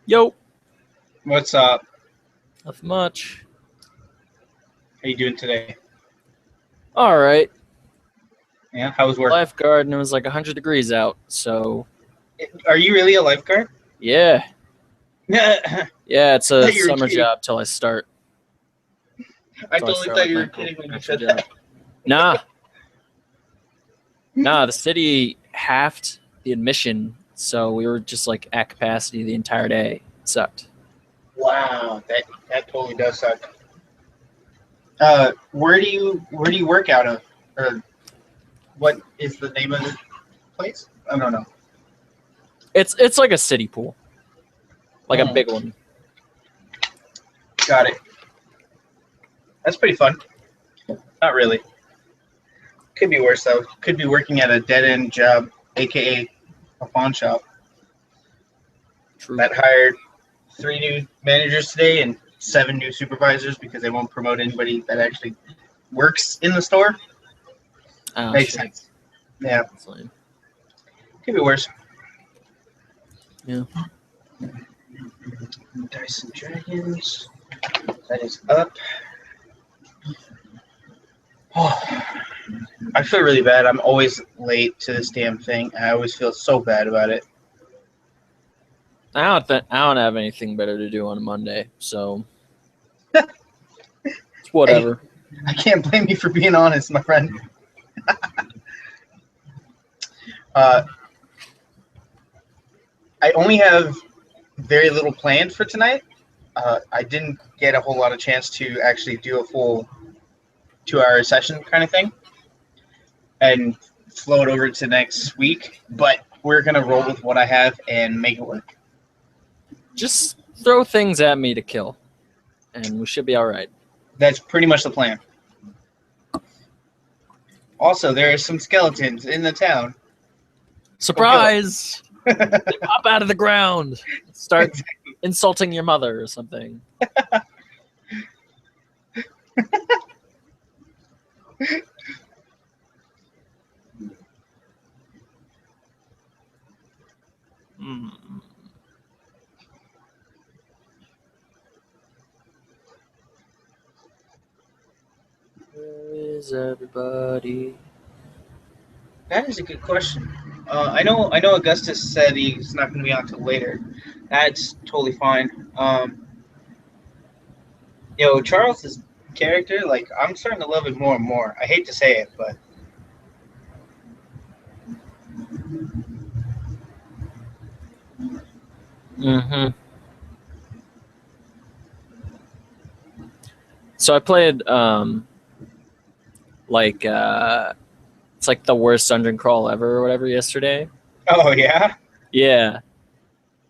Yo, What's up? nothing much. How you doing today? All right, Yeah, how was work? lifeguard, and it was like 100 degrees out. So Are you really a lifeguard? yeah, I yeah, it's a thought you were summer kidding. job till I start. totally start, thought you my were kidding when you actual said job. that. Nah, the city halved the admission, so we were just like at capacity the entire day. It sucked. Wow, that totally does suck. Where do you work out of, or what is the name of the place? I don't know. It's like a city pool, like a Oh. big one. Got it. That's pretty fun. Not really. Could be worse though. Could be working at a dead end job, aka a pawn shop True. that hired 3 new managers today and 7 new supervisors because they won't promote anybody that actually works in the store. Oh, Makes shit. sense. Yeah, That's lame. could be worse. Yeah. Dice and Dragons. That is up. Oh, I feel really bad. I'm always late to this damn thing. I always feel so bad about it. I don't have anything better to do on a Monday, so it's whatever. I can't blame you for being honest, my friend. I only have very little planned for tonight. I didn't get a whole lot of chance to actually do a full 2-hour session kind of thing and float over to next week, but we're going to roll with what I have and make it work. Just throw things at me to kill, and we should be all right. That's pretty much the plan. Also, there are some skeletons in the town. Surprise! They pop out of the ground. Start insulting your mother or something. Hmm. Where is everybody? That is a good question. I know Augustus said he's not going to be on till later. That's totally fine. Charles's character, like, I'm starting to love it more and more. I hate to say it, but Mm-hmm. So I played it's like the worst dungeon crawl ever or whatever yesterday. oh yeah, Yeah.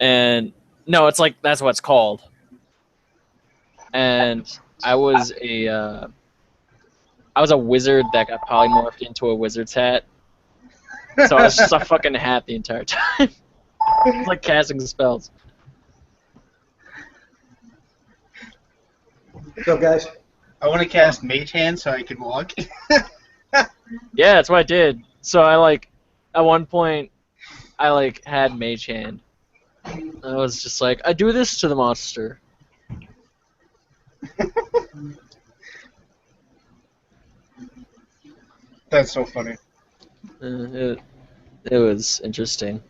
And no, it's like that's what it's called. And I was a wizard that got polymorphed into a wizard's hat. So I was just a fucking hat the entire time. It's like casting spells. What's up, guys? I want to cast Mage Hand so I can walk. Yeah, that's what I did. So at one point, I had Mage Hand. I was just like, I do this to the monster. That's so funny. It was interesting.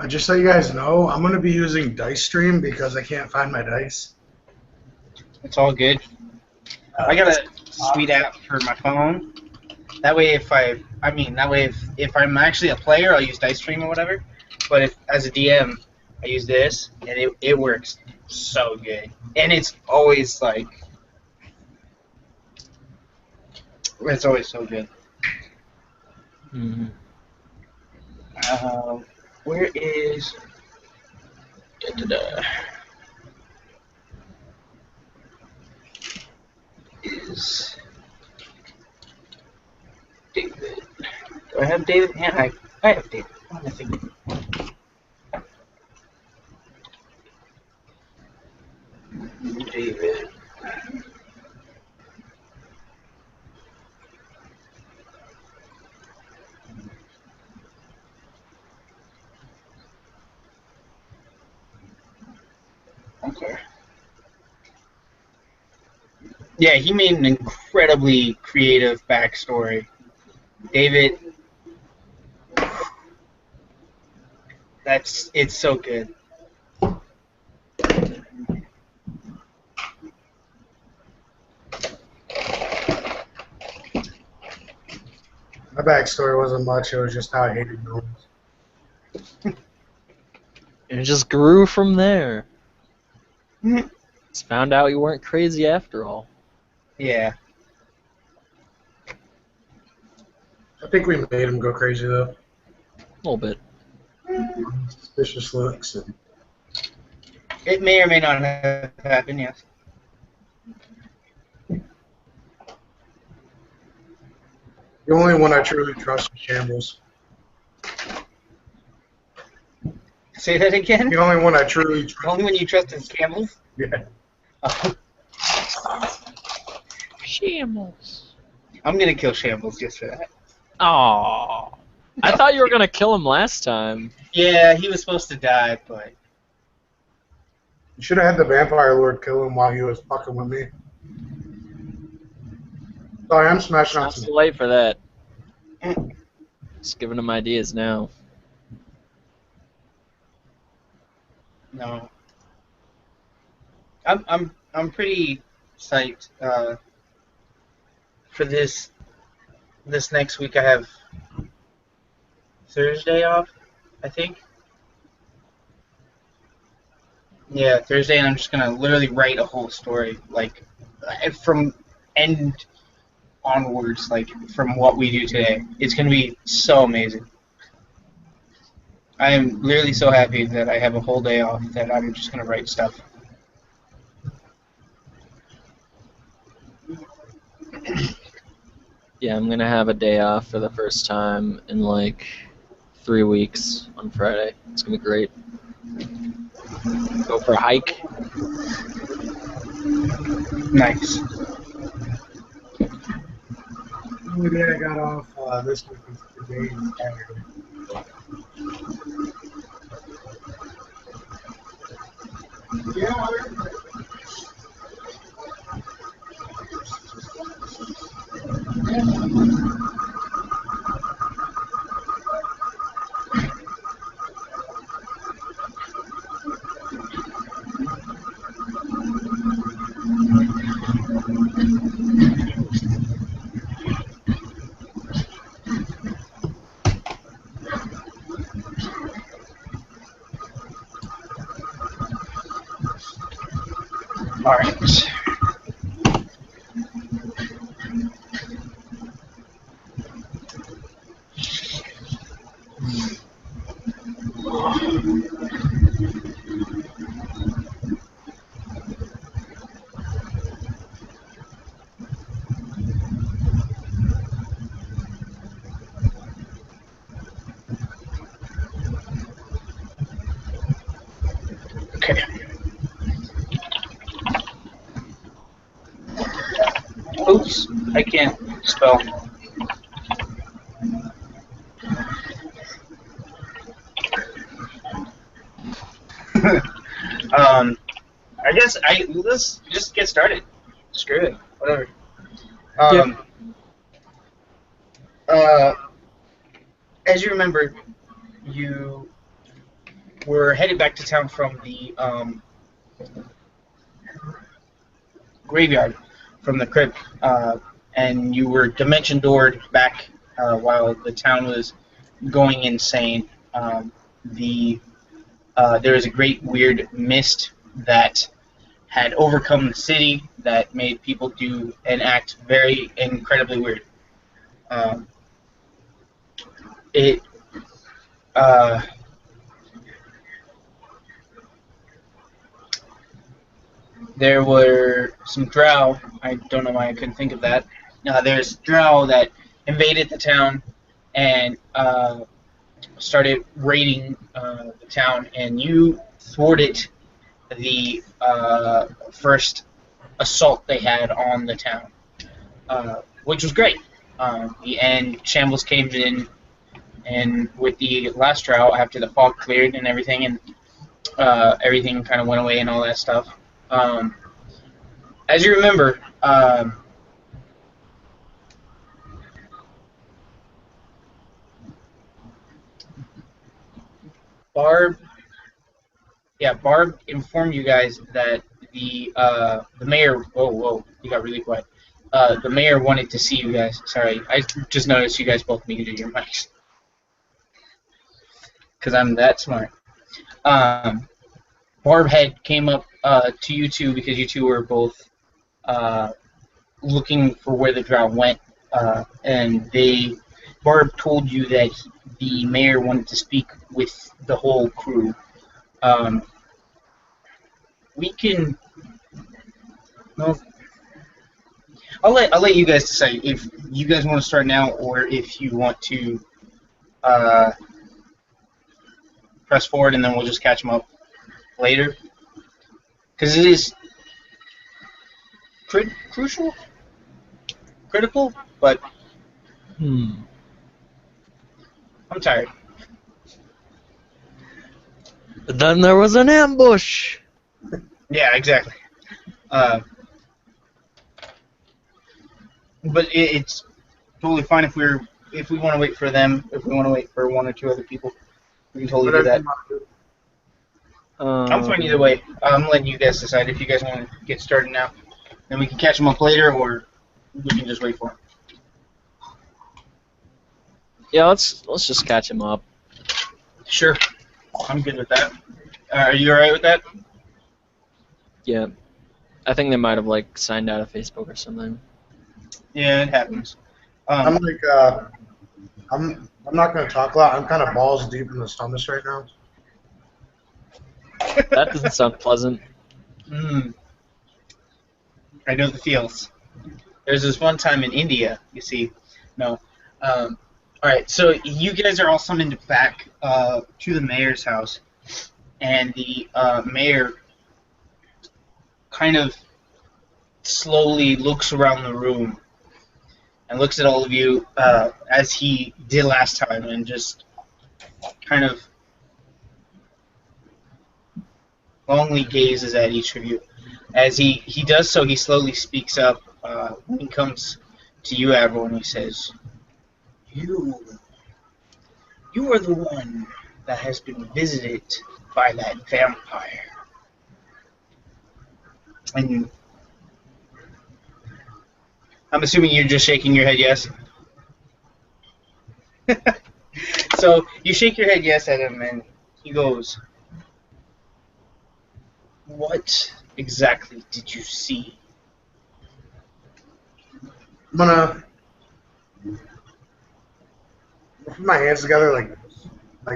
Just so you guys know, I'm going to be using Dice Stream because I can't find my dice. It's all good. I got a sweet app for my phone. That way, if I'm actually a player, I'll use Dice Stream or whatever. But if as a DM, I use this, and it works so good. And it's always like It's always so good. Mm-hmm. Where is... Da-da-da. Is David? Do I have David? Yeah, I have David. What am I thinking? David. Okay. Yeah, he made an incredibly creative backstory. David, it's so good. My backstory wasn't much. It was just how I hated gnomes. And it just grew from there. Mhm. Just found out you weren't crazy after all. Yeah. I think we made him go crazy though. A little bit. Suspicious looks. And It may or may not have happened, yes. the only one I truly trust is Shambles. Say that again? The only one I truly trust. Only when you trust is Campbell's? Yeah. Oh, Shambles. I'm gonna kill Shambles just for that. Aww. I thought you were gonna kill him last time. Yeah, he was supposed to die, but... You should have had the Vampire Lord kill him while he was fucking with me. Sorry, I'm smashing out Not some. too late for that. Just giving him ideas now. No. I'm pretty psyched for this next week. I have Thursday off, I think. Yeah, Thursday, and I'm just gonna literally write a whole story, like from end onwards, like from what we do today. It's gonna be so amazing. I am literally so happy that I have a whole day off that I'm just gonna write stuff. Yeah, I'm gonna have a day off for the first time in like 3 weeks on Friday. It's gonna be great. Go for a hike. Nice. The only day I got off this week was today and Saturday. Yeah. All right. Okay. Oops, I can't spell. I guess let's just get started. Screw it, whatever. As you remember, you were headed back to town from the graveyard, from the crypt, and you were dimension doored back while the town was going insane. There was a great weird mist that had overcome the city that made people do and act very incredibly weird. Um, it uh, there were some drow. I don't know why I couldn't think of that. There's drow that invaded the town and started raiding the town, and you thwarted the first assault they had on the town, which was great. And Shambles came in, and with the last drow, after the fog cleared and everything, and everything kind of went away and all that stuff. As you remember, Barb informed you guys that the mayor. Whoa! You got really quiet. The mayor wanted to see you guys. Sorry, I just noticed you guys both muted your mics because I'm that smart. Barb had came up to you two because you two were both looking for where the drow went, and Barb told you that the mayor wanted to speak with the whole crew. We can. Well, I'll let you guys decide if you guys want to start now or if you want to press forward and then we'll just catch them up later. Because it is critical, but I'm tired. Then there was an ambush. Yeah, exactly. But it's totally fine if we want to wait for them. If we want to wait for one or two other people, we can totally do that. I'm fine either way. I'm letting you guys decide if you guys want to get started now. Then we can catch them up later, or we can just wait for them. Yeah, let's just catch him up. Sure. I'm good with that. Are you alright with that? Yeah. I think they might have like signed out of Facebook or something. Yeah, it happens. I'm not gonna talk a lot. I'm kind of balls deep in the stomach right now. That doesn't sound pleasant. I know the feels. There's this one time in India, you see. No. Alright, so you guys are all summoned back to the mayor's house, and the mayor kind of slowly looks around the room and looks at all of you as he did last time, and just kind of longly gazes at each of you. As he does so, he slowly speaks up when he comes to you, Avril, and he says, You are the one that has been visited by that vampire. And I'm assuming you're just shaking your head yes? So you shake your head yes at him, and he goes, What exactly did you see? I'm gonna put my hands together like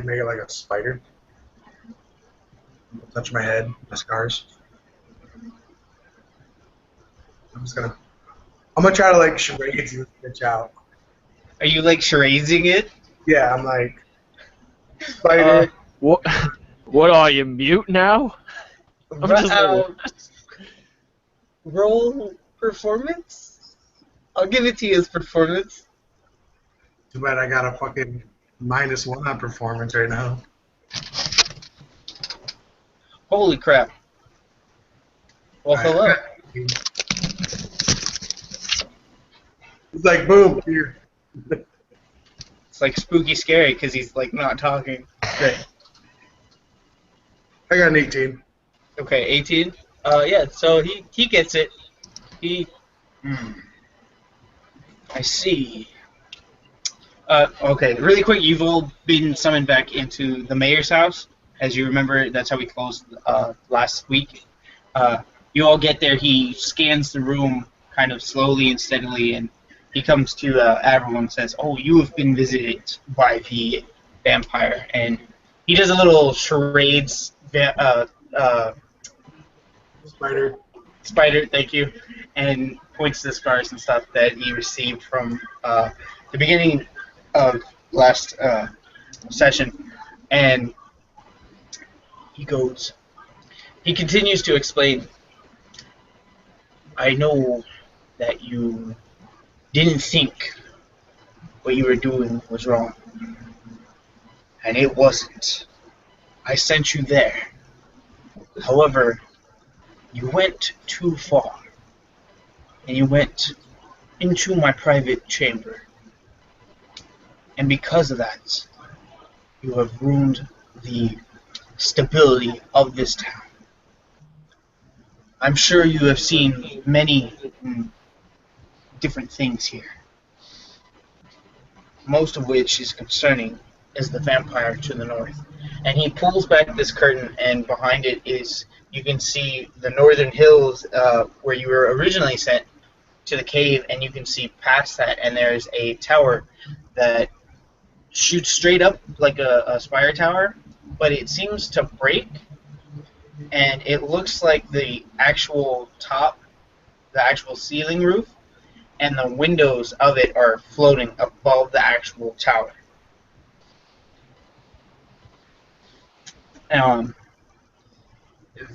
make it like a spider. Touch my head, my scars. I'm gonna try to like charade this bitch out. Are you like charading it? Yeah, I'm like spider. What are you, mute now? I'm just roll performance? I'll give it to you as performance. Too bad I got a fucking -1 on performance right now. Holy crap. Well, hello. It's like, boom, here. It's like spooky scary because he's like not talking. Great. I got an 18. Okay, 18? Yeah, so he gets it. I see. Okay, really quick, you've all been summoned back into the mayor's house. As you remember, that's how we closed last week. You all get there, he scans the room kind of slowly and steadily, and he comes to Avril and says, "Oh, you have been visited by the vampire," and he does a little charades. Spider. Spider, thank you, and points to the scars and stuff that he received from the beginning of last session, and he goes. He continues to explain. I know that you didn't think what you were doing was wrong, and it wasn't. I sent you there. However, you went too far, and you went into my private chamber. And because of that, you have ruined the stability of this town. I'm sure you have seen many different things here, most of which is concerning is the vampire to the north. And he pulls back this curtain, and behind it is, you can see the northern hills where you were originally sent to the cave, and you can see past that, and there's a tower that shoots straight up like a spire tower, but it seems to break, and it looks like the actual top, the actual ceiling roof, and the windows of it are floating above the actual tower.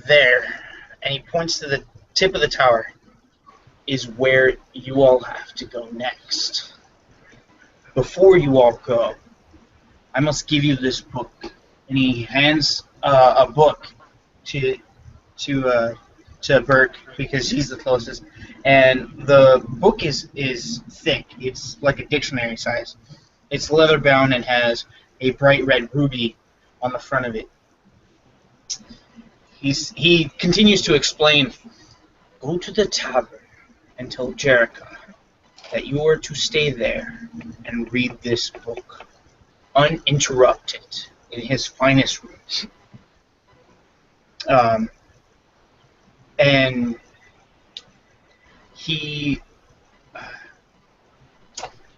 There, and he points to the tip of the tower, is where you all have to go next. Before you all go, I must give you this book. And he hands a book to Burke, because he's the closest. And the book is thick. It's like a dictionary size. It's leather bound and has a bright red ruby on the front of it. He continues to explain, go to the tavern and tell Jerica that you are to stay there and read this book, uninterrupted, in his finest rooms. And he...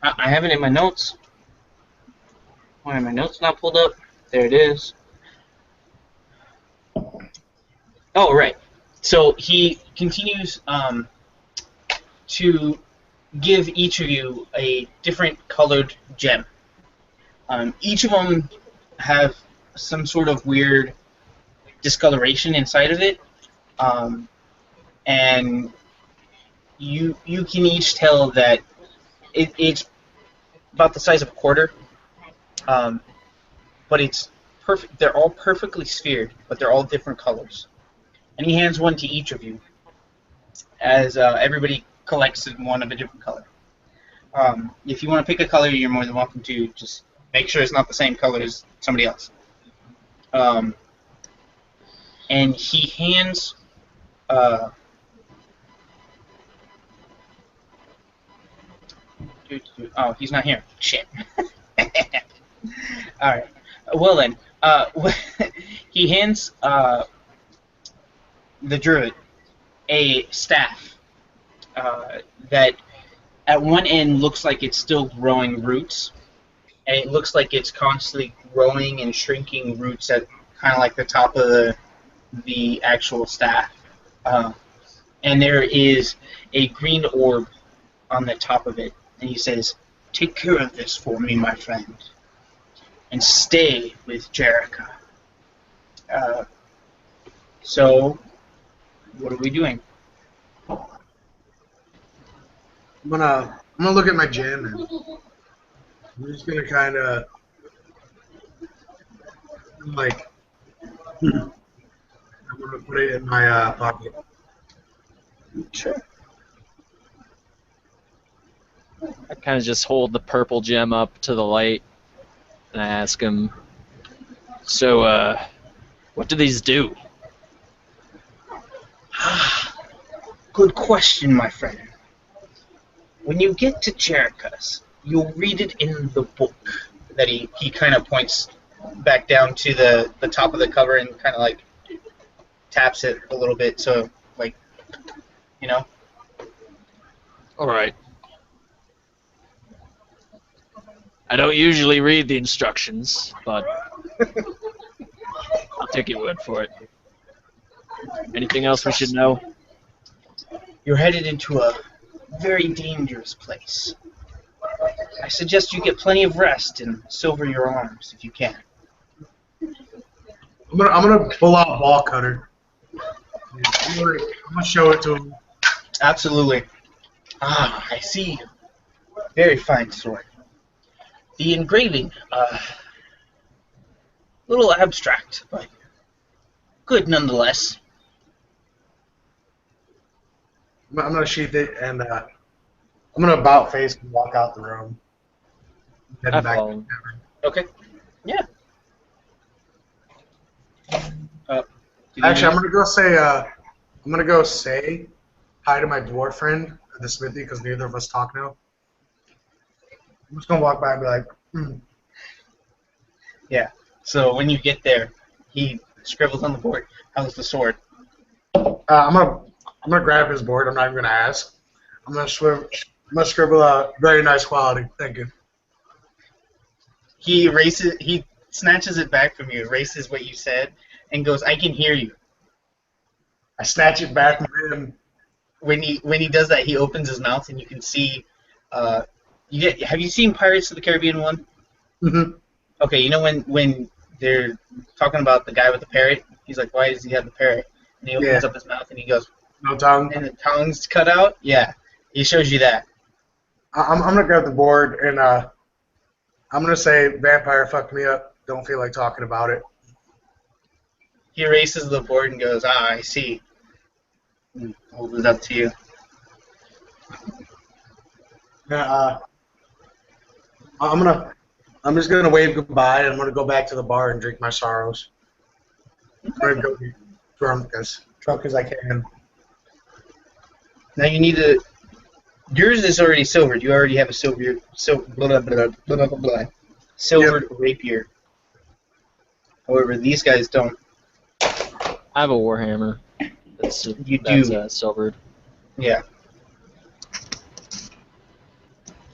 I have it in my notes. Why are my notes not pulled up? There it is. Oh, right. So he continues to give each of you a different colored gem. Each of them have some sort of weird discoloration inside of it, and you can each tell that it's about the size of a quarter, but it's perfect. They're all perfectly sphered, but they're all different colors. And he hands one to each of you, as everybody collects one of a different color. If you want to pick a color, you're more than welcome to. Just make sure it's not the same color as somebody else. And he hands... oh, he's not here. Shit. Alright. Well then, he hands the druid a staff that at one end looks like it's still growing roots, and it looks like it's constantly growing and shrinking roots at kind of like the top of the actual staff. And there is a green orb on the top of it, and he says, "Take care of this for me, my friend, and stay with Jerica." So, what are we doing? I'm gonna look at my gem, and I'm just gonna kind of like I'm gonna put it in my pocket. Sure. I kind of just hold the purple gem up to the light, and I ask him, "So, what do these do?" Good question, my friend. When you get to Jerica's, you'll read it in the book. That he kind of points back down to the top of the cover and kind of like taps it a little bit, so like, you know. All right. I don't usually read the instructions, but I'll take your word for it. Anything else we should know? You're headed into a very dangerous place. I suggest you get plenty of rest and silver your arms if you can. I'm gonna pull out ball cutter. I'm gonna show it to him. Absolutely. Ah, I see. Very fine sword. The engraving, little abstract, but good nonetheless. I'm gonna sheath it and I'm gonna about face and walk out the room. I Heading back to follow. the tavern. Okay. Yeah. Actually, I'm gonna go say hi to my dwarf friend at the smithy because neither of us talk now. I'm just gonna walk by and be like, Yeah. So when you get there, he scribbles on the board. How's the sword? I'm gonna grab his board. I'm not even gonna ask. I'm gonna scribble out very nice quality. Thank you. He erases. He snatches it back from you, erases what you said, and goes, "I can hear you." I snatch it back from him. When he does that, he opens his mouth, and you can see. Have you seen Pirates of the Caribbean 1? Mm-hmm. Okay, you know when they're talking about the guy with the parrot, he's like, "Why does he have the parrot?" And he opens up his mouth and he goes, No tongue. and the tongue's cut out. Yeah, he shows you that. I'm gonna grab the board and I'm gonna say vampire fucked me up. Don't feel like talking about it. He erases the board and goes, "Ah, I see." And holds it up to you. Yeah. I'm just gonna wave goodbye and I'm gonna go back to the bar and drink my sorrows. I'm gonna go get drunk as I can. Now you need to. Yours is already silvered. You already have a silvered rapier. However, these guys don't. I have a warhammer. That's silvered. Yeah.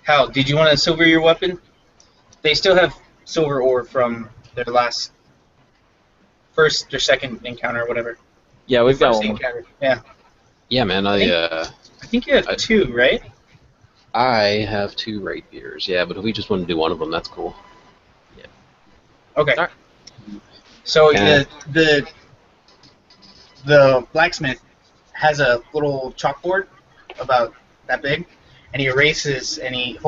Hal, did you want to silver your weapon? They still have silver ore from their first or second encounter or whatever. Yeah, we've got First one. encounter. Yeah. Yeah, man. I think you have two, right? I have 2 rapiers. Yeah, but if we just want to do one of them, that's cool. Okay. Alright. So Yeah. the blacksmith has a little chalkboard about that big, and he erases and he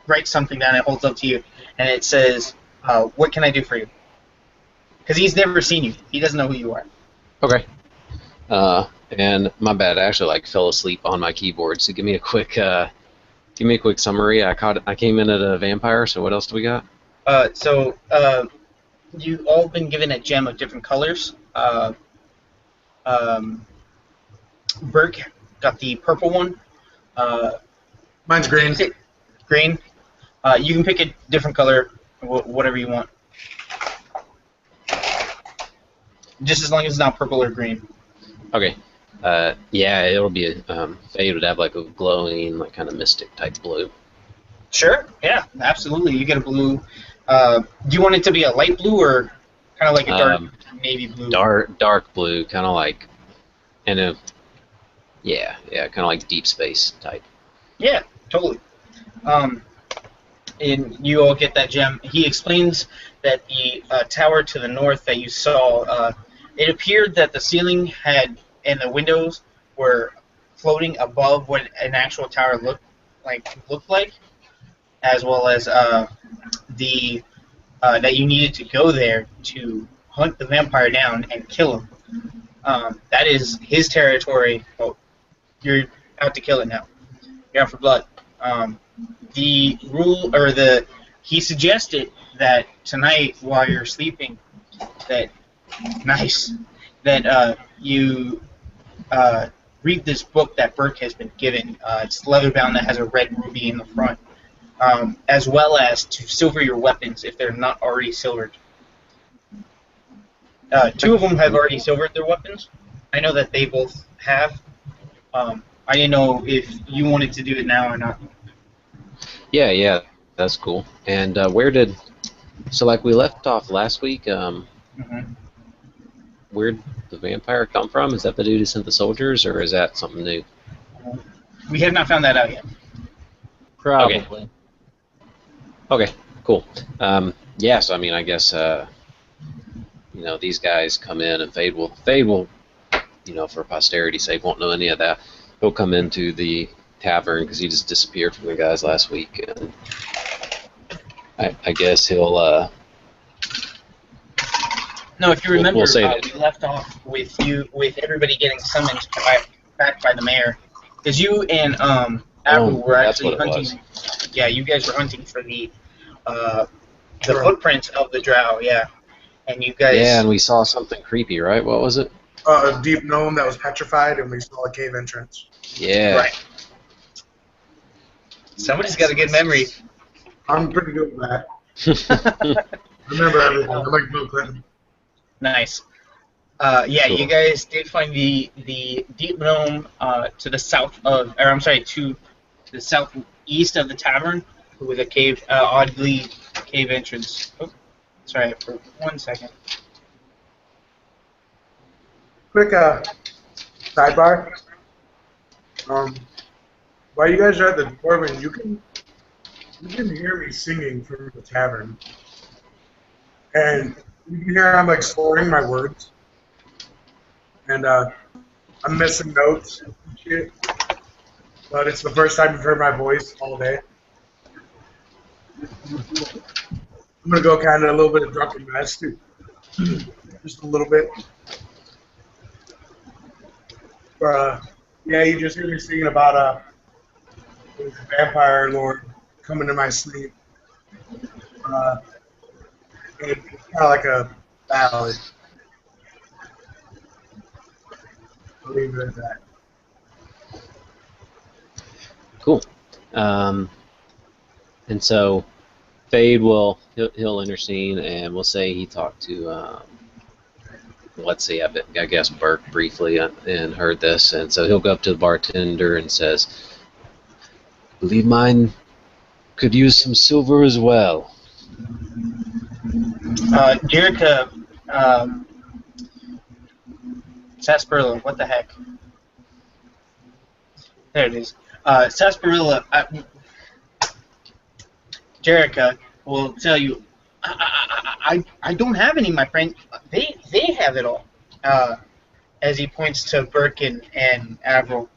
writes something down and holds up to you, and it says, "What can I do for you?" Because he's never seen you. He doesn't know who you are. Okay. And my bad. I actually fell asleep on my keyboard. So give me a quick summary. I came in at a vampire. So what else do we got? You've all been given a gem of different colors. Burke got the purple one. Mine's green. Green. You can pick a different color, whatever you want. Just as long as it's not purple or green. Okay. Yeah, it'll be Fade would have a glowing, kind of mystic type blue. Sure. Yeah. Absolutely. You get a blue. Do you want it to be a light blue or kind of like a dark navy blue? Dark blue, kind of kind of deep space type. Yeah. Totally. And you all get that gem. He explains that the tower to the north that you saw, it appeared that the ceiling and the windows were floating above what an actual tower looked like, as well as that you needed to go there to hunt the vampire down and kill him. That is his territory. Oh, you're out to kill it now. You're out for blood. He suggested that tonight while you're sleeping, that you read this book that Burke has been given. It's leather bound that has a red ruby in the front, as well as to silver your weapons if they're not already silvered. 2 of them have already silvered their weapons. I know that they both have. I didn't know if you wanted to do it now or not. Yeah. That's cool. And where did... So, like, we left off last week, where'd the vampire come from? Is that the dude who sent the soldiers, or is that something new? We have not found that out yet. Probably. Okay, cool. Yeah, so, I mean, I guess, you know, these guys come in, and Fade will, you know, for posterity's sake, won't know any of that. He'll come into the tavern because he just disappeared from the guys last week, and I guess he'll. No, if you remember, we'll say we left off with everybody getting summoned back by the mayor, because you and Abu were actually hunting. Yeah, you guys were hunting for the footprints of the drow. Yeah, and you guys. Yeah, and we saw something creepy, right? What was it? A deep gnome that was petrified, and we saw a cave entrance. Yeah. Right. Somebody's got a good memory. I'm pretty good with that. I remember everything. I'm like Bill Clinton. Nice. Yeah, Cool. you guys did find the deep gnome to the south of, or I'm sorry, to the southeast of the tavern with a cave, oddly cave entrance. Oh, sorry, for 1 second. Quick sidebar. While you guys are at the dwarven, you can hear me singing from the tavern, and you can hear I'm like slurring my words, and I'm missing notes and shit. But it's the first time you've heard my voice all day. I'm gonna go kind of a little bit of drunken mess too, just a little bit. Yeah, you just hear me singing about the vampire lord coming to my sleep. And it's kind of like a ballad. I'll leave it at that. Cool. And so Fade he'll intercede, and we'll say he talked to let's see, I guess Burke briefly and heard this, and so he'll go up to the bartender and says, "Believe mine could use some silver as well." Jerica, Sarsaparilla, what the heck? There it is. Sarsaparilla, Jerica will tell you, I don't have any, my friend. They have it all. As he points to Burke and Avril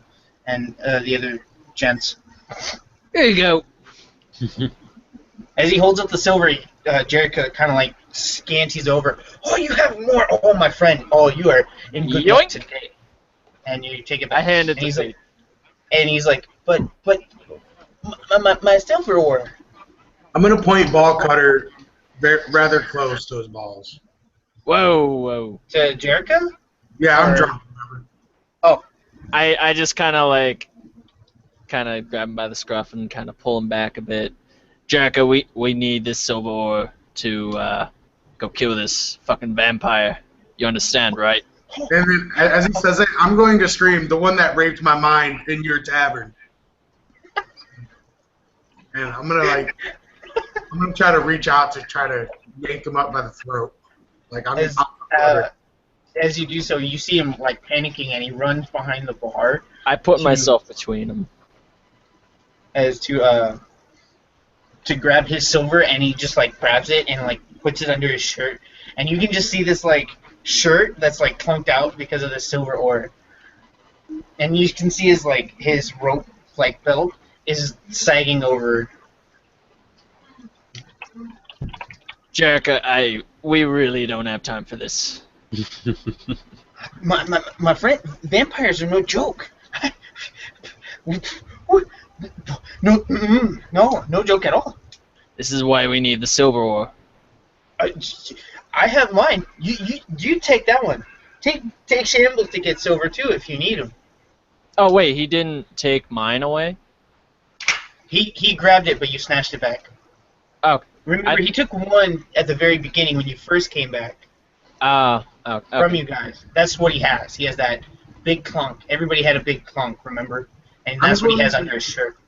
and the other gents. Here you go. As he holds up the silver, Jerica kind of like scanties over. Oh, you have more. Oh, my friend. Oh, you are in good luck today. And you take it back. I hand it and to Fade. And he's like, but my silver ore. I'm gonna point ball cutter rather close to his balls. Whoa. To Jerica? Yeah, I'm Or- drunk. Oh, I just kind of grab him by the scruff and kind of pull him back a bit. Jericho, we need this silver ore to go kill this fucking vampire. You understand, right? And then, as he says it, I'm going to scream, "The one that raped my mind in your tavern." And I'm gonna try to reach out to try to yank him up by the throat. Like as you do so, you see him like panicking, and he runs behind the bar I put myself between them. as to grab his silver, and he just like grabs it and like puts it under his shirt, and you can just see this like shirt that's like clunked out because of the silver ore, and you can see his rope like belt is sagging over. Jericho, we really don't have time for this. My friend, vampires are no joke. No joke at all. This is why we need the silver ore. I have mine. You take that one. Take Shambles to get silver too if you need him. Oh wait, he didn't take mine away? He grabbed it, but you snatched it back. Oh. Remember, he took one at the very beginning when you first came back Okay. from you guys. That's what he has. He has that big clunk. Everybody had a big clunk, remember? And that's what he has under his shirt.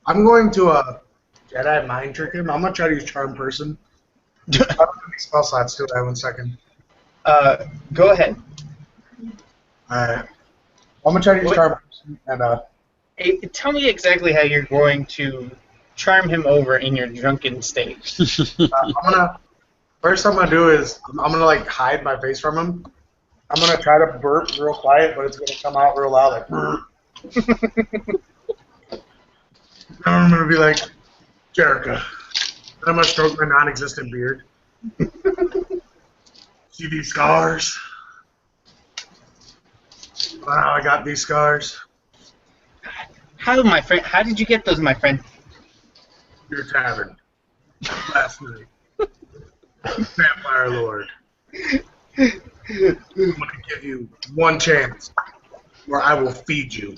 I'm going to Jedi mind trick him. I'm gonna try to use charm person. I don't have any spell slots still. That 1 second. Go ahead. Alright. I'm gonna try to use What? charm person and Hey, tell me exactly how you're going to charm him over in your drunken state. I'm gonna do is I'm gonna like hide my face from him. I'm gonna try to burp real quiet, but it's gonna come out real loud like burp. I'm gonna be like, Jerica. And I'm gonna stroke my non-existent beard. See these scars? Wow, I got these scars. How, my friend? How did you get those, my friend? Your tavern last night. Vampire Lord. I'm gonna give you one chance where I will feed you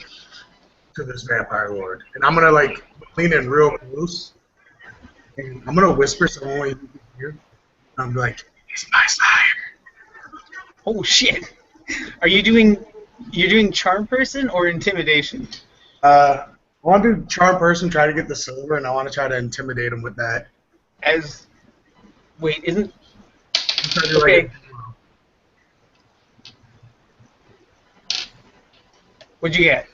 to this Vampire Lord. And I'm gonna like lean in real close. And I'm gonna whisper so only you can hear. I'm like, it's my sire. Oh shit! Are you doing? You're doing charm person or intimidation? I want to charm person, try to get the silver, and I want to try to intimidate him with that. Wait, isn't? Try to do, Okay. like, What'd you get?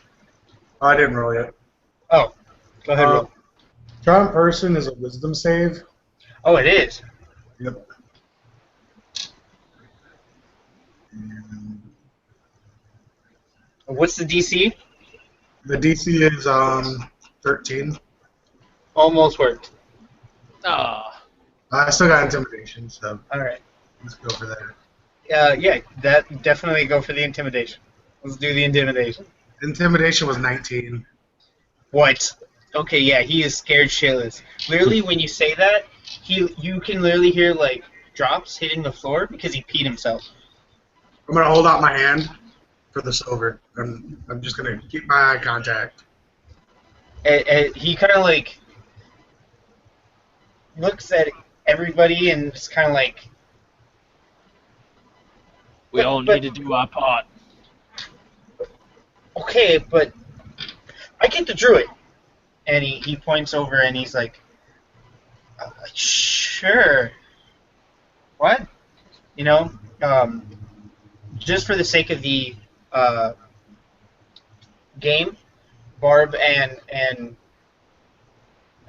I didn't roll yet. Oh, go ahead. Roll. Charm person is a wisdom save. Oh, it is. Yep. What's the DC? The DC is 13. Almost worked. Ah. I still got intimidation, so All right. let's go for that. Yeah, that definitely go for the intimidation. Let's do the intimidation. Intimidation was 19. What? Okay, yeah, he is scared shitless. Literally, when you say that, you can literally hear like drops hitting the floor because he peed himself. I'm gonna hold out my hand for the silver. I'm just gonna keep my eye contact. And he kind of like looks at everybody and just kind of like, We all But- need to do our part. okay, but I get the druid. And he points over and he's like, sure. What? You know, just for the sake of the game, Barb and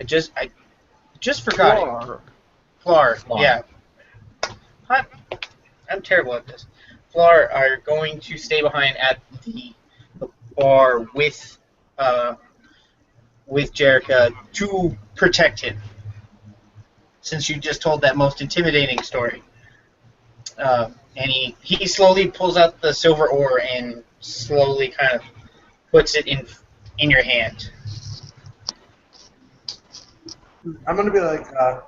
I just forgot it. Flar, Flar. yeah. I'm terrible at this. Flar are going to stay behind at the bar with Jerica to protect him. Since you just told that most intimidating story. And he slowly pulls out the silver ore and slowly kind of puts it in your hand. I'm gonna be like, Did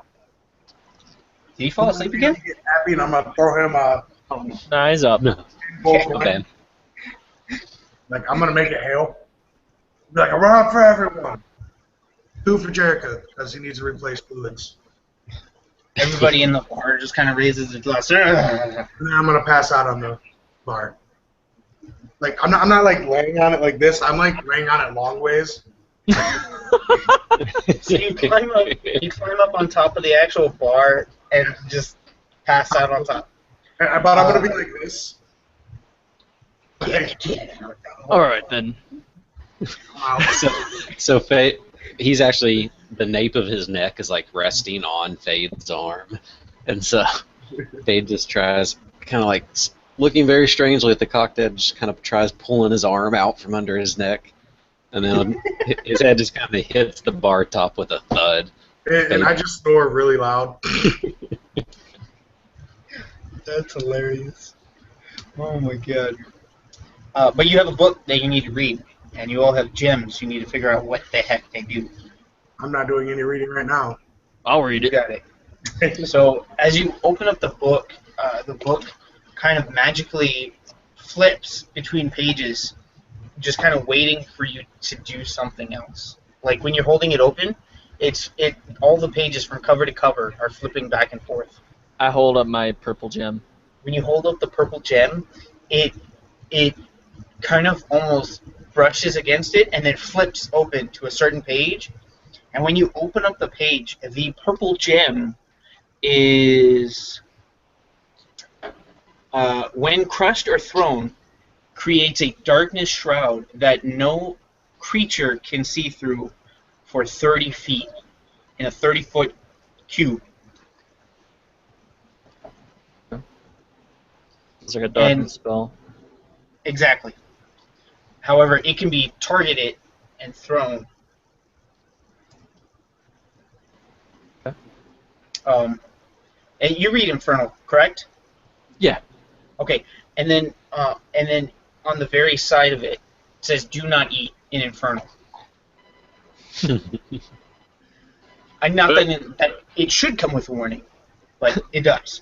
he fall asleep again? Get happy, and I'm gonna throw him a Eyes up. No, bowl my bad. Like I'm gonna make it hail. Be like a run for everyone. 2 for Jericho because he needs to replace fluids. Everybody in the bar just kind of raises their glass. And then I'm gonna pass out on the bar. Like I'm not like laying on it like this. I'm like laying on it long ways. So you climb up on top of the actual bar and just pass out on top. But I'm gonna be like this. All right then. So Fade, he's actually, the nape of his neck is like resting on Fade's arm, and so Fade just tries, kind of like looking very strangely at the cocked head, just kind of tries pulling his arm out from under his neck, and then his head just kind of hits the bar top with a thud. And I just snore really loud. That's hilarious. Oh my god. But you have a book that you need to read, and you all have gems you need to figure out what the heck they do. I'm not doing any reading right now. I'll read You it. got it. So as you open up the book kind of magically flips between pages, just kind of waiting for you to do something else. Like when you're holding it open, all the pages from cover to cover are flipping back and forth. I hold up my purple gem. When you hold up the purple gem, it kind of almost brushes against it and then flips open to a certain page, And when you open up the page, the purple gem is when crushed or thrown, creates a darkness shroud that no creature can see through for 30 feet in a 30-foot cube. It's like a darkness spell. Exactly. However, it can be targeted and thrown. Okay. And you read Infernal, correct? Yeah. Okay. And then on the very side of it says "Do not eat" in Infernal. I'm not that it should come with a warning, but it does.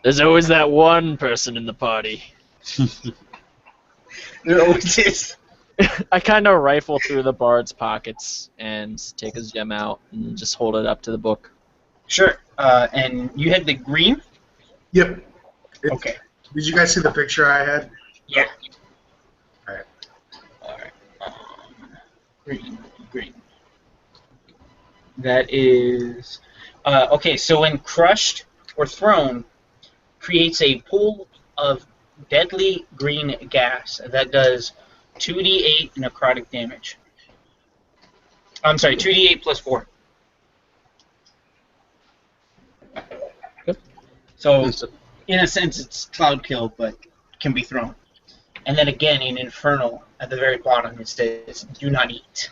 There's always that one person in the party. There always is. I kind of rifle through the bard's pockets and take his gem out and just hold it up to the book. Sure. And you had the green? Yep. Okay. Did you guys see the picture I had? Yeah. Alright. Alright. Green. That is... okay, so when crushed or thrown, creates a pool of deadly green gas that does 2d8 necrotic damage. I'm sorry, 2d8 plus 4. Good. So, in a sense, it's Cloud Kill, but can be thrown. And then again, in Infernal, at the very bottom, it says, "Do not eat."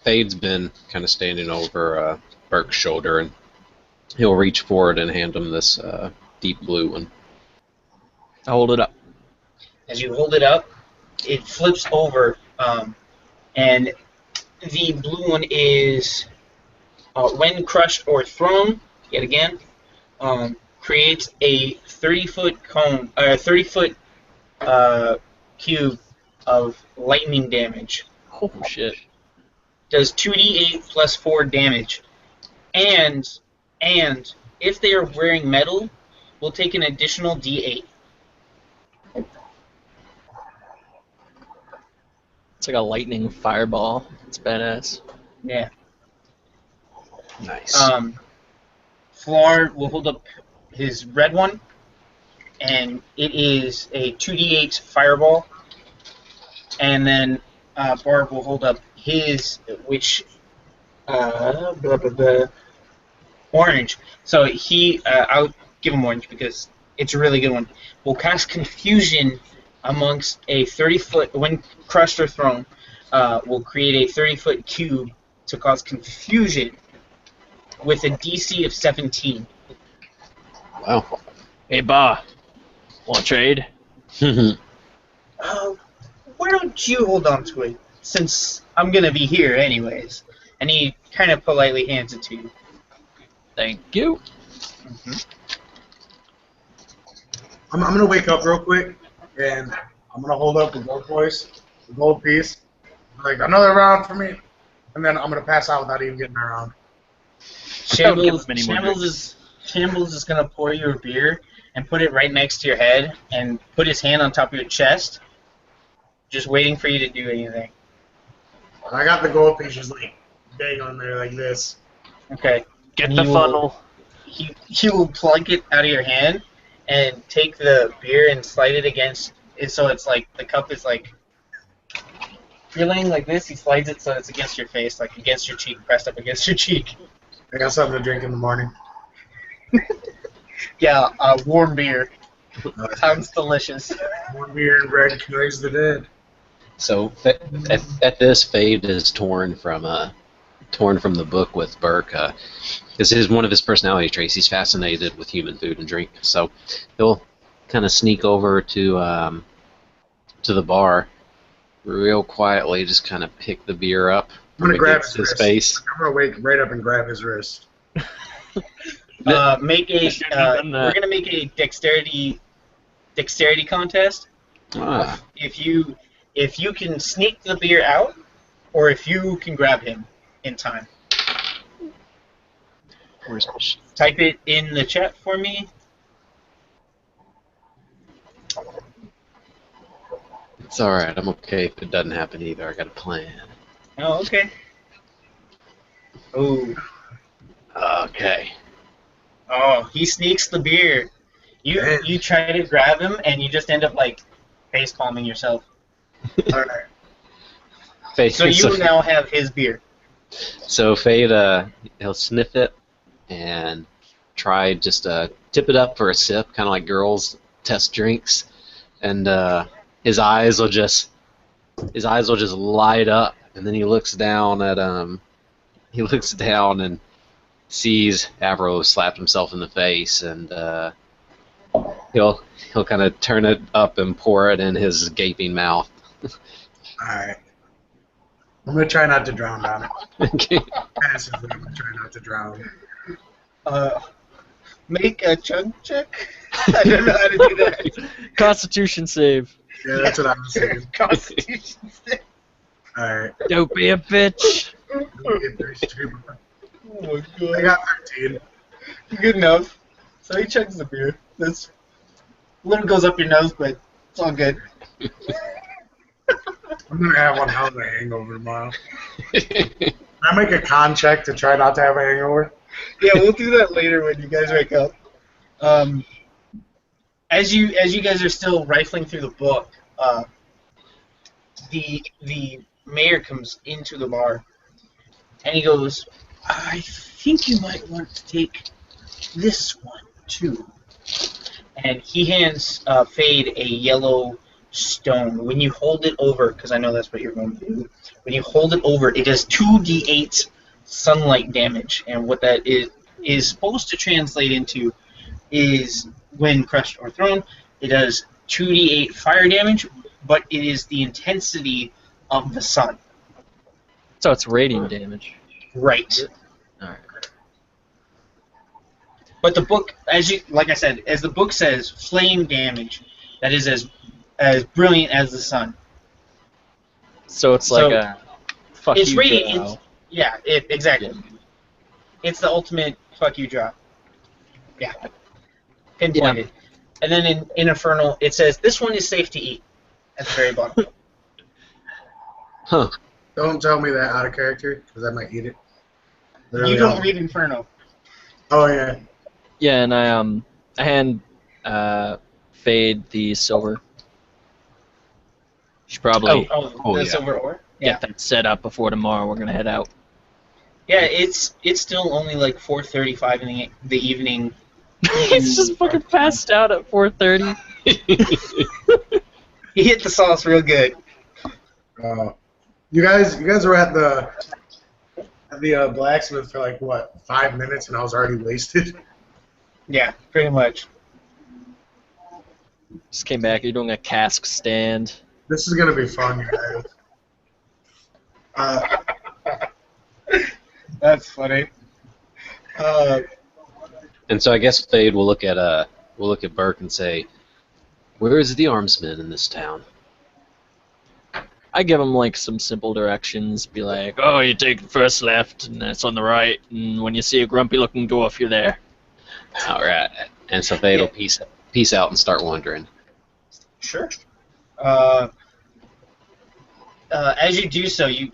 Fade's been kind of standing over Burke's shoulder, and he'll reach forward and hand him this deep blue one. I hold it up. As you hold it up, it flips over, and the blue one is, when crushed or thrown, yet again, creates a 30-foot cone, or 30-foot cube of lightning damage. Oh shit. Does 2d8 plus 4 damage. And if they are wearing metal, we'll take an additional d8. It's like a lightning fireball. It's badass. Yeah. Nice. Flar will hold up his red one, and it is a 2d8 fireball. And then Barb will hold up his, which orange. So I'll give him orange because it's a really good one. Will cast confusion amongst a 30-foot, when crushed or thrown, will create a 30-foot cube to cause confusion with a DC of 17. Wow. Hey, Ba. Want trade? Why don't you hold on to it, since I'm going to be here anyways? And he kind of politely hands it to you. Thank you. Mm-hmm. I'm gonna wake up real quick, and I'm gonna hold up the gold voice, the gold piece, like another round for me, and then I'm gonna pass out without even getting around. Shambles many more is going to pour you a beer and put it right next to your head and put his hand on top of your chest, just waiting for you to do anything. I got the gold piece just like dangling there like this. Okay. Get And the he will- funnel. He will plug it out of your hand and take the beer and slide it against it, so it's like the cup is like, you're laying like this, he slides it so it's against your face, like against your cheek, pressed up against your cheek. I got something to drink in the morning. Yeah, warm beer. Sounds delicious. Warm beer and bread can raise the dead. So at this, Fade is torn from the book with Burke. This is one of his personality traits. He's fascinated with human food and drink. So he'll kind of sneak over to the bar, real quietly, just kind of pick the beer up I'm gonna grab against his his wrist. face. I'm gonna wake right up and grab his wrist. Make a. shouldn't have done that. We're gonna make a dexterity contest. Ah, If you can sneak the beer out, or if you can grab him in time. Where's my Type it in the chat for me. it's all right. I'm okay if it doesn't happen either. I got a plan. Oh, okay. Oh, Okay. oh, he sneaks the beer. You try to grab him, and you just end up like face palming yourself. All right. Fade, So you now have his beer. so Fade, he'll sniff it and try just tip it up for a sip, kind of like girls test drinks, and his eyes will just light up, and then he looks down and sees Avro slapped himself in the face, and he'll kind of turn it up and pour it in his gaping mouth. All right. I'm gonna try not to drown on it. Okay. Passively, I'm gonna try not to drown. Make a chug check. I don't know how to do that. Constitution save. Yeah, that's what I was saying. Constitution. All right. Don't be a bitch. Oh my I god. got 13. Good enough. So he chugs the beer. This little goes up your nose, but it's all good. I'm gonna have one hell of a hangover tomorrow. Can I make a con check to try not to have a hangover? Yeah, we'll do that later when you guys wake up. As you guys are still rifling through the book, the mayor comes into the bar, and he goes, "I think you might want to take this one too." And he hands Fade a yellow stone. When you hold it over, because I know that's what you're going to do, when you hold it over, it does 2d8 sunlight damage, and what that is supposed to translate into is when crushed or thrown, it does 2d8 fire damage, but it is the intensity of the sun. So it's radiant damage. Right. Alright. But the book, like I said, as the book says, flame damage, that is as brilliant as the sun. So it's like a fuck It's you radiant. drow. Yeah, exactly. Yeah. It's the ultimate fuck you drop. Yeah. Pinpointed. And then in Infernal, it says, this one is safe to eat at the very bottom. Huh. Don't tell me that out of character, because I might eat it. You Literally, don't I'll- read Inferno. Oh, yeah. Yeah, and I hand Fade the silver. Should probably Oh, the yeah. silver ore? get that set up before tomorrow. We're gonna head out. Yeah, it's still only like 4:35 in the evening. He's just fucking passed out at 4:30. He hit the sauce real good. You guys were at the blacksmith for like what, 5 minutes, and I was already wasted. Yeah, pretty much. Just came back. You're doing a cask stand. This is gonna be fun, you guys. That's funny. And so I guess Fade will look at Burke and say, "Where is the armsman in this town?" I give him like some simple directions. Be like, oh, you take the first left, and that's on the right. And when you see a grumpy-looking dwarf, you're there. All right. And so Fade will peace out and start wandering. Sure. As you do so, as you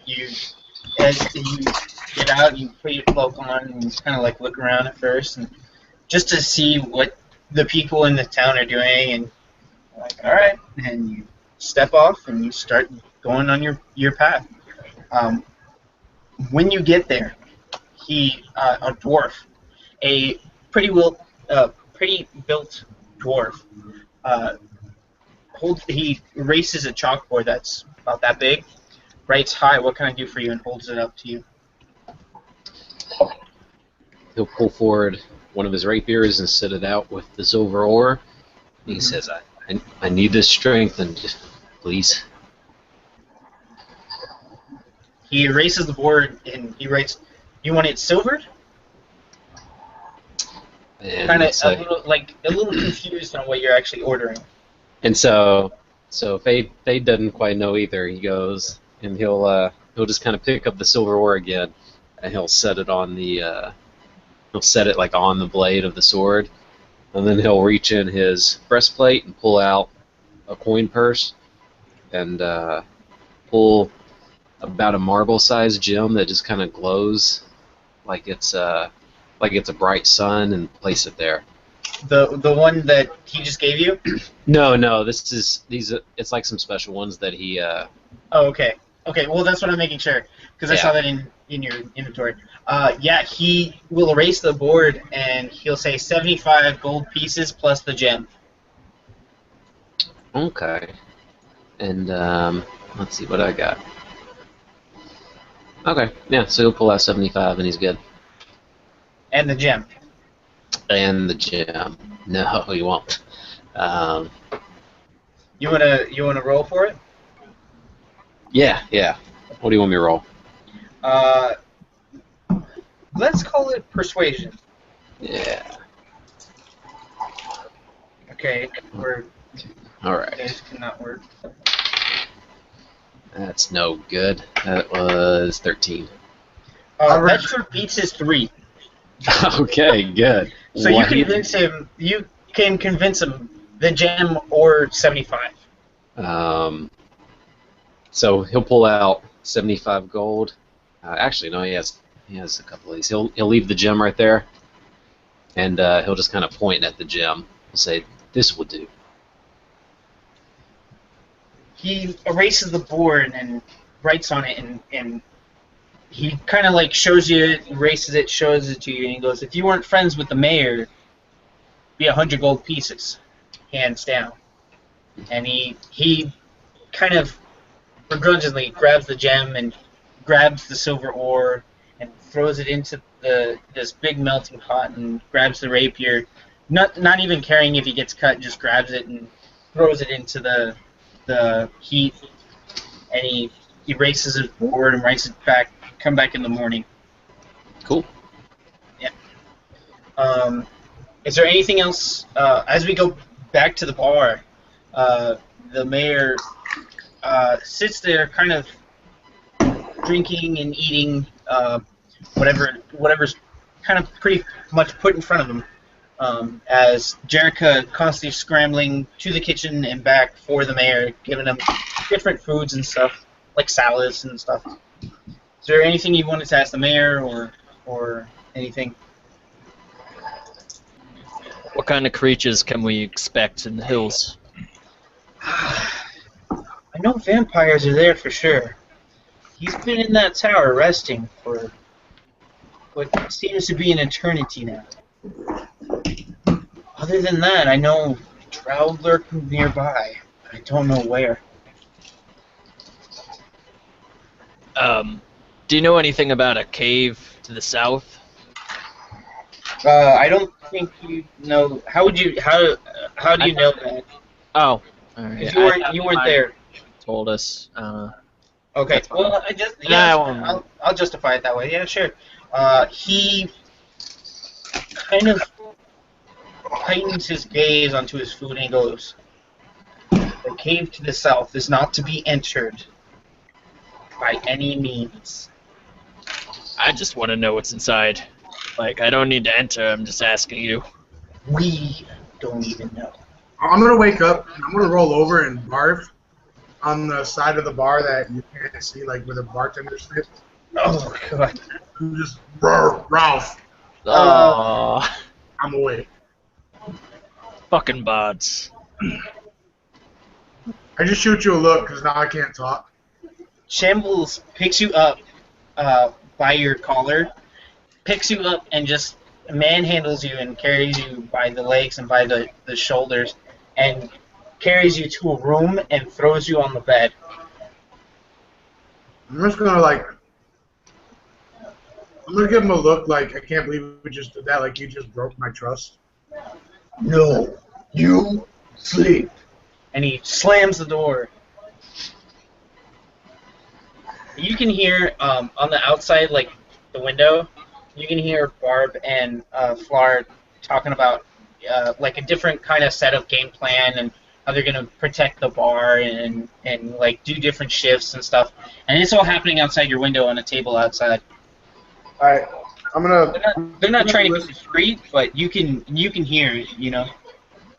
get out, you put your cloak on and kind of like look around at first, and just to see what the people in the town are doing, and like, all right, and you step off and you start going on your path. When you get there, a dwarf, a pretty built dwarf, he erases a chalkboard that's about that big, writes, "Hi, what can I do for you?" and holds it up to you. He'll pull forward one of his rapiers and set it out with the silver ore. And he says, I need this strengthened, please. He erases the board and he writes, "You want it silvered?" And Kind of it's like, a little confused on what you're actually ordering. and so Fade doesn't quite know either. He goes and he'll just kind of pick up the silver ore again, and he'll set it on like on the blade of the sword, and then he'll reach in his breastplate and pull out a coin purse and pull about a marble-sized gem that just kind of glows like it's a bright sun and place it there. The one that he just gave you? No, it's like some special ones that he. Oh, okay. Okay, well, that's what I'm making sure, because I saw that in your inventory. Yeah, he will erase the board, and he'll say 75 gold pieces plus the gem. Okay. And let's see what I got. Okay, yeah, so he'll pull out 75 and he's good. And the gem. And the gem. No, he won't. You wanna roll for it? Yeah. What do you want me to roll? Let's call it persuasion. Yeah. Okay, All right. this cannot work. That's no good. That was 13. That sure beats his 3. Okay, good. So you convince him. You can convince him the gem or 75. So he'll pull out 75 gold. Actually, no, he has a couple of these. He'll leave the gem right there, and he'll just kind of point at the gem. He'll say, "This will do." He erases the board and writes on it, and he kind of like shows you it, erases it, shows it to you, and he goes, "If you weren't friends with the mayor, it'd be 100 gold pieces, hands down." And he kind of begrudgingly grabs the gem and grabs the silver ore and throws it into this big melting pot and grabs the rapier, not even caring if he gets cut, just grabs it and throws it into the heat, and he erases his board and writes it back. Come back in the morning. Cool. Yeah. Is there anything else as we go back to the bar? The mayor sits there, kind of drinking and eating whatever's kind of pretty much put in front of him. As Jerica constantly scrambling to the kitchen and back for the mayor, giving him different foods and stuff, like salads and stuff. Is there anything you wanted to ask the mayor or anything? What kind of creatures can we expect in the hills? I know vampires are there for sure. He's been in that tower resting for what seems to be an eternity now. Other than that, I know drow lurk nearby. I don't know where. Do you know anything about a cave to the south? I don't think you know. How do you know that? Oh, all right. If you weren't there. Told us. Okay. That's fine. Well, I'll justify it that way. Yeah, sure. He kind of heightens his gaze onto his food and he goes, "The cave to the south is not to be entered by any means." I just want to know what's inside. Like, I don't need to enter. I'm just asking you. We don't even know. I'm gonna wake up. I'm gonna roll over and barf on the side of the bar that you can't see, like where the bartender sits. Oh God. Just Ralph. Oh, I'm awake. fucking bods. I just shoot you a look because now I can't talk. Shambles picks you up by your collar, picks you up and just manhandles you and carries you by the legs and by the shoulders and carries you to a room and throws you on the bed. I'm just gonna I'm gonna give him a look like I can't believe we just did that. Like you just broke my trust. No, you sleep. And he slams the door. You can hear on the outside, like the window, you can hear Barb and Flar talking about like a different kind of set of game plan and how they're gonna protect the bar and like do different shifts and stuff. And it's all happening outside your window on a table outside. All right, I'm gonna. They're not trying to be discreet, but you can hear it, you know.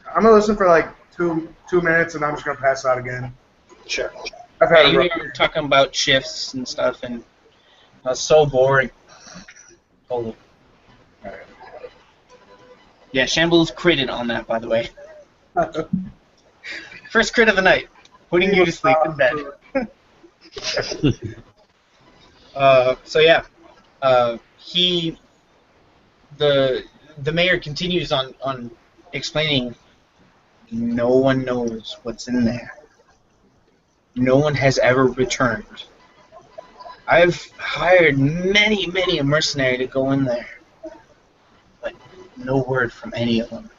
I'm gonna listen for like two minutes, and I'm just gonna pass out again. Sure. I've had a You rough hear talking about shifts and stuff, and so boring. total. Yeah, Shambles critted on that, by the way. First crit of the night, putting you to sleep in bed. So yeah, the mayor continues on explaining. No one knows what's in there. No one has ever returned. I've hired many a mercenary to go in there, but no word from any of them.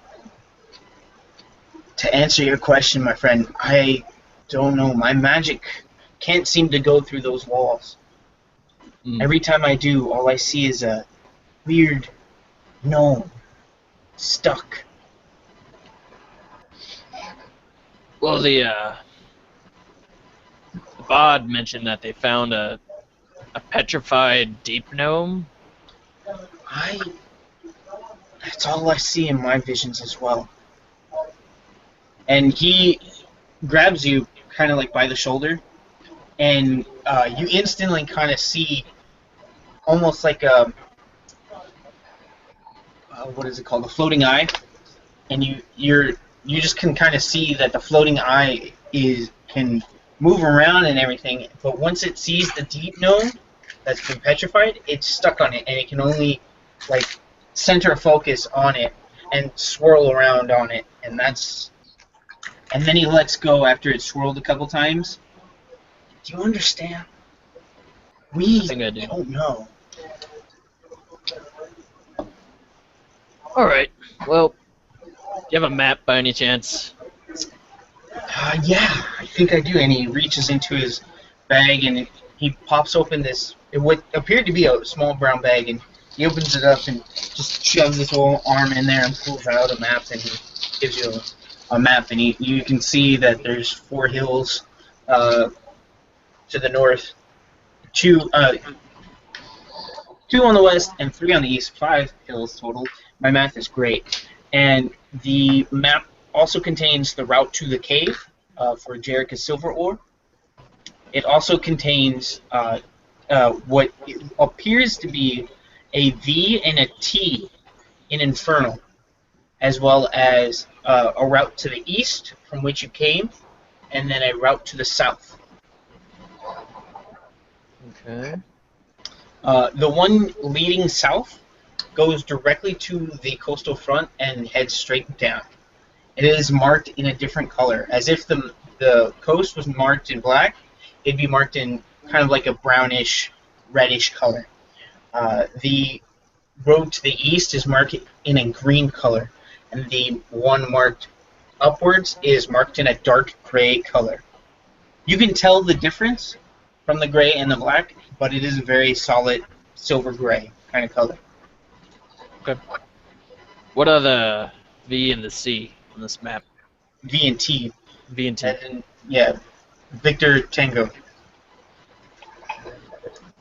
To answer your question, my friend, I don't know. My magic can't seem to go through those walls. Every time I do, all I see is a weird gnome stuck. Well, the Bod mentioned that they found a petrified deep gnome. That's all I see in my visions as well. And he grabs you kind of like by the shoulder, and you instantly kind of see almost like a what is it called? A floating eye, and you just can kind of see that the floating eye can move around and everything. But once it sees the deep gnome that's been petrified, it's stuck on it, and it can only like center focus on it and swirl around on it, and then he lets go after it's swirled a couple times. Do you understand? We I think I do. don't know. Alright, well, do you have a map by any chance? Yeah, I think I do. And he reaches into his bag and he pops open what appeared to be a small brown bag, and he opens it up and just shoves his whole arm in there and pulls out a map, and he gives you a map, and you can see that there's 4 hills to the north, 2 on the west and 3 on the east, 5 hills total. My math is great. And the map also contains the route to the cave for Jerica's silver ore. It also contains what appears to be a V and a T in Infernal, as well as a route to the east from which you came, and then a route to the south. Okay. The one leading south goes directly to the coastal front and heads straight down. It is marked in a different color, as if the coast was marked in black. It'd be marked in kind of like a brownish, reddish color. The road to the east is marked in a green color, and the one marked upwards is marked in a dark gray color. You can tell the difference from the gray and the black, but it is a very solid silver gray kind of color. Okay. What are the V and the C on this map? V and T. V and T. And yeah, Victor Tango.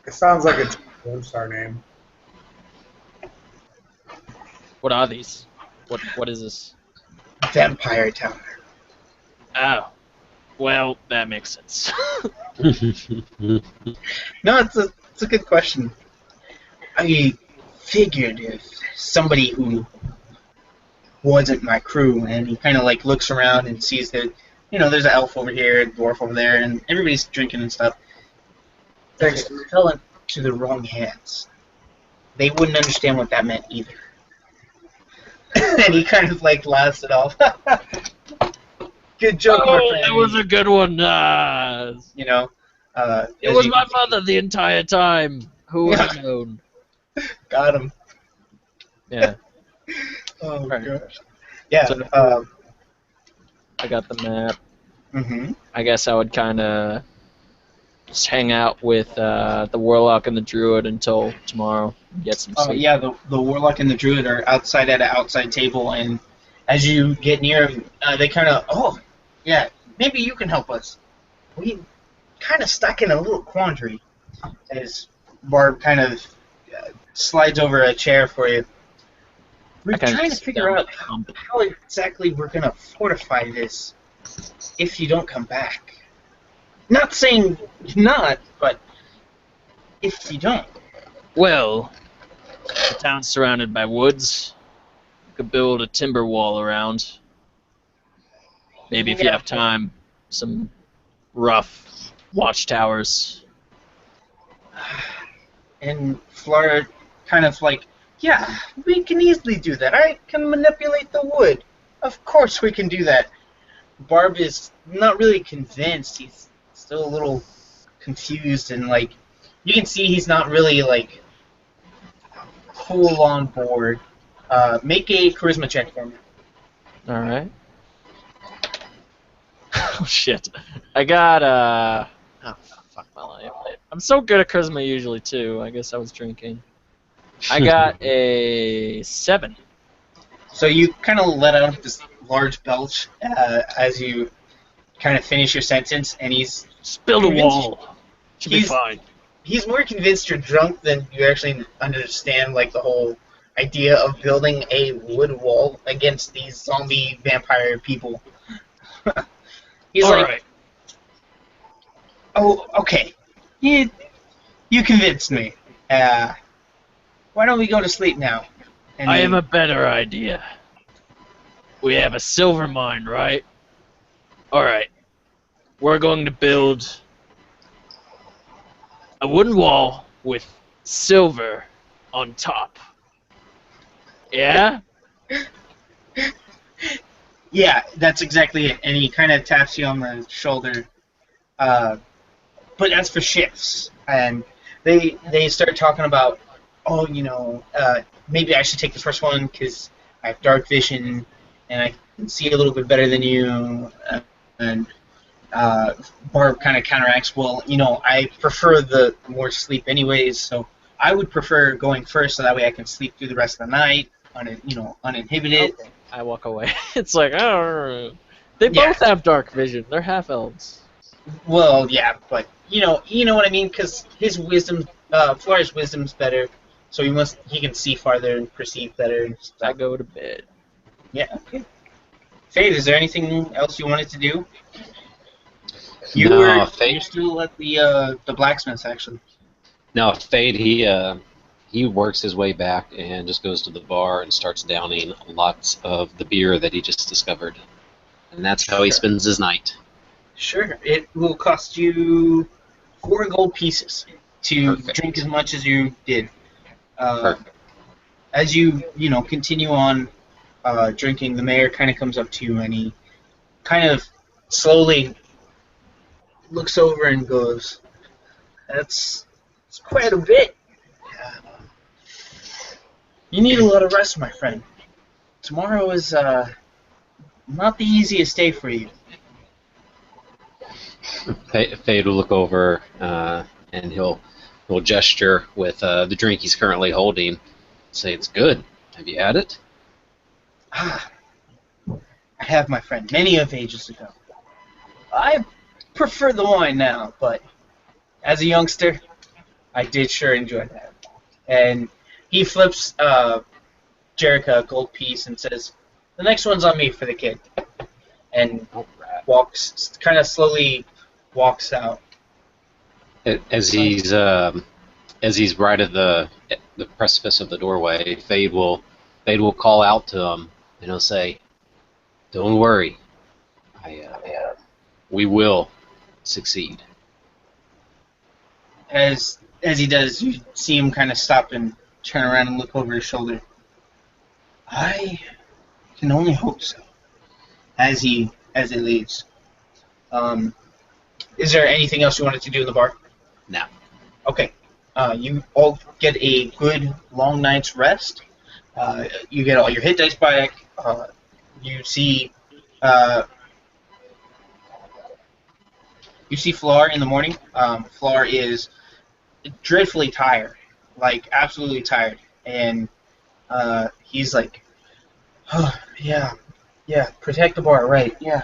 It sounds like a Lone Star name. What are these? What is this? Vampire Tower. Oh. Well, that makes sense. No, it's a good question. I figured if somebody who wasn't my crew, and he kind of like looks around and sees that, there's an elf over here, a dwarf over there, and everybody's drinking and stuff. Thanks. If it fell into the wrong hands, they wouldn't understand what that meant either. And he kind of like laughs it off. Good joke, my friend. That was a good one. It was my mother the entire time. Who would have known? Got him. Yeah. Oh, Right. gosh. Yeah. So, I got the map. Mm-hmm. I guess I would kind of just hang out with the Warlock and the Druid until tomorrow and get some sleep. Yeah, the Warlock and the Druid are outside at an outside table, and as you get near them, they kind of, maybe you can help us. We kind of stuck in a little quandary, as Barb kind of slides over a chair for you. We're trying to figure out how exactly we're going to fortify this if you don't come back. Not saying not, but if you don't. Well, The town's surrounded by woods. You could build a timber wall around. Maybe if you Yeah. have time, some rough watchtowers. And Flora kind of like, yeah, we can easily do that. I can manipulate the wood. Of course we can do that. Barb is not really convinced. He's still a little confused and like, you can see he's not really like full on board. Make a charisma check for me. All right. Oh shit! I got oh fuck my life. I'm so good at charisma usually too. I guess I was drinking. I got a 7. So you kind of let out this large belch as you kind of finish your sentence, and he's Spill the Convinced- wall. Should be he's- fine. he's more convinced you're drunk than you actually understand like the whole idea of building a wood wall against these zombie vampire people. He's All like, right. oh, okay, you convinced me. Why don't we go to sleep now? And I they- have a better idea. We have a silver mine, right? All right. We're going to build a wooden wall with silver on top. Yeah? Yeah, that's exactly it. And he kind of taps you on the shoulder. But as for shifts, and they start talking about, oh, maybe I should take the first one because I have dark vision and I can see a little bit better than you. And Barb kind of counteracts, well, I prefer the more sleep anyways, so I would prefer going first so that way I can sleep through the rest of the night, uninhibited. Okay. I walk away. It's like, oh. They Yeah. both have dark vision. They're half elves. Well, yeah, but you know what I mean, because his wisdom, Flora's wisdom's better, so he can see farther and perceive better. And I stuff. go to bed. Yeah. Okay. Fade, is there anything else you wanted to do? You're Fade. still at the blacksmith's actually. No, Fade. He works his way back and just goes to the bar and starts downing lots of the beer that he just discovered, and that's how he spends his night. Sure. It will cost you 4 gold pieces to Perfect. drink as much as you did. Perfect. As you continue on drinking, the mayor kind of comes up to you and he kind of slowly looks over and goes, "That's quite a bit. You need a lot of rest, my friend. Tomorrow is not the easiest day for you." Fade will look over and he'll gesture with the drink he's currently holding. Say, "It's good. Have you had it?" I have, my friend, many of ages ago. I prefer the wine now, but as a youngster, I did sure enjoy that. And he flips Jerica a gold piece and says, "The next one's on me for the kid." And kind of slowly walks out. As he's right at the precipice of the doorway, Fade will call out to him and he'll say, "Don't worry, we will succeed." As he does, you see him kind of stop and turn around and look over his shoulder. I can only hope so. As he leaves. Is there anything else you wanted to do in the bar? No. Okay. You all get a good long night's rest. You get all your hit dice back. You see Floor in the morning. Floor is dreadfully tired, like absolutely tired, and he's like, "Oh, yeah, protect the bar, right? Yeah,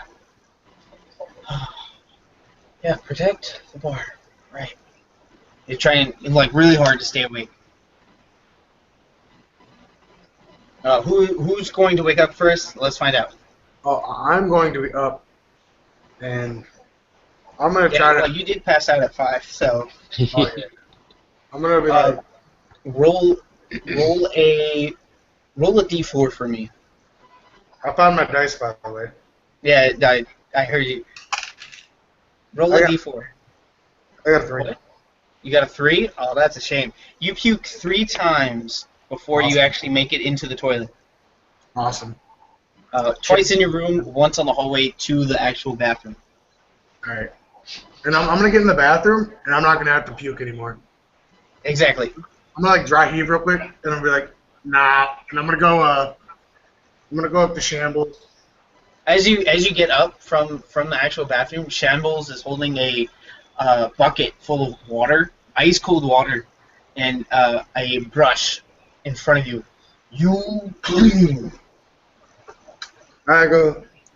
yeah, protect the bar, right." You're trying like really hard to stay awake. Who's going to wake up first? Let's find out. Oh, I'm going to be up, and I'm going to Yeah, try well, to. you did pass out at 5, so Oh, yeah. I'm going to be like, roll roll a d4 for me. I found my dice, by the way. Yeah, I heard you. Roll a d4. I got a 3. What? You got a 3? Oh, that's a shame. You puke 3 times before you Awesome. actually make it into the toilet. Awesome. Twice in your room, once on the hallway to the actual bathroom. Alright. And I'm going to get in the bathroom, and I'm not going to have to puke anymore. Exactly. I'm going to, like, dry heave real quick, and I'm going to be like, nah. And I'm going to go, up to Shambles. As you get up from the actual bathroom, Shambles is holding a bucket full of water, ice cold water, and a brush in front of you. You clean. I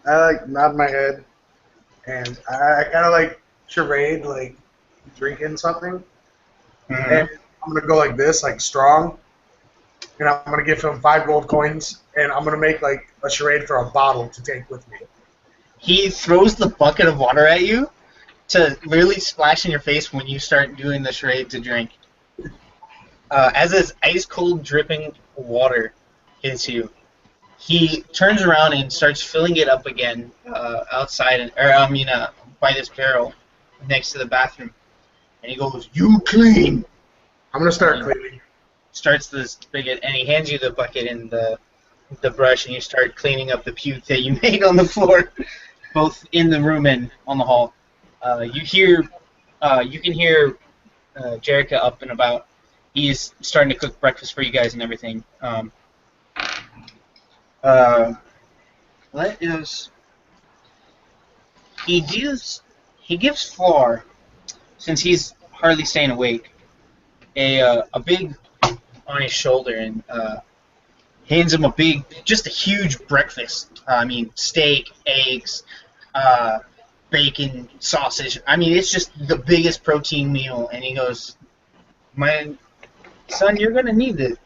like, nod my head, and I kind of, like, charade, like, drinking something. Mhm. And I'm going to go like this, like, strong. And I'm going to give him 5 gold coins, and I'm going to make, like, a charade for a bottle to take with me. He throws the bucket of water at you to literally splash in your face when you start doing the charade to drink. As this ice cold dripping water hits you, he turns around and starts filling it up again outside, by this barrel next to the bathroom. And he goes, "You clean." I'm going to start cleaning. Starts this spigot, and he hands you the bucket and the brush, and you start cleaning up the puke that you made on the floor, both in the room and on the hall. You can hear Jerica up and about. He's starting to cook breakfast for you guys and everything. What is? He gives Floor, since he's hardly staying awake, a big on his shoulder and hands him just a huge breakfast. Steak, eggs, bacon, sausage. It's just the biggest protein meal. And he goes, "My son, you're gonna need it.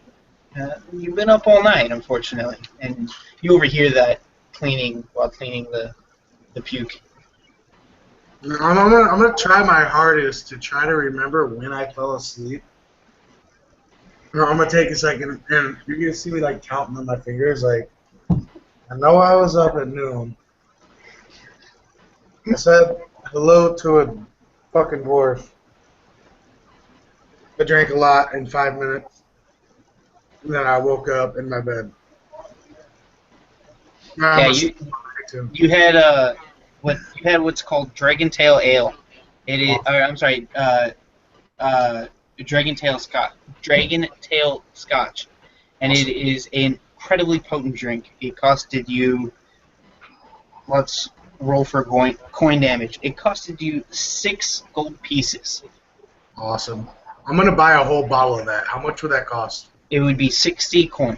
You've been up all night, unfortunately." And you overhear that while cleaning the puke. I'm gonna try my hardest to try to remember when I fell asleep. I'm gonna take a second, and you're gonna see me like counting on my fingers. Like, I know I was up at noon. I said hello to a fucking dwarf. I drank a lot in 5 minutes, and then I woke up in my bed. Yeah, you had what's called Dragon Tail Ale. It is. I'm sorry. Dragon Tail Scotch, and it is an incredibly potent drink. It costed you. Let's roll for coin damage. It costed you 6 gold pieces. Awesome. I'm gonna buy a whole bottle of that. How much would that cost? It would be 60 gold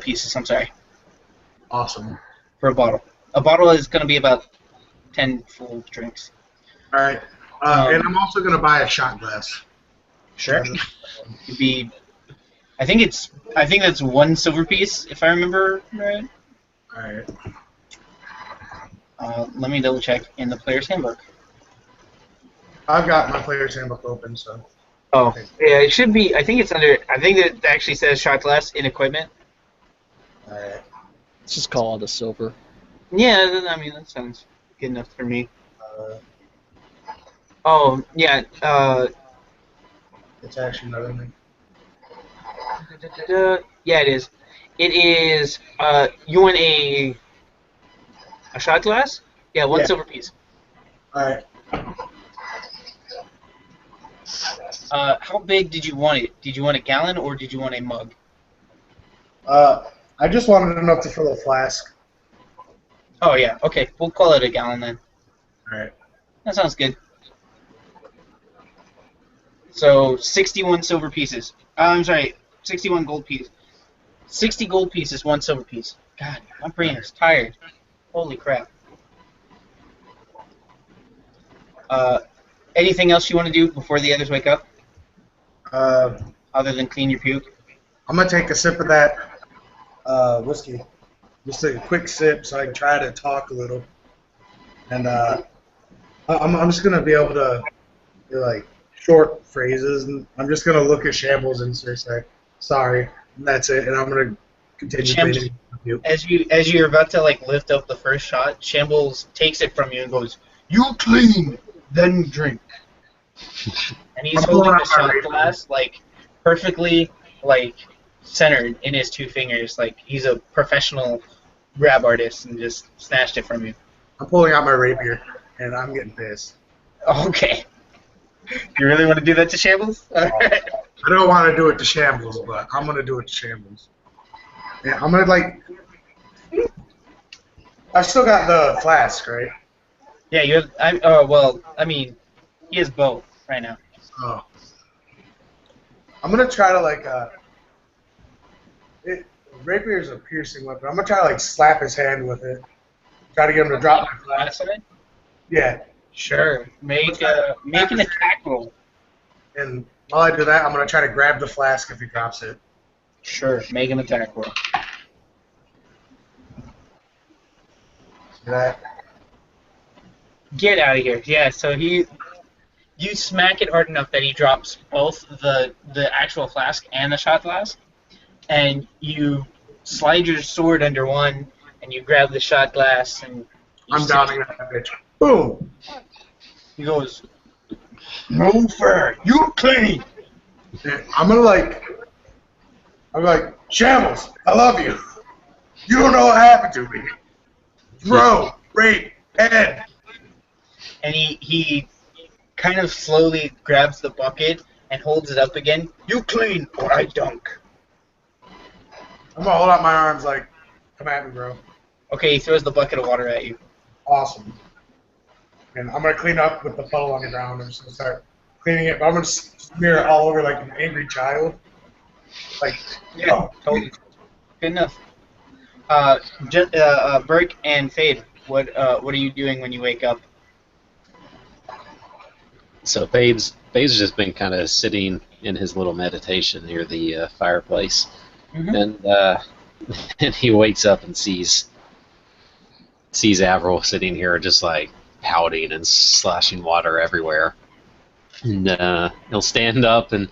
pieces. I'm sorry. Awesome. For a bottle. A bottle is going to be about 10 full drinks. All right. And I'm also gonna buy a shot glass. Sure. It'd be. I think that's 1 silver piece, if I remember right. All right. Let me double check in the player's handbook. I've got my player's handbook open, so. Oh, yeah, it should be. I think it actually says shot glass in equipment. All right. Let's just call it a silver. Yeah, that sounds good enough for me. Oh, yeah. It's actually another thing. Yeah, it is. It is. You want a shot glass? Yeah, 1 silver piece. All right. How big did you want it? Did you want a gallon or did you want a mug? I just wanted enough to fill a flask. Oh yeah. Okay, we'll call it a gallon then. All right. That sounds good. So 61 silver pieces. I'm sorry, 61 gold pieces. 60 gold pieces, 1 silver piece. God, my brain is tired. Holy crap. Anything else you want to do before the others wake up? Other than clean your puke? I'm gonna take a sip of that whiskey. Just a quick sip so I can try to talk a little. And I'm just gonna be able to be like, short phrases, and I'm just gonna look at Shambles and say, "Sorry," and that's it. And I'm gonna continue Shambles, cleaning with you. as you're about to like lift up the first shot, Shambles takes it from you and goes, "You clean, then drink." And he's I'm holding pulling the out my shot razor. glass like perfectly like centered in his two fingers, like he's a professional grab artist, and just snatched it from you. I'm pulling out my rapier, and I'm getting pissed. Okay. You really want to do that to Shambles? Alright. I don't want to do it to Shambles, but I'm gonna do it to Shambles. Yeah, I'm gonna like. I've still got the flask, right? Yeah, you have. I mean, he has both right now. Oh. I'm gonna try to like rapier is a piercing weapon. I'm gonna try to like slap his hand with it. Try to get him to drop my flask. Yeah. Sure. Make an attack roll. And while I do that, I'm gonna try to grab the flask if he drops it. Sure. Make an attack roll. See that? Get out of here. Yeah. So you smack it hard enough that he drops both the actual flask and the shot glass, and you slide your sword under one, and you grab the shot glass, and I'm downing that bitch. Boom! he goes, "No fair. You clean." And I'm like, Shambles, I love you. You don't know what happened to me. Throw, rape, head. And he kind of slowly grabs the bucket and holds it up again. "You clean or I dunk." I'm gonna hold out my arms like, come at me, bro. Okay, he throws the bucket of water at you. Awesome. And I'm gonna clean up with the puddle on the ground. I'm just gonna start cleaning it, but I'm gonna smear it all over like an angry child. Like, Yeah, totally. Good enough. Burke and Fade, what are you doing when you wake up? So Fade's just been kind of sitting in his little meditation near the fireplace, and and he wakes up and sees Avril sitting here just like pouting and slashing water everywhere. And he'll stand up and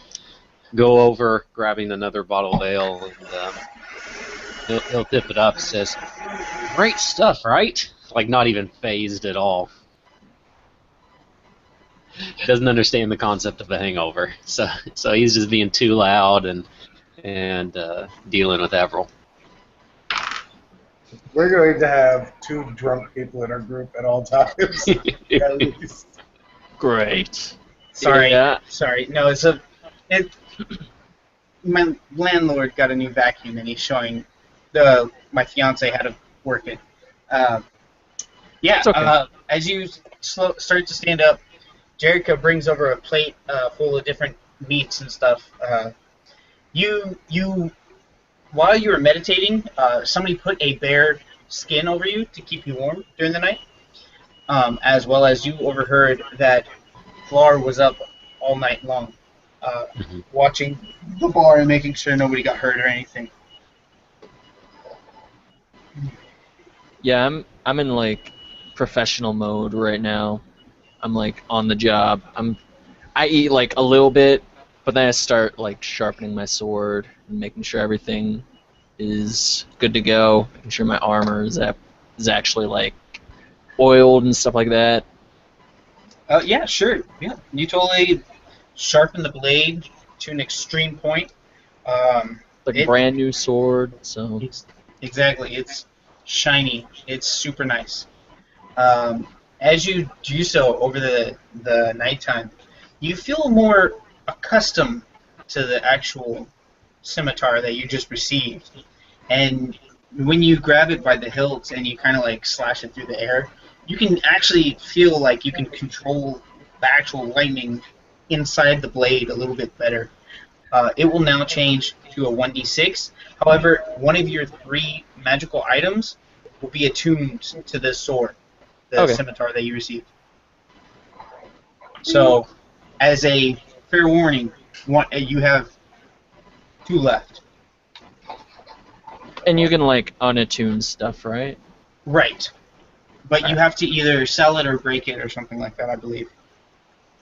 go over, grabbing another bottle of ale, and he'll dip it up. Says, "Great stuff, right?" Like not even phased at all. Doesn't understand the concept of a hangover, so he's just being too loud and dealing with Avril. We're going to have 2 drunk people in our group at all times. At least. Great. Sorry, Yeah. sorry. No, my landlord got a new vacuum and he's showing my fiance how to work it. Yeah. It's okay. As you start to stand up, Jerica brings over a plate full of different meats and stuff. While you were meditating, somebody put a bear skin over you to keep you warm during the night, as well as you overheard that Flar was up all night long, watching the bar and making sure nobody got hurt or anything. Yeah, I'm in like professional mode right now. I'm like on the job. I eat like a little bit, but then I start like sharpening my sword and making sure everything is good to go, making sure my armor is actually like oiled and stuff like that. Yeah, sure. Yeah, you totally sharpen the blade to an extreme point. Like a brand new sword, so Exactly. It's shiny. It's super nice. As you do so over the nighttime, you feel more accustomed to the actual scimitar that you just received. And when you grab it by the hilt and you kind of like slash it through the air, you can actually feel like you can control the actual lightning inside the blade a little bit better. It will now change to a 1d6. However, one of your 3 magical items will be attuned to this sword, the scimitar that you received. So, as a fair warning, you have 2 left. and you can like unattune stuff, right? Right. But you have to either sell it or break it or something like that, I believe.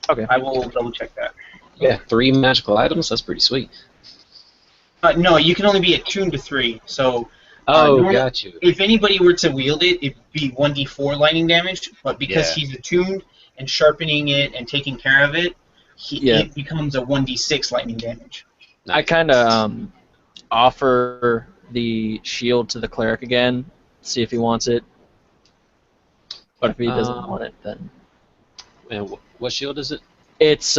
Okay. I will double check that. Yeah, 3 magical items. That's pretty sweet. No, you can only be attuned to 3. So Oh, got you. if anybody were to wield it, it'd be 1d4 lightning damage. But because Yeah. he's attuned and sharpening it and taking care of it, it becomes a 1d6 lightning damage. I kind of offer the shield to the cleric again, see if he wants it. But if he doesn't want it, then And what shield is it? it's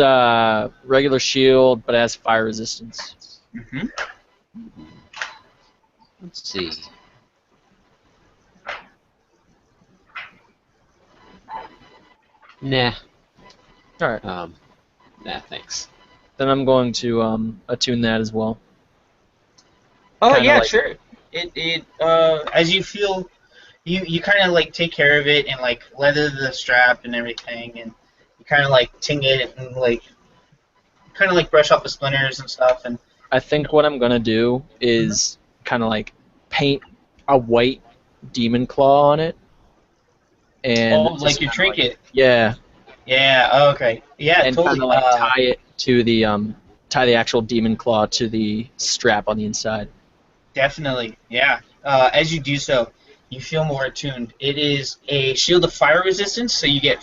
regular shield, but it has fire resistance. Mm-hmm. Let's see. Nah. All right. Nah, thanks. Then I'm going to attune that as well. Oh Kinda yeah, like- sure. It as you feel, you kind of like take care of it and like leather the strap and everything, and you kind of like ting it and like kind of like brush off the splinters and stuff. And I think what I'm gonna do is kind of like paint a white demon claw on it, and like just your kinda trinket. yeah, Yeah. Okay. Yeah. and Totally. kind of like tie it to the tie the actual demon claw to the strap on the inside. Definitely, yeah. As you do so, you feel more attuned. It is a shield of fire resistance, so you get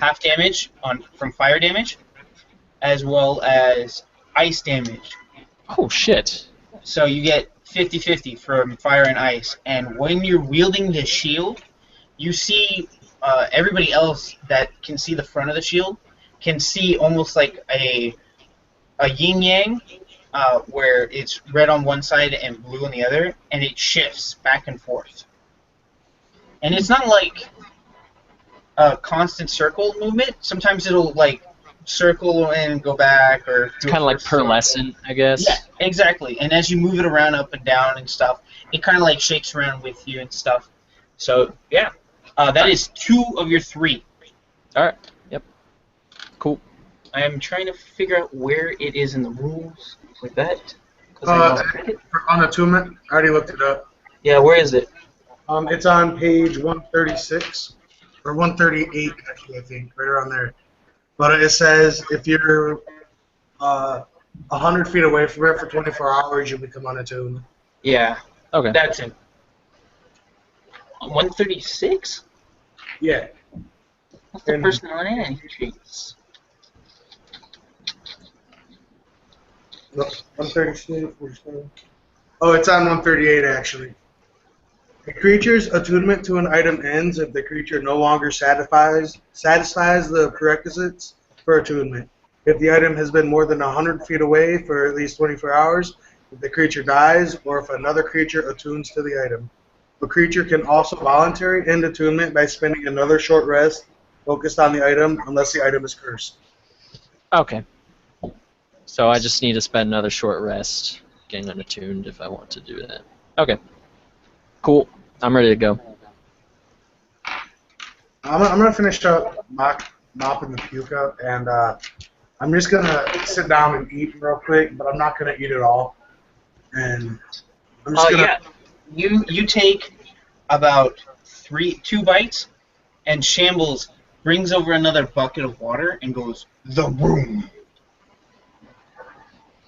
half damage from fire damage, as well as ice damage. Oh shit! So you get 50-50 from fire and ice. And when you're wielding the shield, you see everybody else that can see the front of the shield can see almost like a yin-yang. Where it's red on one side and blue on the other, and it shifts back and forth. And it's not like a constant circle movement. Sometimes it'll like circle and go back, or It's kind of like pearlescent, I guess. Yeah, exactly. And as you move it around up and down and stuff, it kind of like shakes around with you and stuff. So yeah, that is 2 of your 3. All right. Yep. Cool. I am trying to figure out where it is in the rules. Like that? 'Cause I don't read it. On attunement, I already looked it up. Yeah, where is it? It's on page 136 or 138, actually, I think, right around there. But it says if you're 100 feet away from it for 24 hours, you become unattuned. Yeah, Okay. that's it. 136? Yeah. What's the And- personality traits? Look, 136. Oh, it's on 138 actually. A creature's attunement to an item ends if the creature no longer satisfies the prerequisites for attunement. If the item has been more than 100 feet away for at least 24 hours, if the creature dies, or if another creature attunes to the item. A creature can also voluntarily end attunement by spending another short rest focused on the item unless the item is cursed. Okay. So I just need to spend another short rest getting unattuned if I want to do that. Okay. Cool. I'm ready to go. I'm gonna finish up mopping the puke up, and I'm just gonna sit down and eat real quick, but I'm not gonna eat it all. And I'm just gonna. Yeah. You take about 2 bites, and Shambles brings over another bucket of water and goes, "The room."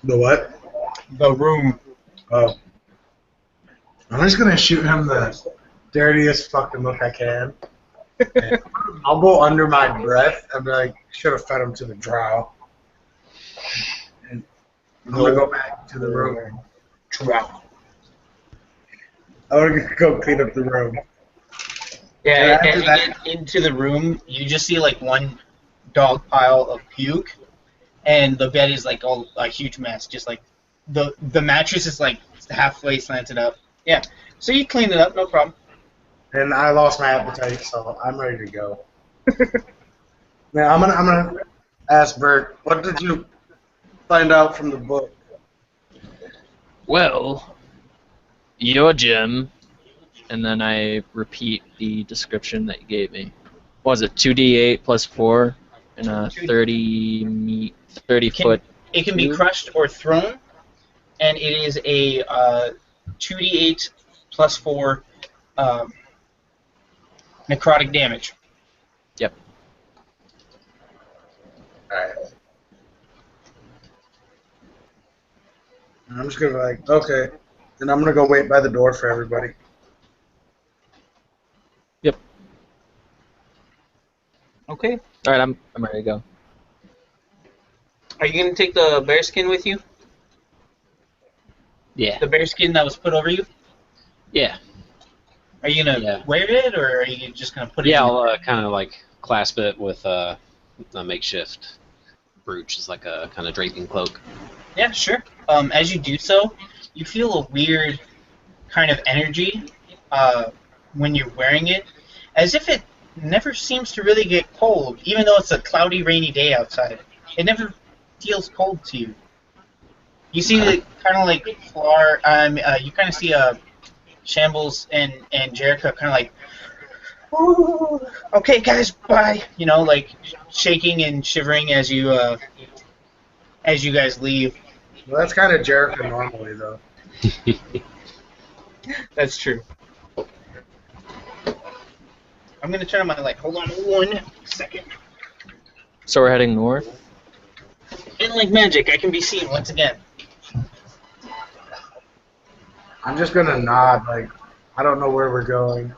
The what? The room. Oh. I'm just gonna shoot him the dirtiest fucking look I can. And I'll go under my breath and be like, should have fed him to the drow. And I'm gonna go back to the room. Drow. I wanna go clean up the room. Yeah, after as you that- get into the room, you just see like one dog pile of puke, and the bed is like all a huge mess. Just like the mattress is like halfway slanted up. Yeah, so you clean it up, no problem. And I lost my appetite, so I'm ready to go. Now I'm gonna ask Bert, what did you find out from the book? Well, your gem, and then I repeat the description that you gave me. What was it 2d8 plus 4 and a 30 foot? It can be crushed or thrown, and it is a 2d8 plus 4 necrotic damage. Yep. And I'm just gonna be like, okay. And I'm gonna go wait by the door for everybody. Yep. Okay. All right, I'm ready to go. Are you gonna take the bearskin with you? Yeah. The bearskin that was put over you? Yeah. Are you gonna Yeah. wear it, or are you just gonna put it? Yeah, in? I'll kind of like clasp it with a makeshift brooch. It's like a kind of draping cloak. Yeah, sure. As you do so, you feel a weird kind of energy when you're wearing it, as if it never seems to really get cold, even though it's a cloudy, rainy day outside. It never feels cold to you. You see Okay. it kind of like you kind of see Shambles and Jericho kind of like, "Ooh, okay, guys, bye." You know, like shaking and shivering as you guys leave. Well, that's kind of Jericho normally, though. That's true. I'm gonna turn on my light. Hold on 1 second. So we're heading north. And like magic, I can be seen once again. I'm just gonna nod, like, I don't know where we're going.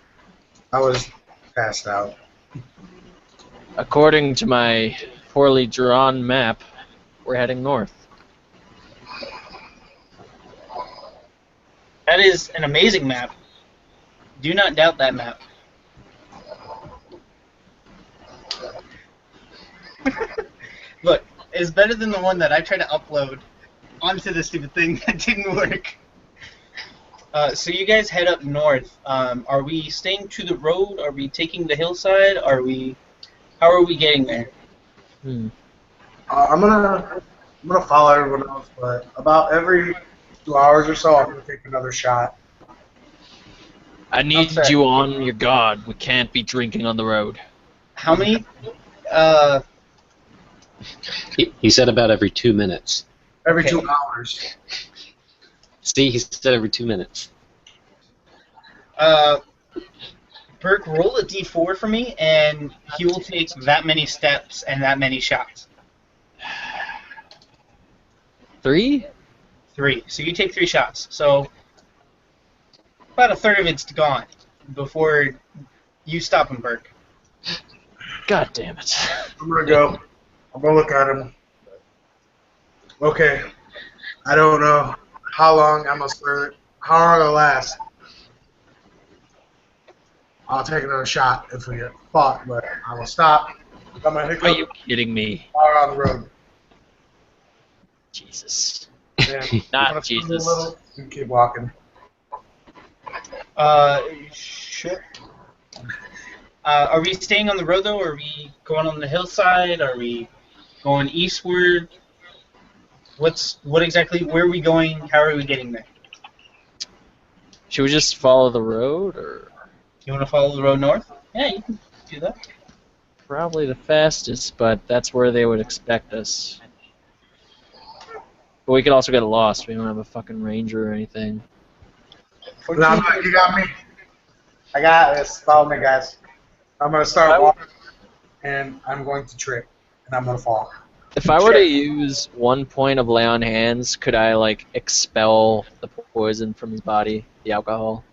I was passed out. According to my poorly drawn map, we're heading north. That is an amazing map. Do not doubt that map. Look, it's better than the one that I tried to upload onto the stupid thing that didn't work. So you guys head up north. Are we staying to the road? Are we taking the hillside? How are we getting there? I'm gonna follow everyone else, but about every 2 hours or so, I'm gonna take another shot. I need Okay. you on your guard. We can't be drinking on the road. How many? He said about every 2 minutes. Every Okay. 2 hours. See, he said every 2 minutes. Burke, roll a d4 for me, and he will take that many steps and that many shots. 3? 3. So you take 3 shots. So about a third of it's gone before you stop him, Burke. God damn it. I'm gonna go. I'm gonna look at him. Okay. I don't know how long I'm gonna serve. How long it'll last. I'll take another shot if we get fought, but I will stop. I'm gonna Are hiccup you kidding me? far on the road. Jesus. And I'm Not gonna swing Jesus. a little and keep walking. Sure. Are we staying on the road though? Are we going on the hillside? Are we going eastward? What exactly? Where are we going? How are we getting there? Should we just follow the road, or You want to follow the road north? Yeah, you can do that. probably the fastest? But that's where they would expect us. But we could also get lost. We don't have a fucking ranger or anything. No, you got me. I got this. Follow me, guys. I'm gonna start walking, and I'm going to trip, and I'm gonna fall. If I were to use 1 point of lay on hands, could I like expel the poison from his body, the alcohol?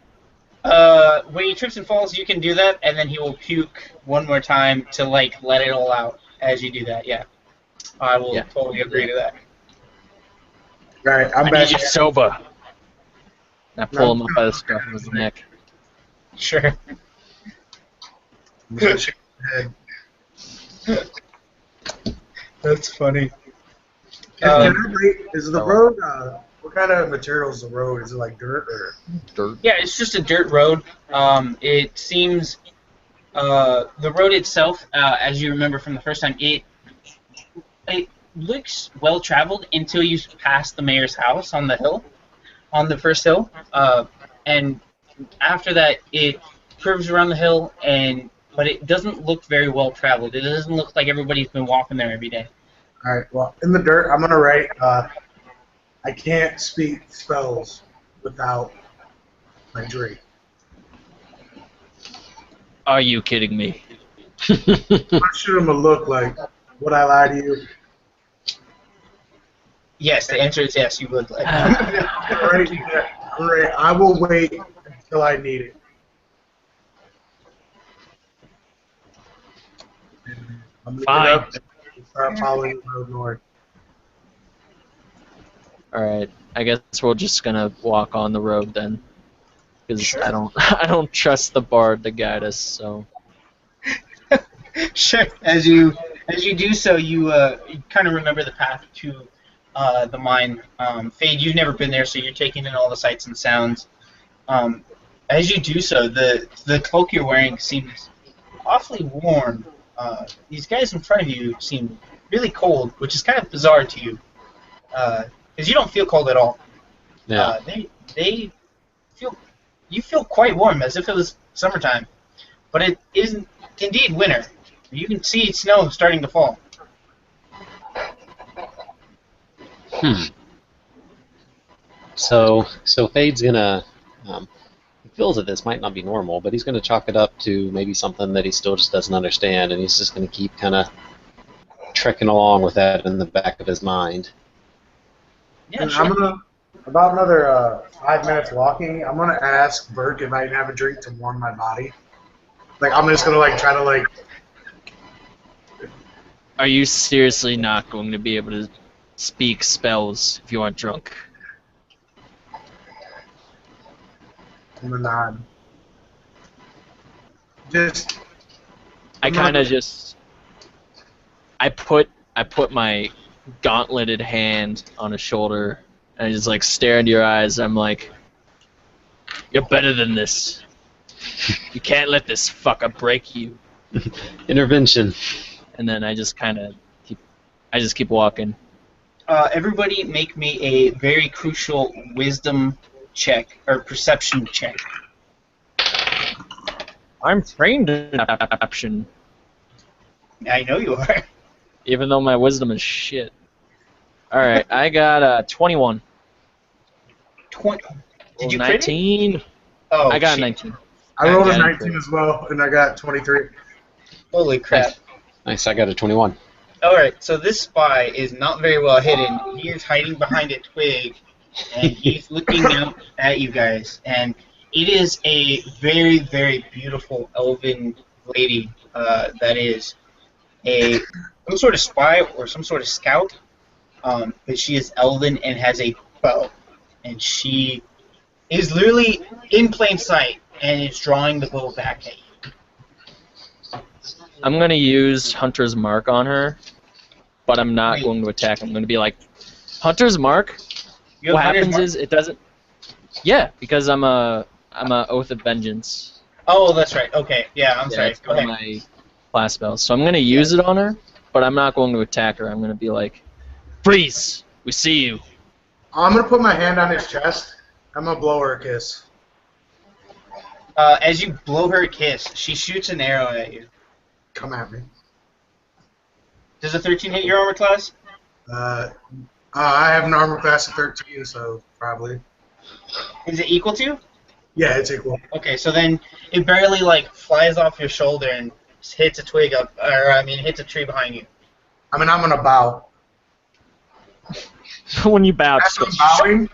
When he trips and falls, you can do that, and then he will puke one more time to like let it all out as you do that. Yeah, I will totally agree to that. All right, I'm I back. need you sober. And I pull him up by the scruff of his neck. Sure. I'm gonna shake my head. That's funny. Can I wait? Is the road? What kind of material is the road? Is it like dirt or? Dirt. Yeah, it's just a dirt road. It seems the road itself, as you remember from the first time, it looks well traveled until you pass the mayor's house on the hill, on the first hill, and after that it curves around the hill, but it doesn't look very well traveled. It doesn't look like everybody's been walking there every day. All right. Well, in the dirt, I'm gonna write. I can't speak spells without my drink. Are you kidding me? I'm gonna shoot him a look like, would I lie to you? Yes, the answer is yes. You would like. Alright, alright, I will wait until I need it. I'm gonna Fine. get up and start following the road north. All right. I guess we're just gonna walk on the road then, because Sure. I don't I don't trust the bard to guide us. So Sure. As you do so, you kind of remember the path to the mine. Fade, you've never been there, so you're taking in all the sights and sounds. As you do so, the cloak you're wearing seems awfully warm. These guys in front of you seem really cold, which is kind of bizarre to you, because you don't feel cold at all. Yeah. They feel quite warm, as if it was summertime, but it isn't indeed winter. You can see snow starting to fall. So Fade's gonna. He feels that this might not be normal, but he's gonna chalk it up to maybe something that he still just doesn't understand, and he's just gonna keep kind of trekking along with that in the back of his mind. Yeah, And sure. I'm gonna, about another 5 minutes walking, I'm gonna ask Burke if I can have a drink to warm my body. Like, I'm just gonna, like, try to, like, are you seriously not going to be able to speak spells if you aren't drunk? I'm gonna nod. Just, I kind of just I put my gauntleted hand on his shoulder and I just like stare into your eyes. I'm like, you're better than this. You can't let this fucker break you. Intervention. And then I just keep walking. Everybody make me a very crucial wisdom check, or perception check. I'm trained in perception, I know you are. even though my wisdom is shit. All right, I got 21. 20. Did you crit it? 19? Oh, I got shit. 19. I rolled a got it. 19 as well, and I got 23. Holy crap. Nice. I got a 21. Alright, so this spy is not very well hidden. He is hiding behind a twig, and he's looking out at you guys. And it is a very, very beautiful elven lady that is some sort of spy or some sort of scout. But she is elven and has a bow. And she is literally in plain sight and is drawing the bow back at you. I'm going to use Hunter's Mark on her, but I'm not going to attack. I'm going to be like, Hunter's Mark? You What have Hunter's happens mark? is it doesn't... Yeah, because I'm a Oath of Vengeance. Oh, that's right. Okay, yeah, I'm sorry. It's Go one of ahead. my class spells. So I'm going to use it on her, but I'm not going to attack her. I'm going to be like, freeze! We see you. I'm gonna put my hand on his chest. I'm gonna blow her a kiss. As you blow her a kiss, she shoots an arrow at you. Come at me. Does a 13 hit your armor class? I have an armor class of 13, so probably. Is it equal to? Yeah, it's equal. Okay, so then it barely like flies off your shoulder and hits a twig up, or I mean, hits a tree behind you. I mean, I'm gonna bow. When you bow, As just go, I'm bowing,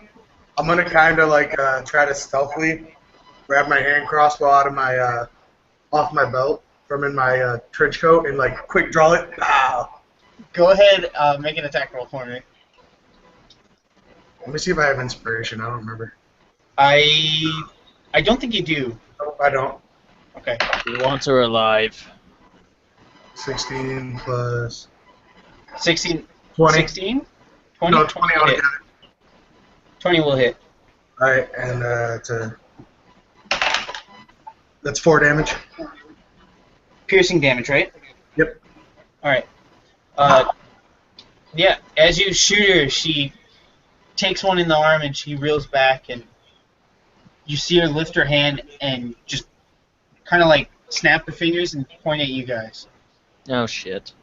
I'm gonna kind of like try to stealthily grab my hand crossbow out of my off my belt from in my trench coat and like quick draw it. Bow. Go ahead, make an attack roll for me. Let me see if I have inspiration. I don't remember. I don't think you do. Nope, I don't. Okay. we want her alive. 16 plus 16. 20. 16? 20? No, 20 will hit. altogether. 20 will hit. All right, and that's 4 damage. Piercing damage, right? Yep. Alright. Yeah, as you shoot her, she takes one in the arm and she reels back, and you see her lift her hand and just kind of like snap her fingers and point at you guys. Oh, shit.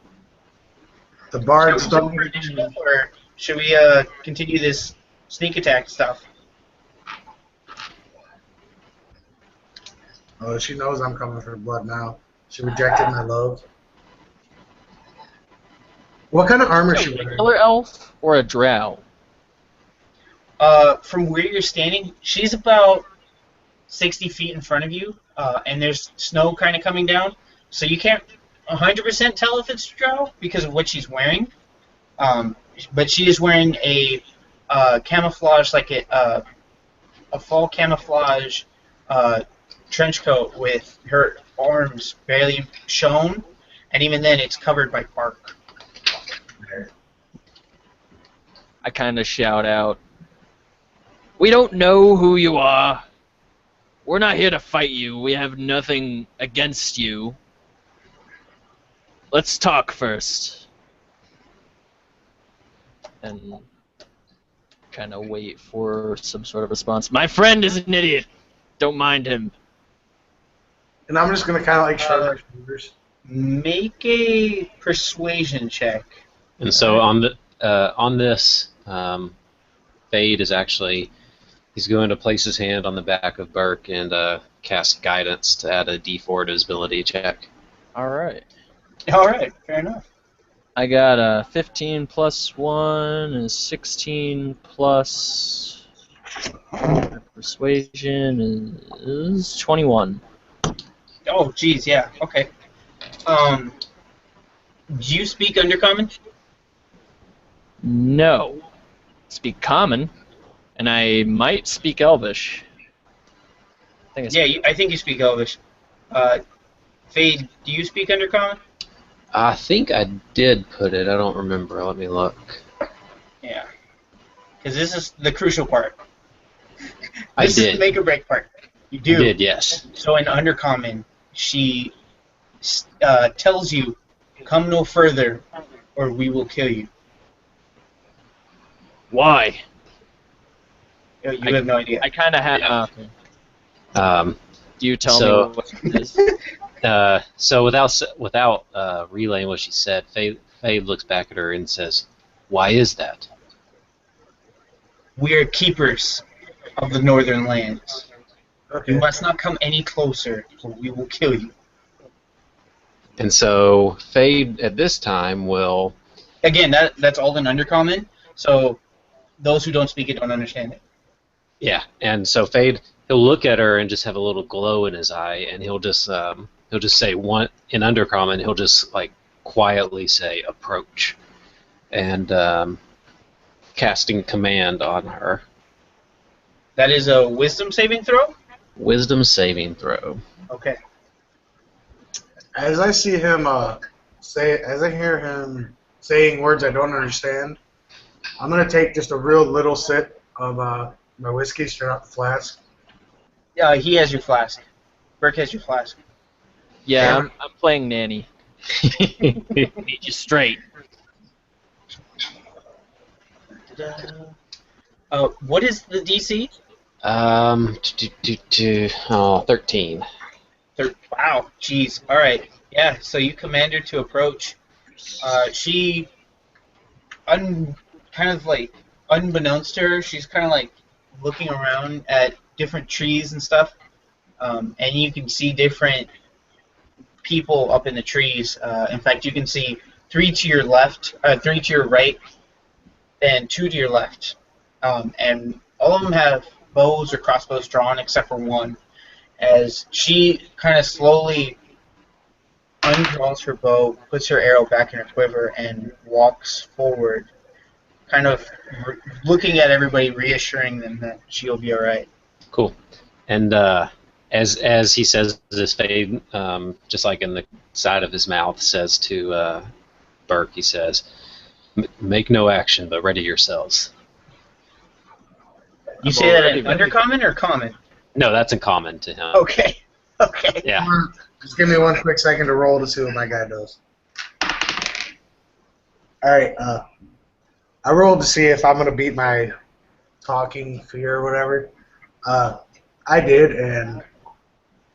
The bard Should we stuck. go for initiative, or should we continue this sneak attack stuff? Oh, she knows I'm coming for blood now. She rejected my love. What kind of armor is she A wearing? regular elf or a drow? From where you're standing, she's about 60 feet in front of you, and there's snow kind of coming down, so you can't 100% tell if it's Drow because of what she's wearing. But she is wearing a camouflage, like a fall camouflage trench coat with her arms barely shown, and even then it's covered by bark. I kind of shout out, "We don't know who you are. We're not here to fight you. We have nothing against you. Let's talk first." And kind of wait for some sort of response. "My friend is an idiot. Don't mind him." And I'm just gonna kind of like shrug my shoulders. Make a persuasion check. And so on this, Fade is actually, he's going to place his hand on the back of Burke and cast guidance to add a D4 to his ability check. All right. All right, fair enough. I got a 15 plus 1 and 16 plus persuasion is 21. Oh, geez, yeah, okay. Do you speak Undercommon? No. Speak Common, and I might speak Elvish. I think I think you speak Elvish. Fade, do you speak Undercommon? I think I did put it. I don't remember. Let me look. Yeah. Because this is the crucial part. I This is did. the make or break part. You do. I did, yes. So in Undercommon, she tells you, "Come no further, or we will kill you." Why? You have no idea. I kind of had. Yeah. Okay. Do you tell So- me what it is? So without relaying what she said, Fade looks back at her and says, "Why is that?" We are keepers of the northern lands. Okay. You must not come any closer, or we will kill you. And so Fade at this time will. Again, that's all in Undercommon, so those who don't speak it don't understand it. Yeah, and so Fade, he'll look at her and just have a little glow in his eye, and he'll just say one in Undercommon. He'll just like quietly say approach, and casting command on her. That is a wisdom saving throw? Wisdom saving throw. Okay. As I see him as I hear him saying words I don't understand, I'm gonna take just a real little sip of my whiskey straight out the flask. He has your flask. Burke has your flask. Yeah, I'm playing nanny. Need you straight. What is the DC? 13. Wow, jeez. All right. Yeah. So you command her to approach. She, kind of like unbeknownst to her, she's kind of like looking around at different trees and stuff, and you can see different people up in the trees. In fact, you can see 3 to your left, 3 to your right, and 2 to your left, and all of them have bows or crossbows drawn except for one. As she kind of slowly undraws her bow, puts her arrow back in her quiver, and walks forward, kind of looking at everybody, reassuring them that she'll be all right. Cool. And as he says this, Fade, just like in the side of his mouth, says to Burke, he says, "Make no action, but ready yourselves." You say that in Undercommon or Common? No, that's in common to him. Okay. Okay. Yeah. Just give me one quick second to roll to see what my guy does. Alright, I rolled to see if I'm going to beat my talking fear or whatever. I did, and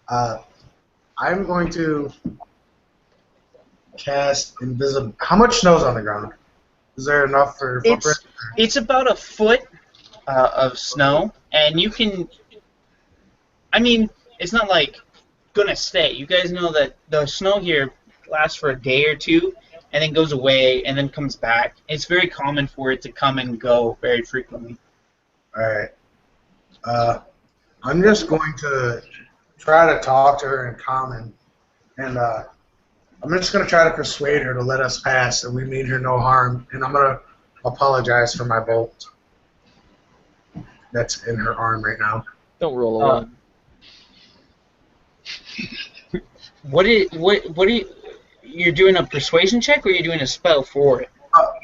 I'm going to cast invisible. How much snow's on the ground? Is there enough for footprint? It's about a foot of snow, and you can. I mean, it's not like gonna stay. You guys know that the snow here lasts for a day or two, and then goes away, and then comes back. It's very common for it to come and go very frequently. Alright. I'm just going to try to talk to her in common, and I'm just going to try to persuade her to let us pass, and we mean her no harm, and I'm going to apologize for my bolt that's in her arm right now. Don't roll a one. You're doing a persuasion check, or you're doing a spell for it?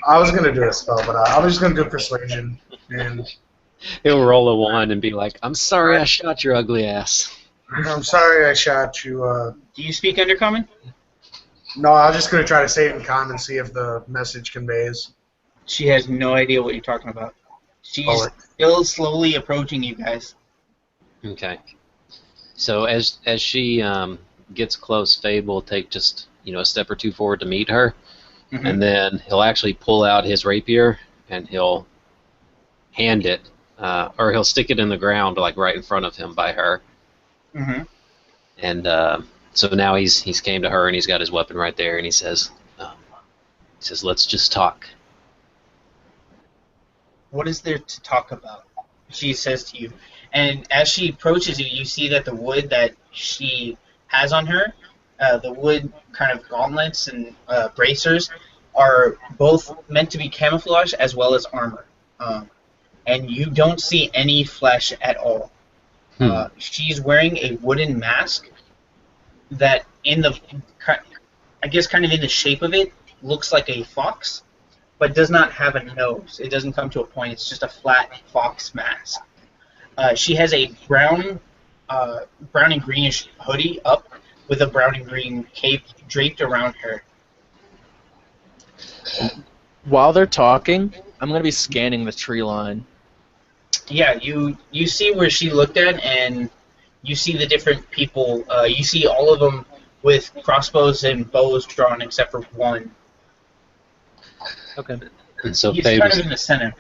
I was going to do a spell, but I was just going to do persuasion, and He'll roll a 1 and be like, "I'm sorry I shot your ugly ass." I'm sorry I shot you. Do you speak Undercommon? No, I was just going to try to say it in common, see if the message conveys. She has no idea what you're talking about. She's still slowly approaching you guys. Okay. So as she gets close, Fade will take just a step or two forward to meet her, and then he'll actually pull out his rapier and he'll hand it, or he'll stick it in the ground like right in front of him by her. And so now he's came to her and he's got his weapon right there, and he says, "Let's just talk." What is there to talk about? She says to you. And as she approaches you, you see that the wood that she has on her, the wood kind of gauntlets and bracers, are both meant to be camouflage as well as armor. And you don't see any flesh at all. She's wearing a wooden mask that, I guess kind of in the shape of it, looks like a fox, but does not have a nose. It doesn't come to a point. It's just a flat fox mask. She has a brown and greenish hoodie up with a brown and green cape draped around her. While they're talking, I'm going to be scanning the tree line. Yeah, you see where she looked at, and you see the different people. You see all of them with crossbows and bows drawn, except for one. Okay. And so He's Fade kind of in the center.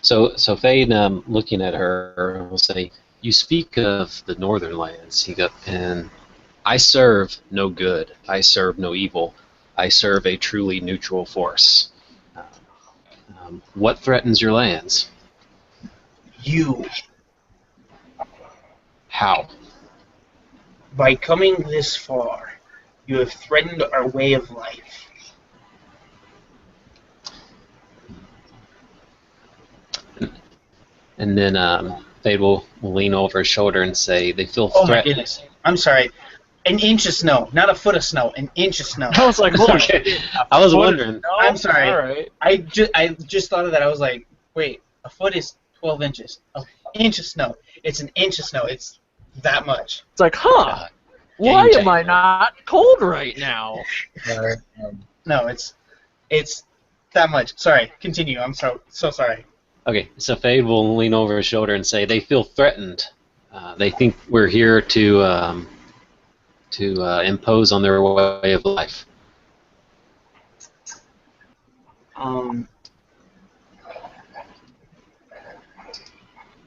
So Fade, looking at her, will say, "You speak of the northern lands." And I serve no good. I serve no evil. I serve a truly neutral force. What threatens your lands? You. How? By coming this far, you have threatened our way of life. And then Fade will lean over his shoulder and say, "They feel Oh my threatened." goodness. I'm sorry. An inch of snow. Not a foot of snow. An inch of snow. I was like, hold on. Okay. I was wondering. No, I'm sorry. All right. I just thought of that. I was like, wait, a foot is 12 inches. An inch of snow. It's an inch of snow. It's that much. It's like, huh? Why am I not cold right now? No, it's that much. Sorry. Continue. I'm so sorry. Okay, so Fade will lean over his shoulder and say, "They feel threatened. They think we're here to impose on their way of life."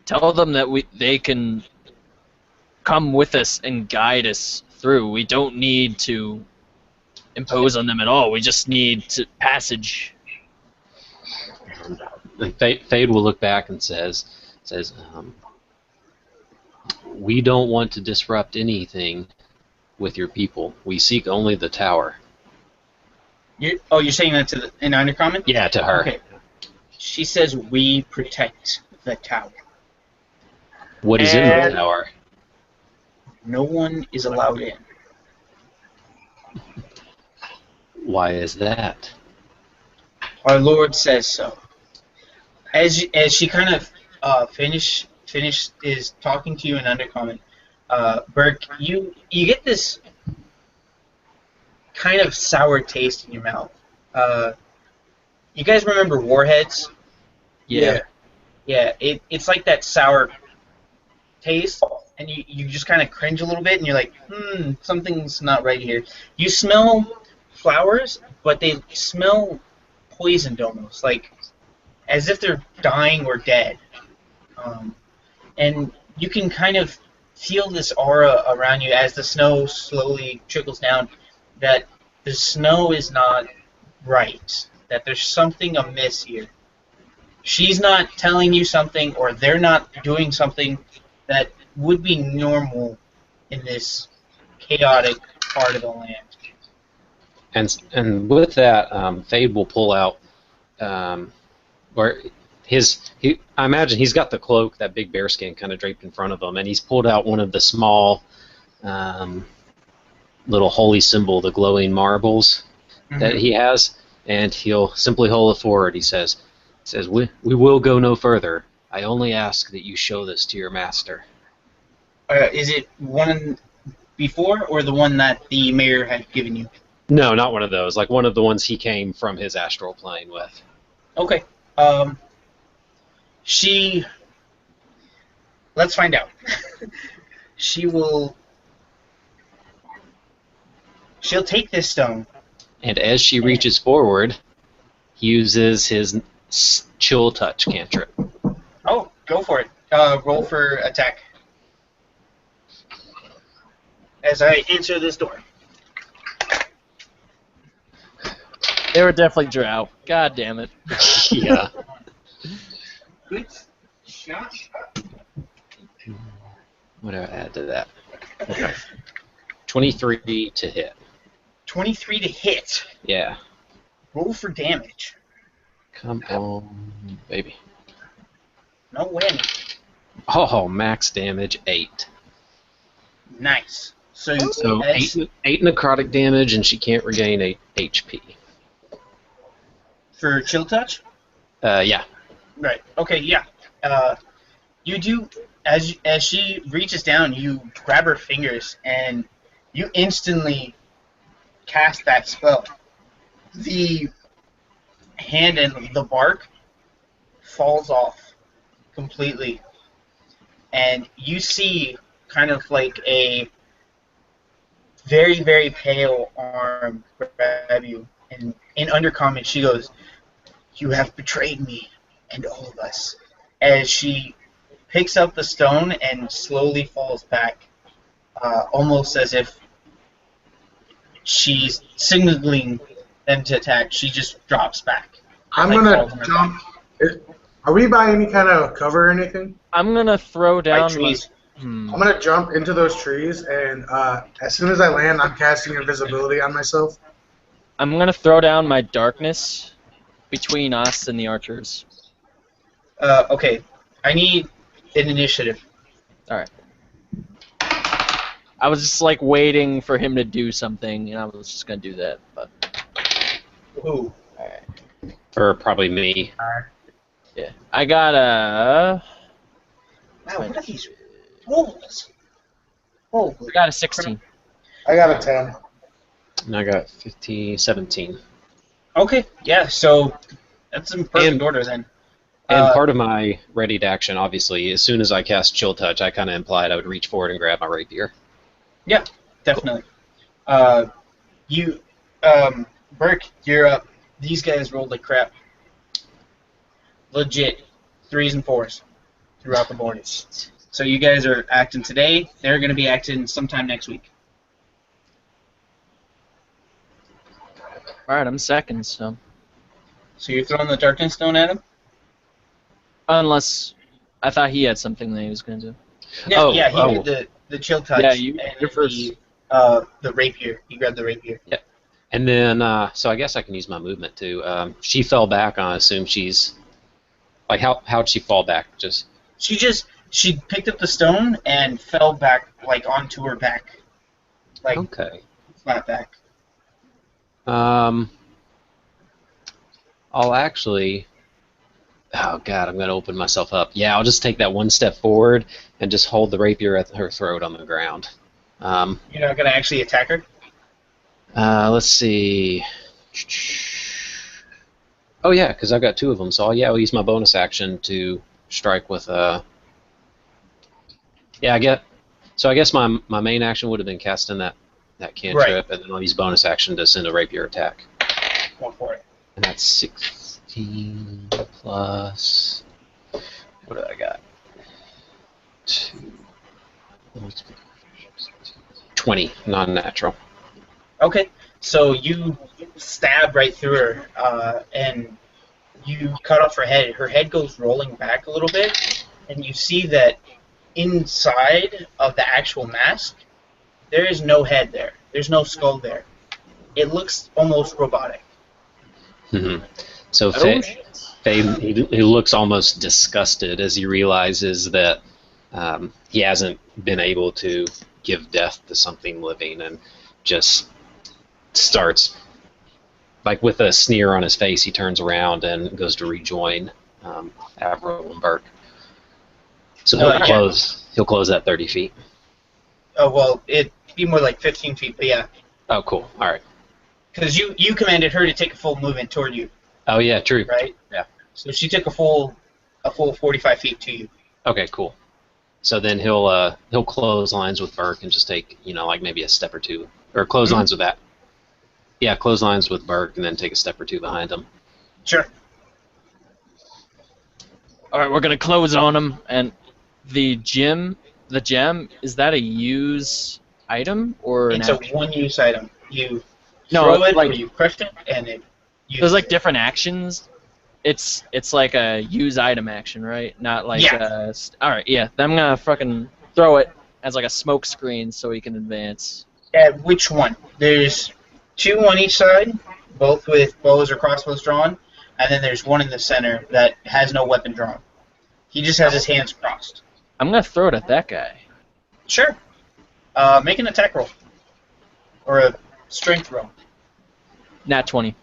Tell them that they can come with us and guide us through. We don't need to impose on them at all. We just need passage. And Fade will look back and says, "We don't want to disrupt anything with your people. We seek only the tower." You're saying that in Undercommon? Yeah, to her. Okay. She says we protect the tower. What is in the tower? No one is allowed in. Why is that? Our Lord says so. As she kind of finished is talking to you in Undercommon, Burke, you get this kind of sour taste in your mouth. You guys remember Warheads? Yeah. Yeah, it's like that sour taste, and you just kind of cringe a little bit, and you're like, something's not right here. You smell flowers, but they smell poisoned almost, like as if they're dying or dead. And you can kind of feel this aura around you as the snow slowly trickles down, that the snow is not right, that there's something amiss here. she's not telling you something, or they're not doing something that would be normal in this chaotic part of the land. And with that, Fade will pull out, or I imagine he's got the cloak, that big bearskin kind of draped in front of him, and he's pulled out one of the small little holy symbol, the glowing marbles that he has, and he'll simply hold it forward. He says, we will go no further. I only ask that you show this to your master. Is it one before, or the one that the mayor had given you? No, not one of those. Like one of the ones he came from his astral plane with. Okay. Let's find out. She'll take this stone. And as she reaches forward, he uses his chill touch cantrip. Oh, go for it. Roll for attack. As I enter this door. They were definitely drow. God damn it. Yeah. Good shot. What do I add to that? Okay. 23 to hit. 23 to hit. Yeah. Roll for damage. Come on, baby. No win. Oh, max damage 8. Nice. So 8 necrotic damage, and she can't regain 8 HP. For chill touch? Yeah. Right. Okay, yeah. You do, as she reaches down, you grab her fingers, and you instantly cast that spell. The hand and the bark falls off completely, and you see kind of like a very, very pale arm grab you, and in Undercommon she goes, "You have betrayed me and all of us," as she picks up the stone and slowly falls back, almost as if she's signaling them to attack. She just drops back. I'm Like, gonna falls on her jump. back. Are we by any kind of cover or anything? I'm gonna throw down. By trees. I'm gonna jump into those trees, and as soon as I land, I'm casting invisibility on myself. I'm gonna throw down my darkness between us and the archers. Okay, I need an initiative. I was just like waiting for him to do something, and I was just gonna do that. But Ooh. For probably me. yeah, I got a. Wow, what are these rolls? Oh, I got a 16. I got a 10. And I got 17. okay, yeah, so that's in perfect order then. And part of my readied action, obviously, as soon as I cast Chill Touch, I kind of implied I would reach forward and grab my rapier. Yeah, definitely. Burke, you're up. These guys rolled like crap. Legit, 3s and 4s throughout the board. So you guys are acting today. They're going to be acting sometime next week. Alright, I'm second, so. So you're throwing the Darkness Stone at him? Unless. I thought he had something that he was gonna do. Yeah, he did the Chill Touch. Yeah, and you're first. The rapier. He grabbed the rapier. Yeah. And then, so I guess I can use my movement too. She fell back. I assume she's. Like, how'd she fall back? Just. She picked up the stone and fell back, like, onto her back. Like, Okay. flat back. I'll actually. Oh God, I'm gonna open myself up. Yeah, I'll just take that one step forward and just hold the rapier at her throat on the ground. You're not going to actually attack her? Let's see. Oh yeah, because I've got 2 of them, so I'll use my bonus action to strike with Yeah, I guess my main action would have been casting that cantrip, and then I'll use bonus action to send a rapier attack. Go for it. And that's 16 plus. What do I got? 2. 20, non-natural. Okay, so you stab right through her, and you cut off her head. Her head goes rolling back a little bit, and you see that inside of the actual mask, there is no head there. There's no skull there. It looks almost robotic. Mhm. So Oh, Faye, he looks almost disgusted as he realizes that he hasn't been able to give death to something living, and just starts, like with a sneer on his face, he turns around and goes to rejoin Avril and Burke. So he'll close that 30 feet. Oh, well, it'd be more like 15 feet, but yeah. Oh, cool. All right. Because you commanded her to take a full movement toward you, Oh, yeah, true. right? Yeah. So she took a full 45 feet to you. Okay, cool. So then he'll close lines with Burke and just take, like maybe a step or two, or close lines with that. Yeah, close lines with Burke and then take a step or two behind him. Sure. all right, we're gonna close on him. And the gem, is that a use item or an It's a action? one-use item. You No, throw it, like- or you crush it, and it. There's like different actions. It's like a use item action, right? Not like Yeah. all right, yeah. Then I'm gonna fucking throw it as like a smoke screen so he can advance. Which one? There's two on each side, both with bows or crossbows drawn, and then there's one in the center that has no weapon drawn. He just has his hands crossed. I'm gonna throw it at that guy. Sure. Make an attack roll. Or a strength roll. Nat 20.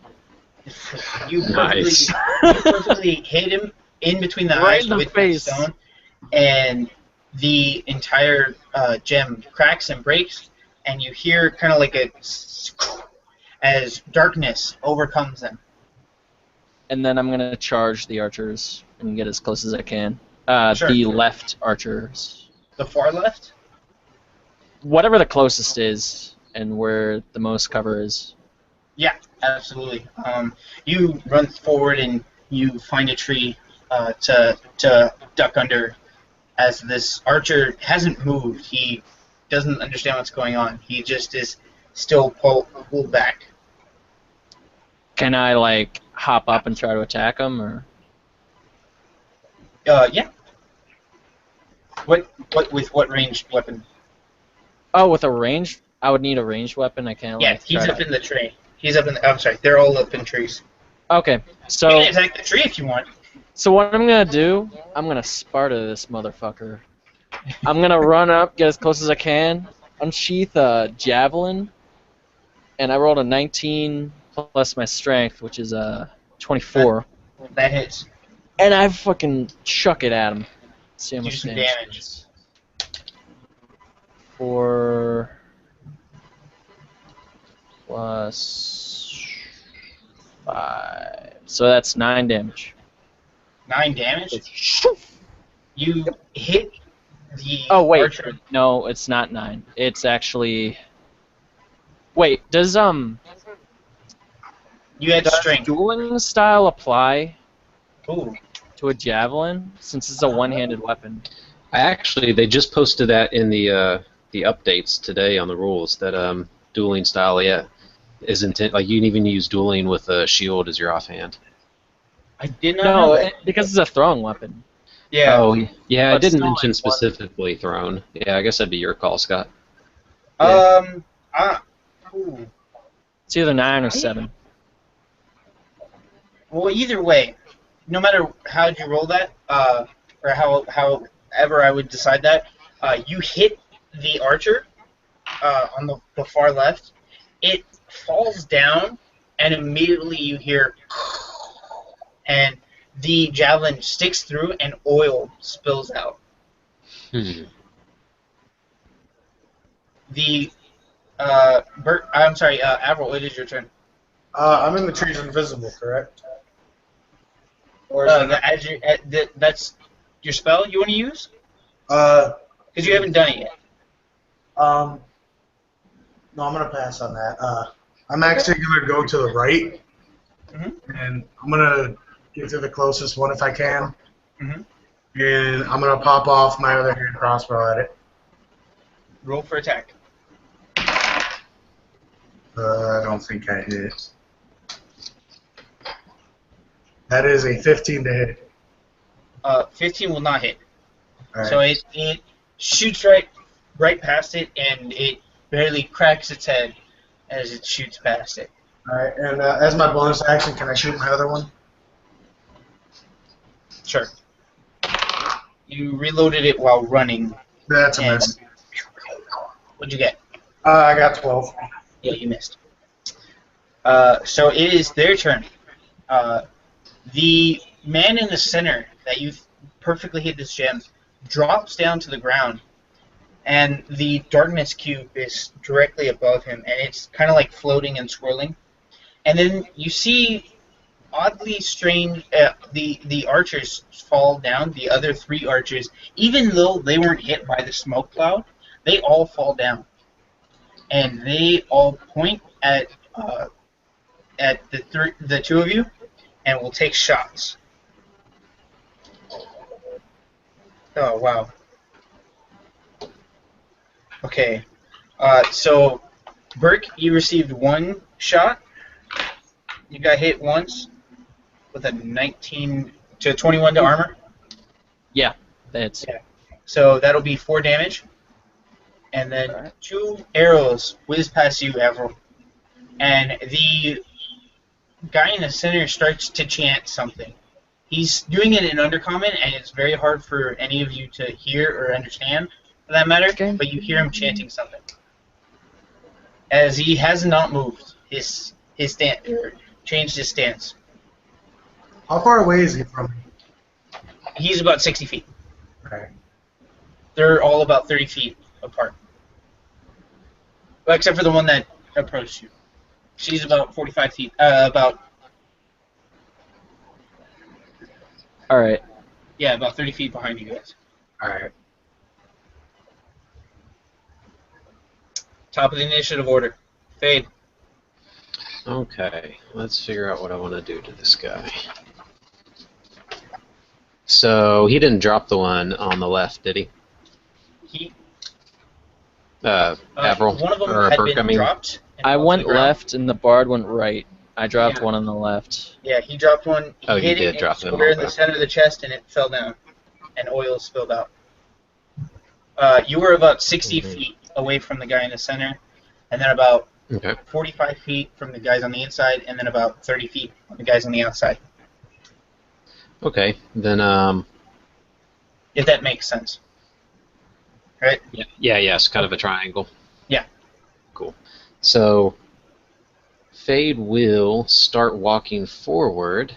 You Nice. perfectly hit him in between the Right eyes in the with face. the stone, and the entire gem cracks and breaks, and you hear kind of like a as darkness overcomes them. And then I'm gonna charge the archers and get as close as I can. Sure. The left archers. The far left? Whatever the closest is and where the most cover is. Yeah, absolutely. You run forward and you find a tree to duck under, as this archer hasn't moved. He doesn't understand what's going on. He just is still pulled back. Can I like hop up and try to attack him, or? Yeah. What with what ranged weapon? Oh, with a range, I would need a ranged weapon. I can't. Yeah, Like, he's try up to... in the tree. He's up in the. I'm sorry, they're all up in trees. Okay, You so can attack the tree if you want. what I'm gonna do? I'm gonna Sparta this motherfucker. I'm gonna run up, get as close as I can, unsheath a javelin, and I rolled a 19 plus my strength, which is 24, That hits. and I fucking chuck it at him. See how Do much some damage. damage. it is. For plus 5, so that's 9 damage. 9 damage. Shoof. You hit the Oh wait, archer. no, it's not 9. It's actually. Wait, does You had does strength. dueling style apply Ooh. to a javelin since it's a one-handed weapon? They just posted that in the updates today on the rules that dueling style, is intent. Like you can even use dueling with a shield as your offhand. I did not No, know that. because it's a throwing weapon. Yeah. Oh, yeah, But it didn't still, mention like, specifically thrown. Yeah, I guess that'd be your call, Scott. Ooh. It's either 9 or 7. Well, either way, no matter how you roll that, or however I would decide that, you hit the archer on the far left. It falls down, and immediately you hear, and the javelin sticks through, and oil spills out. The Avril, it is your turn. I'm in the trees invisible, correct? Or is That's your spell you want to use? it, Because you haven't done it yet. no, I'm gonna pass on that. I'm actually gonna go to the right, and I'm gonna get to the closest one if I can, Mhm. and I'm gonna pop off my other hand crossbow at it. Roll for attack. I don't think I hit. That is a 15 to hit. 15 will not hit. All right. So it shoots right past it, and it barely cracks its head as it shoots past it. All right. And as my bonus action, can I shoot my other one? Sure. You reloaded it while running. That's a and miss. What'd you get? I got 12. Yeah, you missed. So it is their turn. The man in the center that you perfectly hit this gem drops down to the ground, and the darkness cube is directly above him, and it's kind of like floating and swirling. And then you see oddly strange, the archers fall down, the other 3 archers, even though they weren't hit by the smoke cloud, they all fall down. And they all point at the 2 of you, and will take shots. Oh, wow. Okay. So, Burke, you received 1 shot. You got hit once with a 19 to 21 to armor. Yeah, that's So that'll be 4 damage. And then Alright. 2 arrows whiz past you, Avril. And the guy in the center starts to chant something. He's doing it in Undercommon, and it's very hard for any of you to hear or understand, for that matter, Okay. but you hear him chanting something. As he has not moved his stance, or changed his stance. How far away is he from me? He's about 60 feet. Okay. They're all about 30 feet apart. Well, except for the one that approached you. She's about 45 feet, about 30 feet behind you guys. All right. Top of the initiative order. Fade. Okay, let's figure out what I want to do to this guy. So he didn't drop the one on the left, did he? He, Avril one of them or had Burke, been I mean. dropped. and I fell to went the ground. left and the bard went right. I dropped Yeah. one on the left. Yeah, he dropped one. He Oh, you hit did it drop them, square in the okay. center of the chest, and it fell down, and oil spilled out. You were about 60 Mhm. feet away from the guy in the center, and then about Okay. 45 feet from the guys on the inside, and then about 30 feet from the guys on the outside. Okay, then If that makes sense. Right? yeah, it's kind of a triangle. Yeah. Cool. So Fade will start walking forward,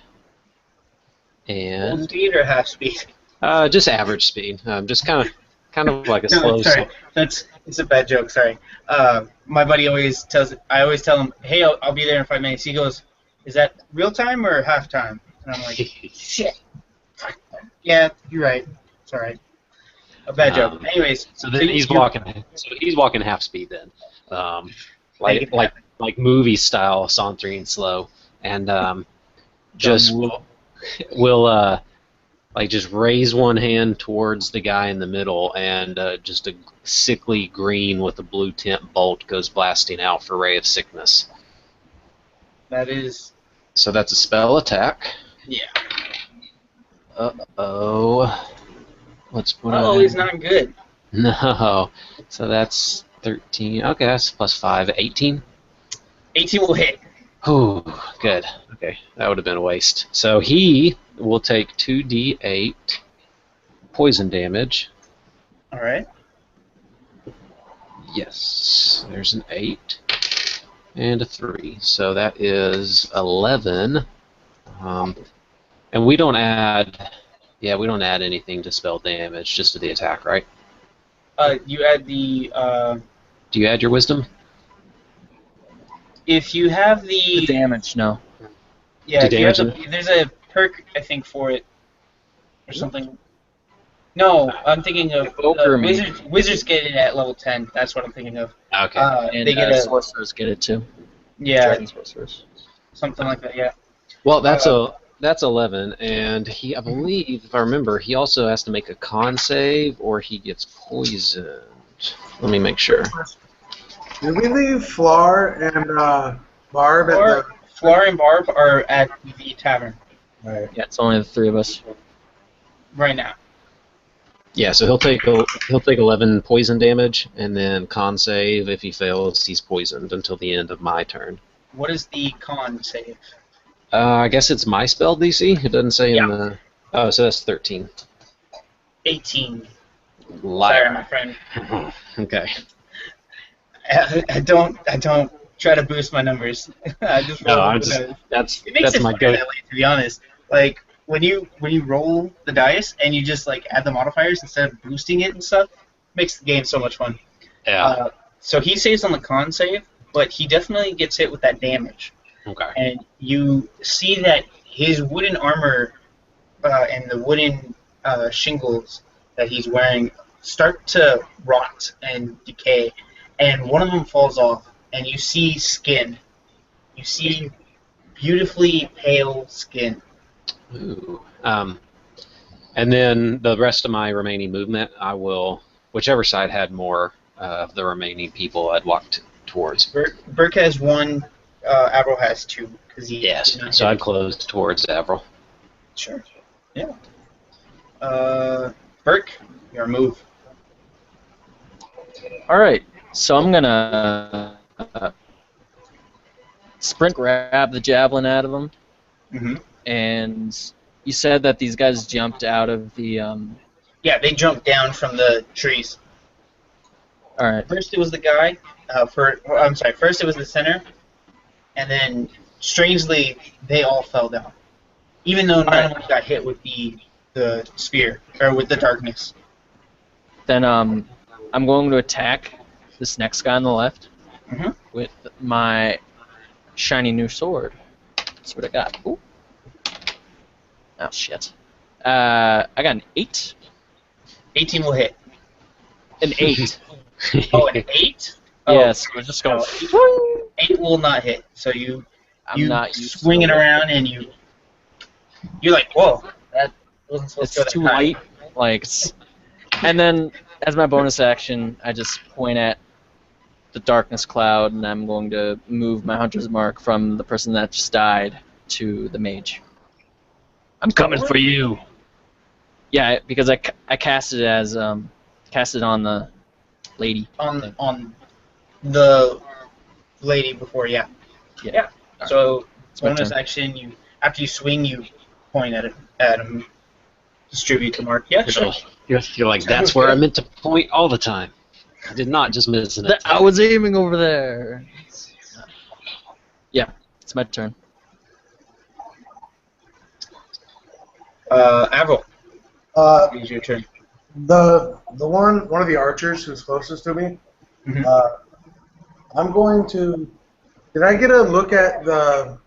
Full and speed or half speed? just average speed, just kind of like a No, slow. sorry, it's a bad joke. Sorry. My buddy always I always tell him, "Hey, I'll be there in 5 minutes." He goes, "Is that real time or half time?" And I'm like, "Shit." Yeah, you're right. It's all right. A bad joke. Anyways, So then he's walking. So he's walking half speed then, Make it happen. like movie style, sauntering slow, and just will like just raise one hand towards the guy in the middle, and just a sickly green with a blue tint bolt goes blasting out for Ray of Sickness. That is, So that's a spell attack. yeah. Uh-oh. Let's put Oh, on- he's not good. No. So that's 13. Okay, that's plus 5. 18? 18 will hit. Ooh, good. Okay, that would have been a waste. So he will take 2d8 poison damage. All right. Yes, there's an 8 and a 3. So that is 11. And we don't add... Yeah, we don't add anything to spell damage, just to the attack, right? You add the Do you add your wisdom? if you have The the damage, no. yeah, to if you have damage there's a perk I think for it or something. No, I'm thinking of Evoker me. wizards get it at level 10. That's what I'm thinking of. Okay. And they get a sorcerers get it too. yeah, Dragon sorcerers. something like that. Yeah. Well, that's 11, and he, I believe, if I remember, he also has to make a con save, or he gets poisoned. Let me make sure. Did we leave Flar and Barb at the... Flora and Barb are at the tavern. Right. Yeah, it's only the three of us. right now. Yeah, so he'll take 11 poison damage, and then con save. If he fails, he's poisoned until the end of my turn. What is the con save? I guess it's my spell DC. It doesn't say Yeah. in the. Oh, so that's 13. 18. Sorry, Liar. my friend. Okay. I don't try to boost my numbers. I just roll No, I'm with just those. that's It makes that's it my funner go. that way, to be honest. Like when you roll the dice and you just like add the modifiers instead of boosting it and stuff, makes the game so much fun. Yeah. So he saves on the con save, but he definitely gets hit with that damage. Okay. And you see that his wooden armor and the wooden shingles that he's wearing start to rot and decay, and one of them falls off, and you see skin. You see beautifully pale skin. Ooh. And then the rest of my remaining movement, I will, whichever side had more of the remaining people, I'd walk towards. Burke has one, Avril has two, because he Yes. did not So hit. I'd close towards Avril. Sure. Yeah. Burke, your move. All right, so I'm gonna sprint grab the javelin out of him, Mm-hmm. and you said that these guys jumped out of the. Yeah, they jumped down from the trees. All right, First it was the guy. First it was the center, and then strangely they all fell down, even though none of them got hit with the spear or with the darkness. then I'm going to attack this next guy on the left Mhm. with my shiny new sword. That's what I got. Ooh. Oh shit. I got an 8. 18 will hit. An 8. Oh, an 8? Oh, Yes, we're just going. no, 8 will not hit. So you I'm not used swing it to around and you're like, whoa, that wasn't supposed It's to go that too high. light. Like, and then as my bonus action, I just point at the darkness cloud, and I'm going to move my hunter's mark from the person that just died to the mage. I'm coming for you. Yeah, because I cast it as cast it on the lady. On the lady before, yeah. Yeah. So It's my bonus turn. action, after you swing, you point at him, distribute the mark. Yeah, sure. You're like, that's where I meant to point all the time. I did not just miss an attack. I was aiming over there. Yeah, it's my turn. Avril, it's your turn. The one of the archers who's closest to me. Mhm. I'm going to. Did I get a look at the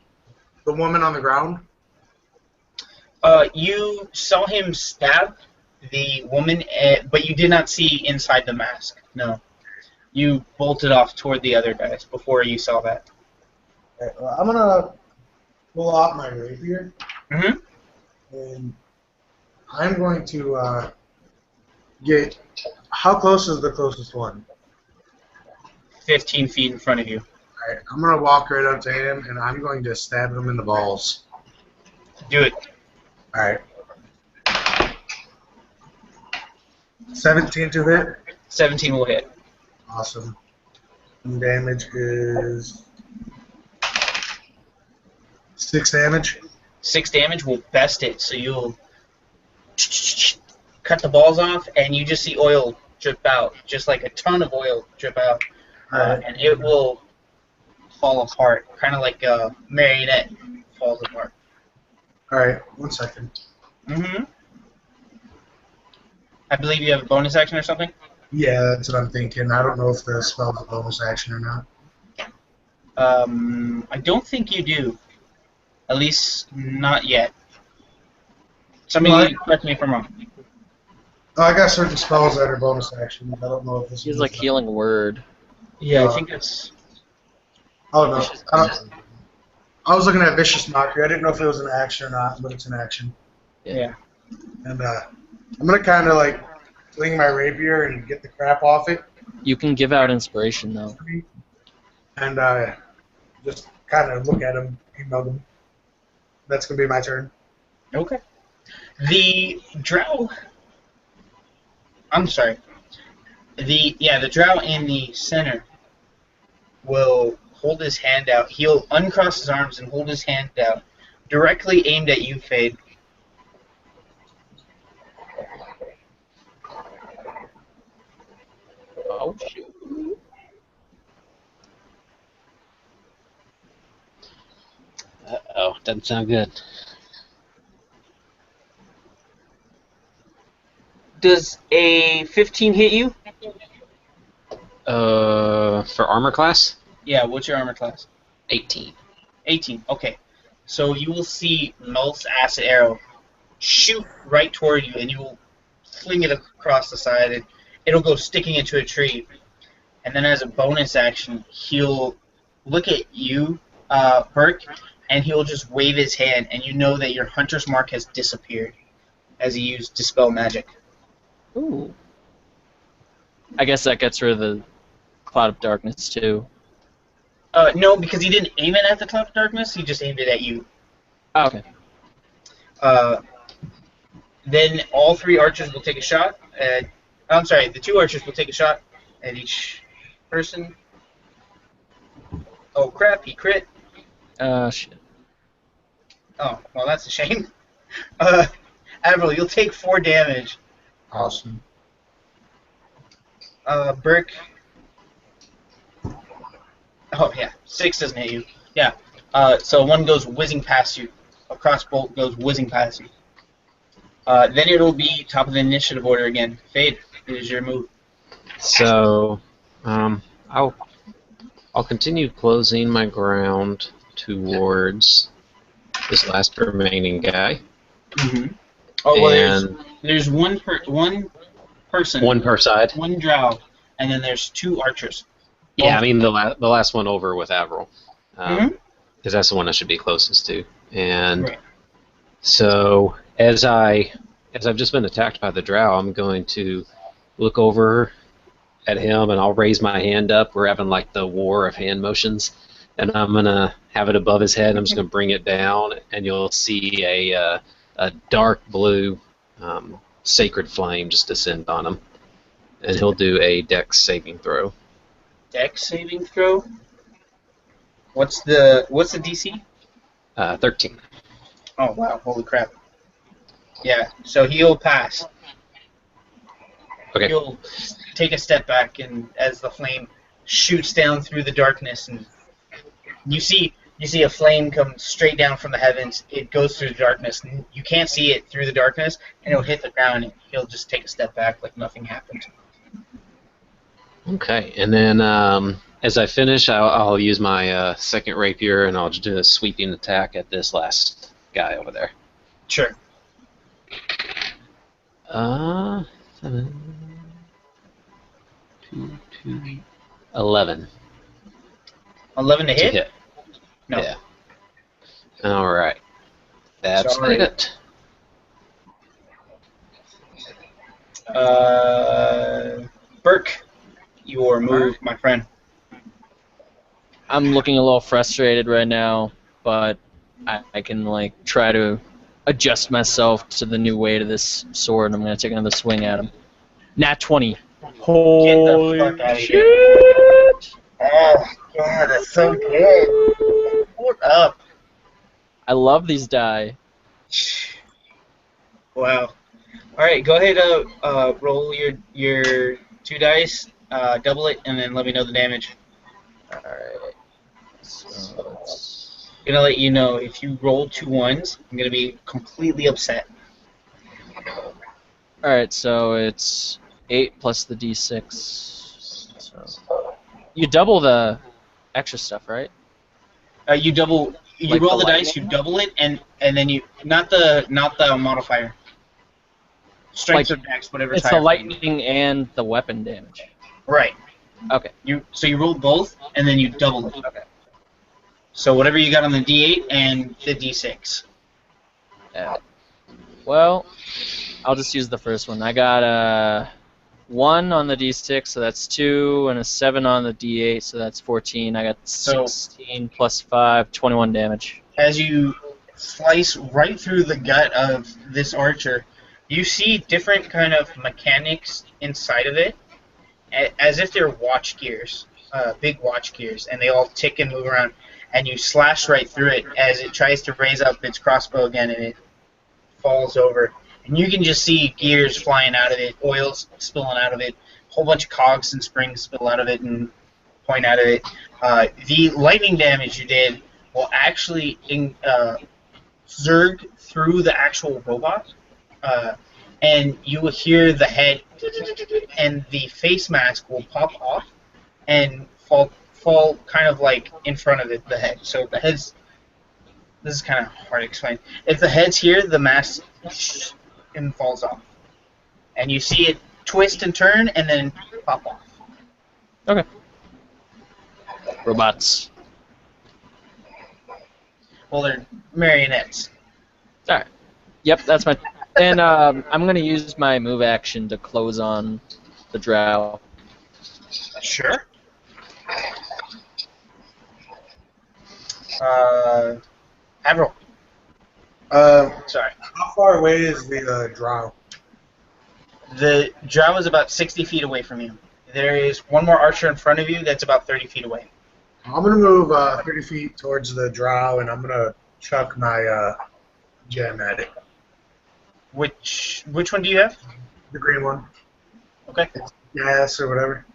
woman on the ground? You saw him stab the woman, but you did not see inside the mask. No. You bolted off toward the other guys before you saw that. Okay, well, I'm gonna pull out my rapier Mm-hmm. and I'm going to get. How close is the closest one? 15 feet in front of you. All right, I'm gonna walk right up to him and I'm going to stab him in the balls. Do it. All right. 17 to hit. 17 will hit. Awesome. And damage is 6 damage. 6 damage will best it, so you'll cut the balls off, and you just see oil drip out, just like a ton of oil drip out, and it will fall apart, kind of like a marionette falls apart. All right, 1 second. Mm-hmm. I believe you have a bonus action or something? Yeah, that's what I'm thinking. I don't know if the spell's a bonus action or not. I don't think you do. At least not yet. Somebody correct me if I'm wrong. Oh, I got certain spells that are bonus actions. I don't know if this He's is like healing word. Yeah, I think it's... Oh, no. I was looking at Vicious Mockery. I didn't know if it was an action or not, but it's an action. Yeah. And I'm going to kind of like swing my rapier and get the crap off it. You can give out inspiration though. And just kind of look at him, email them. That's going to be my turn. Okay. The drow. I'm sorry. The drow in the center will hold his hand out. He'll uncross his arms and hold his hand out, directly aimed at you, Fade. Oh shoot. Uh-oh, doesn't sound good. Does a 15 hit you? For armor class? Yeah, what's your armor class? 18. 18, okay. So you will see Mel's acid arrow shoot right toward you, and you will fling it across the side, and it'll go sticking into a tree. And then as a bonus action, he'll look at you, Burke, and he'll just wave his hand, and you know that your hunter's mark has disappeared as he used Dispel Magic. Ooh. I guess that gets rid of the Cloud of Darkness too. No, because he didn't aim it at the Cloud of Darkness, he just aimed it at you. Oh, okay. Then all three archers will take a shot at... I'm sorry, the two archers will take a shot at each person. Oh crap, he crit. Shit. Oh, well that's a shame. Avril, you'll take 4 damage. Awesome. Burke... Oh yeah, 6 doesn't hit you. Yeah, so one goes whizzing past you. A crossbolt goes whizzing past you. Then it'll be top of the initiative order again. Fade, it is your move. So, I'll continue closing my ground towards this last remaining guy. Mm-hmm. Oh well, And there's one person, one per side. one drow, and then there's 2 archers. Yeah, I mean the last one over with Avril, Mhm. because that's the one I should be closest to. And Right. so as I've just been attacked by the drow, I'm going to look over at him and I'll raise my hand up. We're having like the war of hand motions, and I'm gonna have it above his head. And I'm just gonna bring it down, and you'll see a dark blue sacred flame just descend on him, and he'll do a Dex saving throw. Dex saving throw. What's the DC? 13. Oh wow, holy crap. Yeah, so he'll pass. Okay. He'll take a step back, and as the flame shoots down through the darkness, and you see a flame come straight down from the heavens. It goes through the darkness, and you can't see it through the darkness, and it'll hit the ground, and he'll just take a step back like nothing happened. Okay, and then as I finish, I'll use my second rapier, and I'll just do a sweeping attack at this last guy over there. Sure. 7, 2, 11 11 to to hit? hit. No. Yeah. All right. That's Sorry. it. Burke, your move, my friend. I'm looking a little frustrated right now, but I can like try to adjust myself to the new weight of this sword, and I'm gonna take another swing at him. Nat 20. Holy fuck outta shit! Oh, God, that's so good. Hold up. I love these die. Wow. All right, go ahead. Roll your 2 dice, double it, and then let me know the damage. Alright. So it's I'm gonna let you know if you roll 2 1s, I'm gonna be completely upset. alright, so it's 8 plus the d6. So you double the extra stuff, right? You double. You Like roll the the dice, you double it, and then you not the modifier. Strength or dex, whatever. It's the lightning and the weapon damage. Right. Okay. You roll both, and then you double it. Okay. So whatever you got on the D8 and the D6. Yeah. Well, I'll just use the first one. I got a 1 on the d6, so that's 2, and a 7 on the d8, so that's 14. I got 16 plus 5, 21 damage. As you slice right through the gut of this archer. You see different kind of mechanics inside of it, as if they're watch gears, big watch gears, and they all tick and move around. And you slash right through it as it tries to raise up its crossbow again, and it falls over. And you can just see gears flying out of it, oils spilling out of it, a whole bunch of cogs and springs spill out of it and point out of it. The lightning damage you did will actually zerg through the actual robot, and you will hear the head, and the face mask will pop off and fall kind of like in front of it, the head. So the head's, this is kind of hard to explain. If the head's here, the mask and falls off, and you see it twist and turn and then pop off. Okay. Robots. Well, they're marionettes. All right. Yep, that's my. And I'm gonna use my move action to close on the drow. Sure. Admiral. Sorry. How far away is the drow? The drow is about 60 feet away from you. There is one more archer in front of you that's about 30 feet away. I'm gonna move 30 feet towards the drow, and I'm gonna chuck my gem at it. Which one do you have? The green one. Okay. Gas or whatever.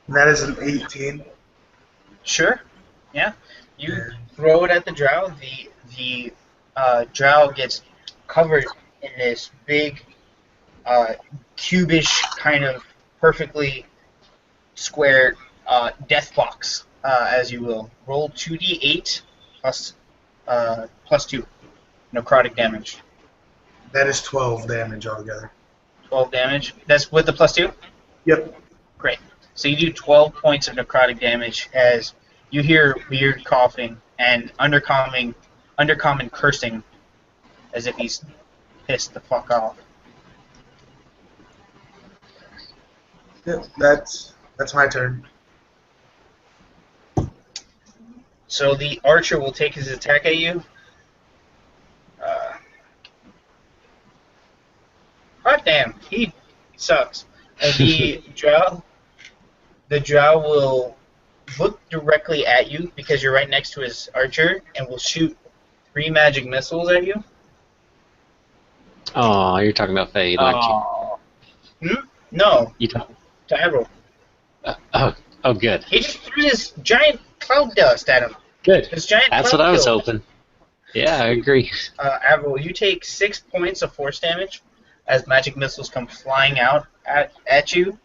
And that is an 18. Sure. Yeah. You throw it at the drow. The drow gets covered in this big, cubish kind of perfectly square death box, as you will. Roll 2d8 plus 2 necrotic damage. That is 12 damage altogether. 12 damage. That's with the plus 2? Yep. Great. So you do 12 points of necrotic damage as you hear weird coughing and undercommon cursing as if he's pissed the fuck off. Yep, that's my turn. So the archer will take his attack at you. God damn, he sucks. And the drow will look directly at you because you're right next to his archer and will shoot 3 magic missiles at you. Oh, you're talking about Fade, aren't you? No, You talk. to Avril. Oh, good. He just threw this giant cloud dust at him. Good. This giant That's cloud what I was kill. hoping. Yeah, I agree. Avril, you take 6 points of force damage as magic missiles come flying out at you,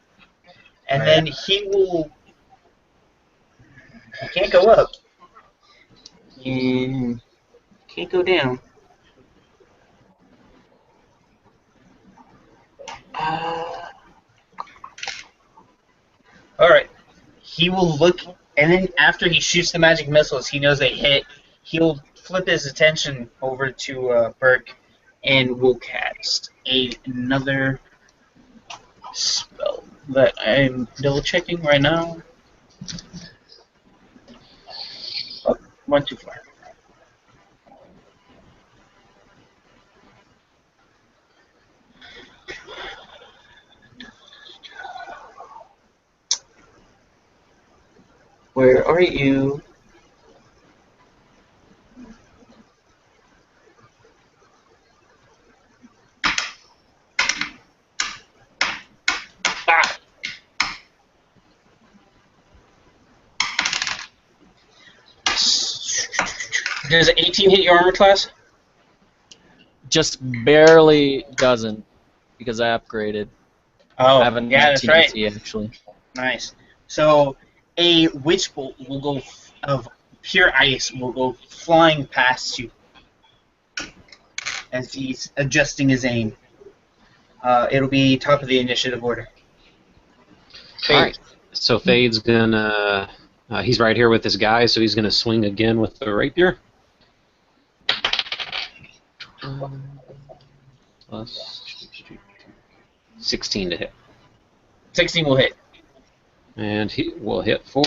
and then he will. He can't go up. And can't go down. Alright. He will look, and then after he shoots the magic missiles, he knows they hit. He'll flip his attention over to Burke and will cast another spell that I'm double checking right now. Oh, went too far. Where are you? Ah! Does 18 hit your armor class? Just barely doesn't because I upgraded. Oh, I have a yeah, that's 19 right. actually. Nice. So a witch bolt will go of pure ice will go flying past you as he's adjusting his aim. It'll be top of the initiative order. All right. So Fade's gonna. He's right here with this guy, so he's gonna swing again with the rapier. Plus 16 to hit. 16 will hit. And he will hit for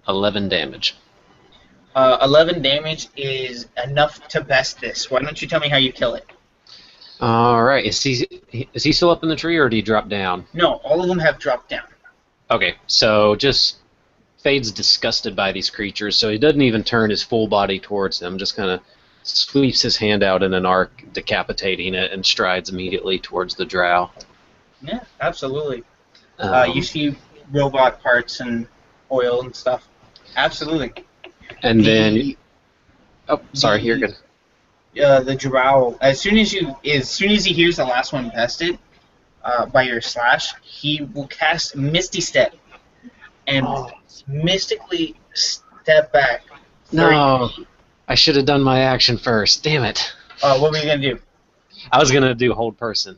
11 damage. 11 damage is enough to best this. Why don't you tell me how you kill it? All right. Is he still up in the tree, or did he drop down? No, all of them have dropped down. Okay, so just Fade's disgusted by these creatures, so he doesn't even turn his full body towards them. Just kind of sweeps his hand out in an arc, decapitating it, and strides immediately towards the drow. Yeah, absolutely. Um, You see robot parts and oil and stuff. Absolutely. and then, oh, sorry, you're good. The drow, as soon as he hears the last one bested by your slash, he will cast Misty Step and mystically step back. 30 No, feet. I should have done my action first. Damn it! What were you gonna do? I was gonna do hold person.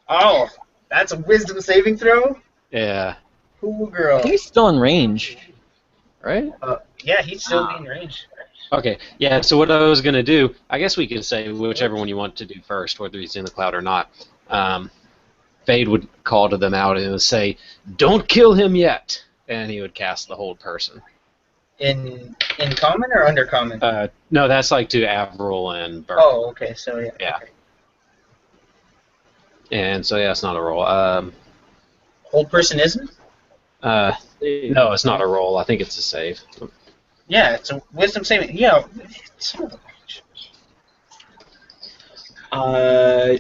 Oh, that's a wisdom saving throw. Yeah. Cool girl. I think he's still in range, right? Yeah, he's still in range. Okay. Yeah. So what I was gonna do, I guess we can say whichever one you want to do first, whether he's in the cloud or not. Fade would call to them out and would say, "Don't kill him yet," and he would cast the hold person. In common or undercommon? No, that's like to Avril and Burke. Oh, okay. So yeah. Yeah. Okay. And so yeah, it's not a roll. Hold person isn't? No, it's not a roll. I think it's a save. Yeah, it's a wisdom saving. Yeah.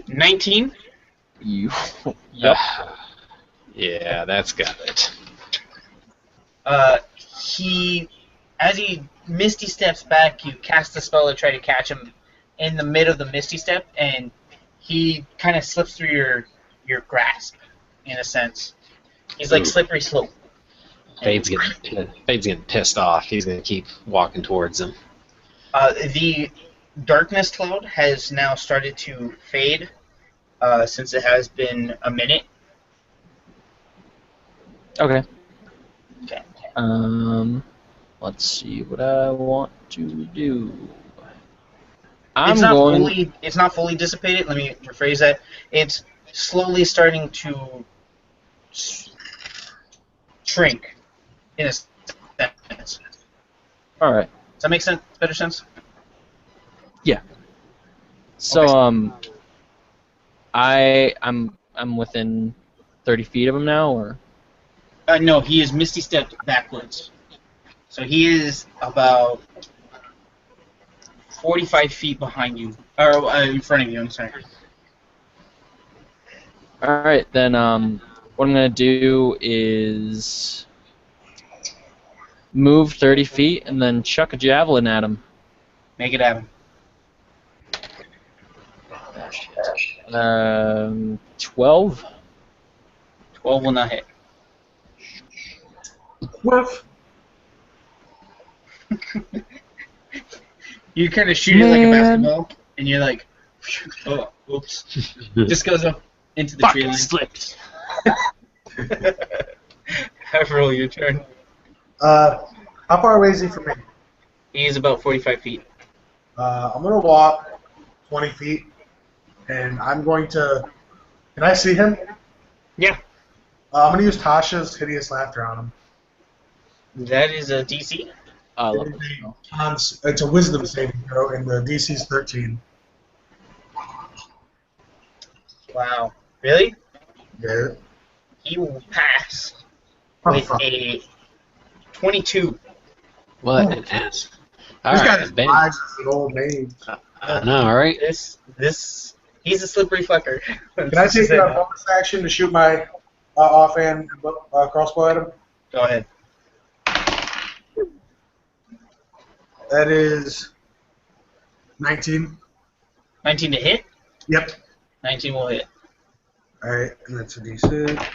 19. You. Yep. Yeah, that's got it. As he misty steps back, you cast the spell to try to catch him in the mid of the misty step, and he kind of slips through your grasp, in a sense. He's like Ooh. slippery slope. Fade's getting pissed off. He's gonna keep walking towards him. The darkness cloud has now started to fade, since it has been a minute. Okay. Okay. Let's see what I want to do. It's not fully dissipated. Let me rephrase that. It's slowly starting to shrink, in a sense. All right. Does that make sense? Better sense? So Okay. I'm within 30 feet of him now, or No, he is misty stepped backwards. So he is about 45 feet behind you, or in front of you. I'm sorry. all right. Then what I'm gonna do is move 30 feet and then chuck a javelin at him. Make it happen. 12. 12 will not hit. Whiff. You kind of shoot it like a Man. basketball, and you're like, oh, oops. Just goes up into the tree Fucking line. slipped. Avril, your turn. How far away is he from me? He is about 45 feet. I'm gonna walk 20 feet, and I'm going to. Can I see him? Yeah. I'm gonna use Tasha's hideous laughter on him. That is a DC. It's a wisdom saving throw, and the DC's 13. Wow. Really? Yeah. He will pass Oh, with fuck. a 22. What an ass. All This right, guy's Ben. flags is an old name. I know, all right. He's a slippery fucker. Can I take a bonus action to shoot my offhand crossbow at him? Go ahead. That is 19. 19 to hit. Yep. 19 will hit. All right, and that's a D6.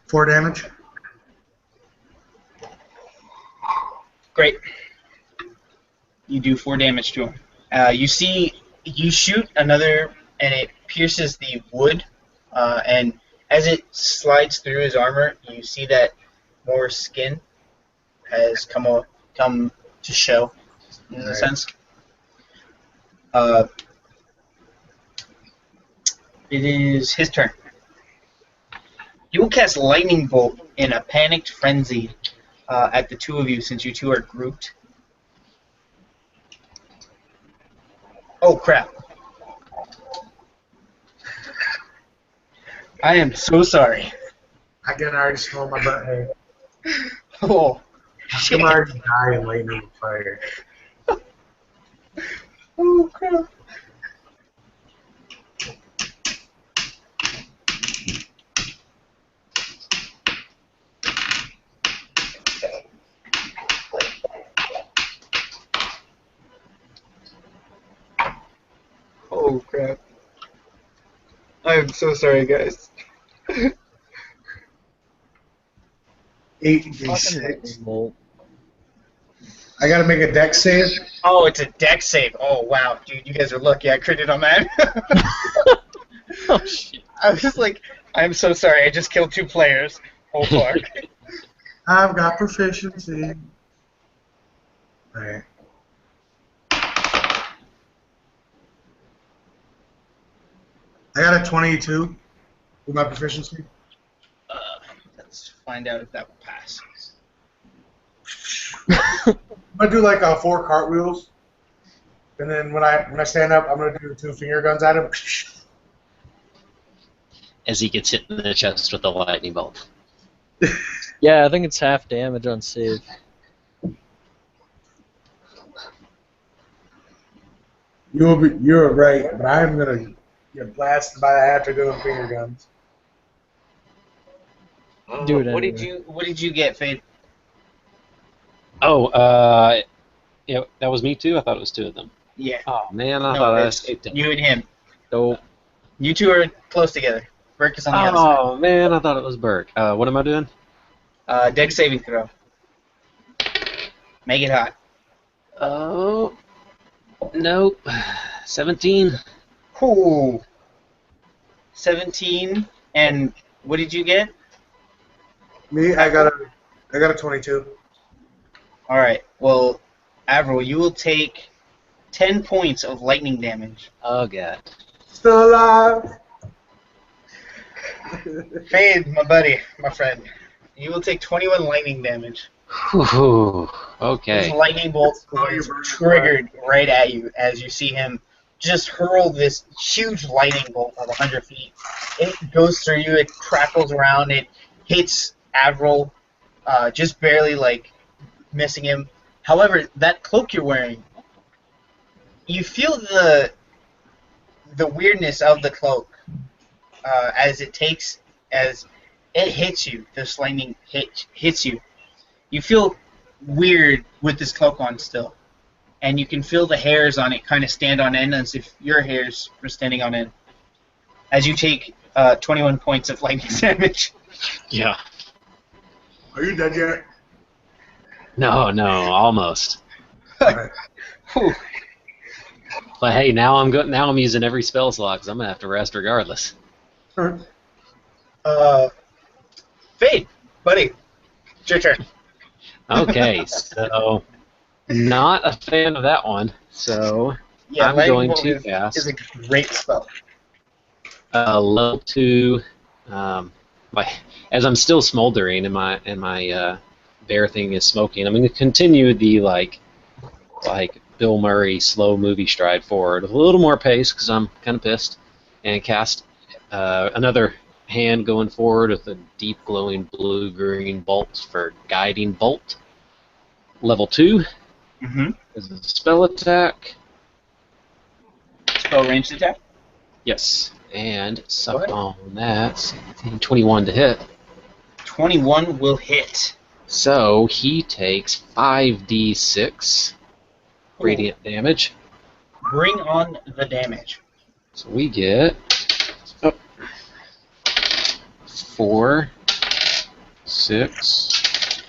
4 damage. Great. You do 4 damage to him. You shoot another, and it pierces the wood, and as it slides through his armor, you see that more skin has come to show, in a Right. sense. It is his turn. He will cast Lightning Bolt in a panicked frenzy at the two of you since you two are grouped. Oh crap! I am so sorry. I can already smell my butt hair. Oh, I shit. can already die in lightning fire. Oh crap! Oh crap! I am so sorry, guys. 8d6. Bolt. I gotta make a dex save. Oh, it's a deck save. Oh wow, dude, you guys are lucky. I critted on that. Oh shit. I was like, I'm so sorry. I just killed 2 players. Oh fuck. I've got proficiency. Alright. I got a 22 with my proficiency. Let's find out if that will pass. I'm gonna do like 4 cartwheels, and then when I stand up, I'm gonna do the 2 finger guns at him. As he gets hit in the chest with a lightning bolt. Yeah, I think it's half damage on save. You're right, but I'm gonna get blasted by the after doing finger guns. Do it What anyway. did you get, Fade? Oh, yeah, that was me too? I thought it was 2 of them. Yeah. Oh, man, I No, thought I it's escaped him. you and him. Dope. You two are close together. Burke is on the other Oh, man, I thought it was Burke. What am I doing? side. Deck saving throw. Make it hot. Oh, nope. 17. Ooh. 17. And what did you get? Me, I got a 22. All right. Well, Avril, you will take 10 points of lightning damage. Oh, God. Still alive. Fade, my buddy, my friend. You will take 21 lightning damage. Whew. This Okay. lightning bolt Oh, you're is burning triggered right at you as you see him just hurl this huge lightning bolt of 100 feet. It goes through you, it crackles around, it hits Avril, just barely like missing him. However, that cloak you're wearing, you feel the weirdness of the cloak as it hits you. This lightning hits you. You feel weird with this cloak on still, and you can feel the hairs on it kind of stand on end as if your hairs were standing on end. As you take 21 points of lightning damage. Yeah. Are you dead yet? No, almost. Alright. Whew. But hey, now I'm using every spell slot because I'm gonna have to rest regardless. Fade, buddy, it's your turn. Okay, so not a fan of that one. So Yeah, I'm lightning going bolt to cast is a great spell. level 2. As I'm still smoldering and my bear thing is smoking, I'm going to continue the like Bill Murray slow movie stride forward with a little more pace because I'm kind of pissed, and cast another hand going forward with a deep glowing blue-green bolt for guiding bolt. Level 2 Mm-hmm. is a spell attack. Spell ranged attack. Yes, and Go suck ahead. on that. 21 to hit. 21 will hit. So he takes 5d6 radiant damage. Bring on the damage. So we get 4, 6,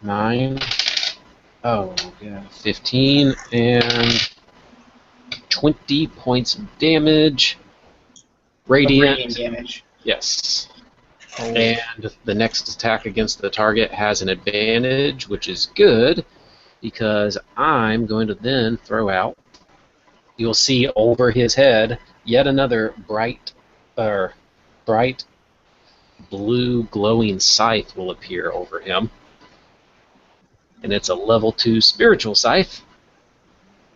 9, 15, and 20 points of damage. Radiant Radiant. damage. Yes. And the next attack against the target has an advantage, which is good, because I'm going to then throw out. You'll see over his head yet another bright blue glowing scythe will appear over him. and it's a level 2 spiritual scythe.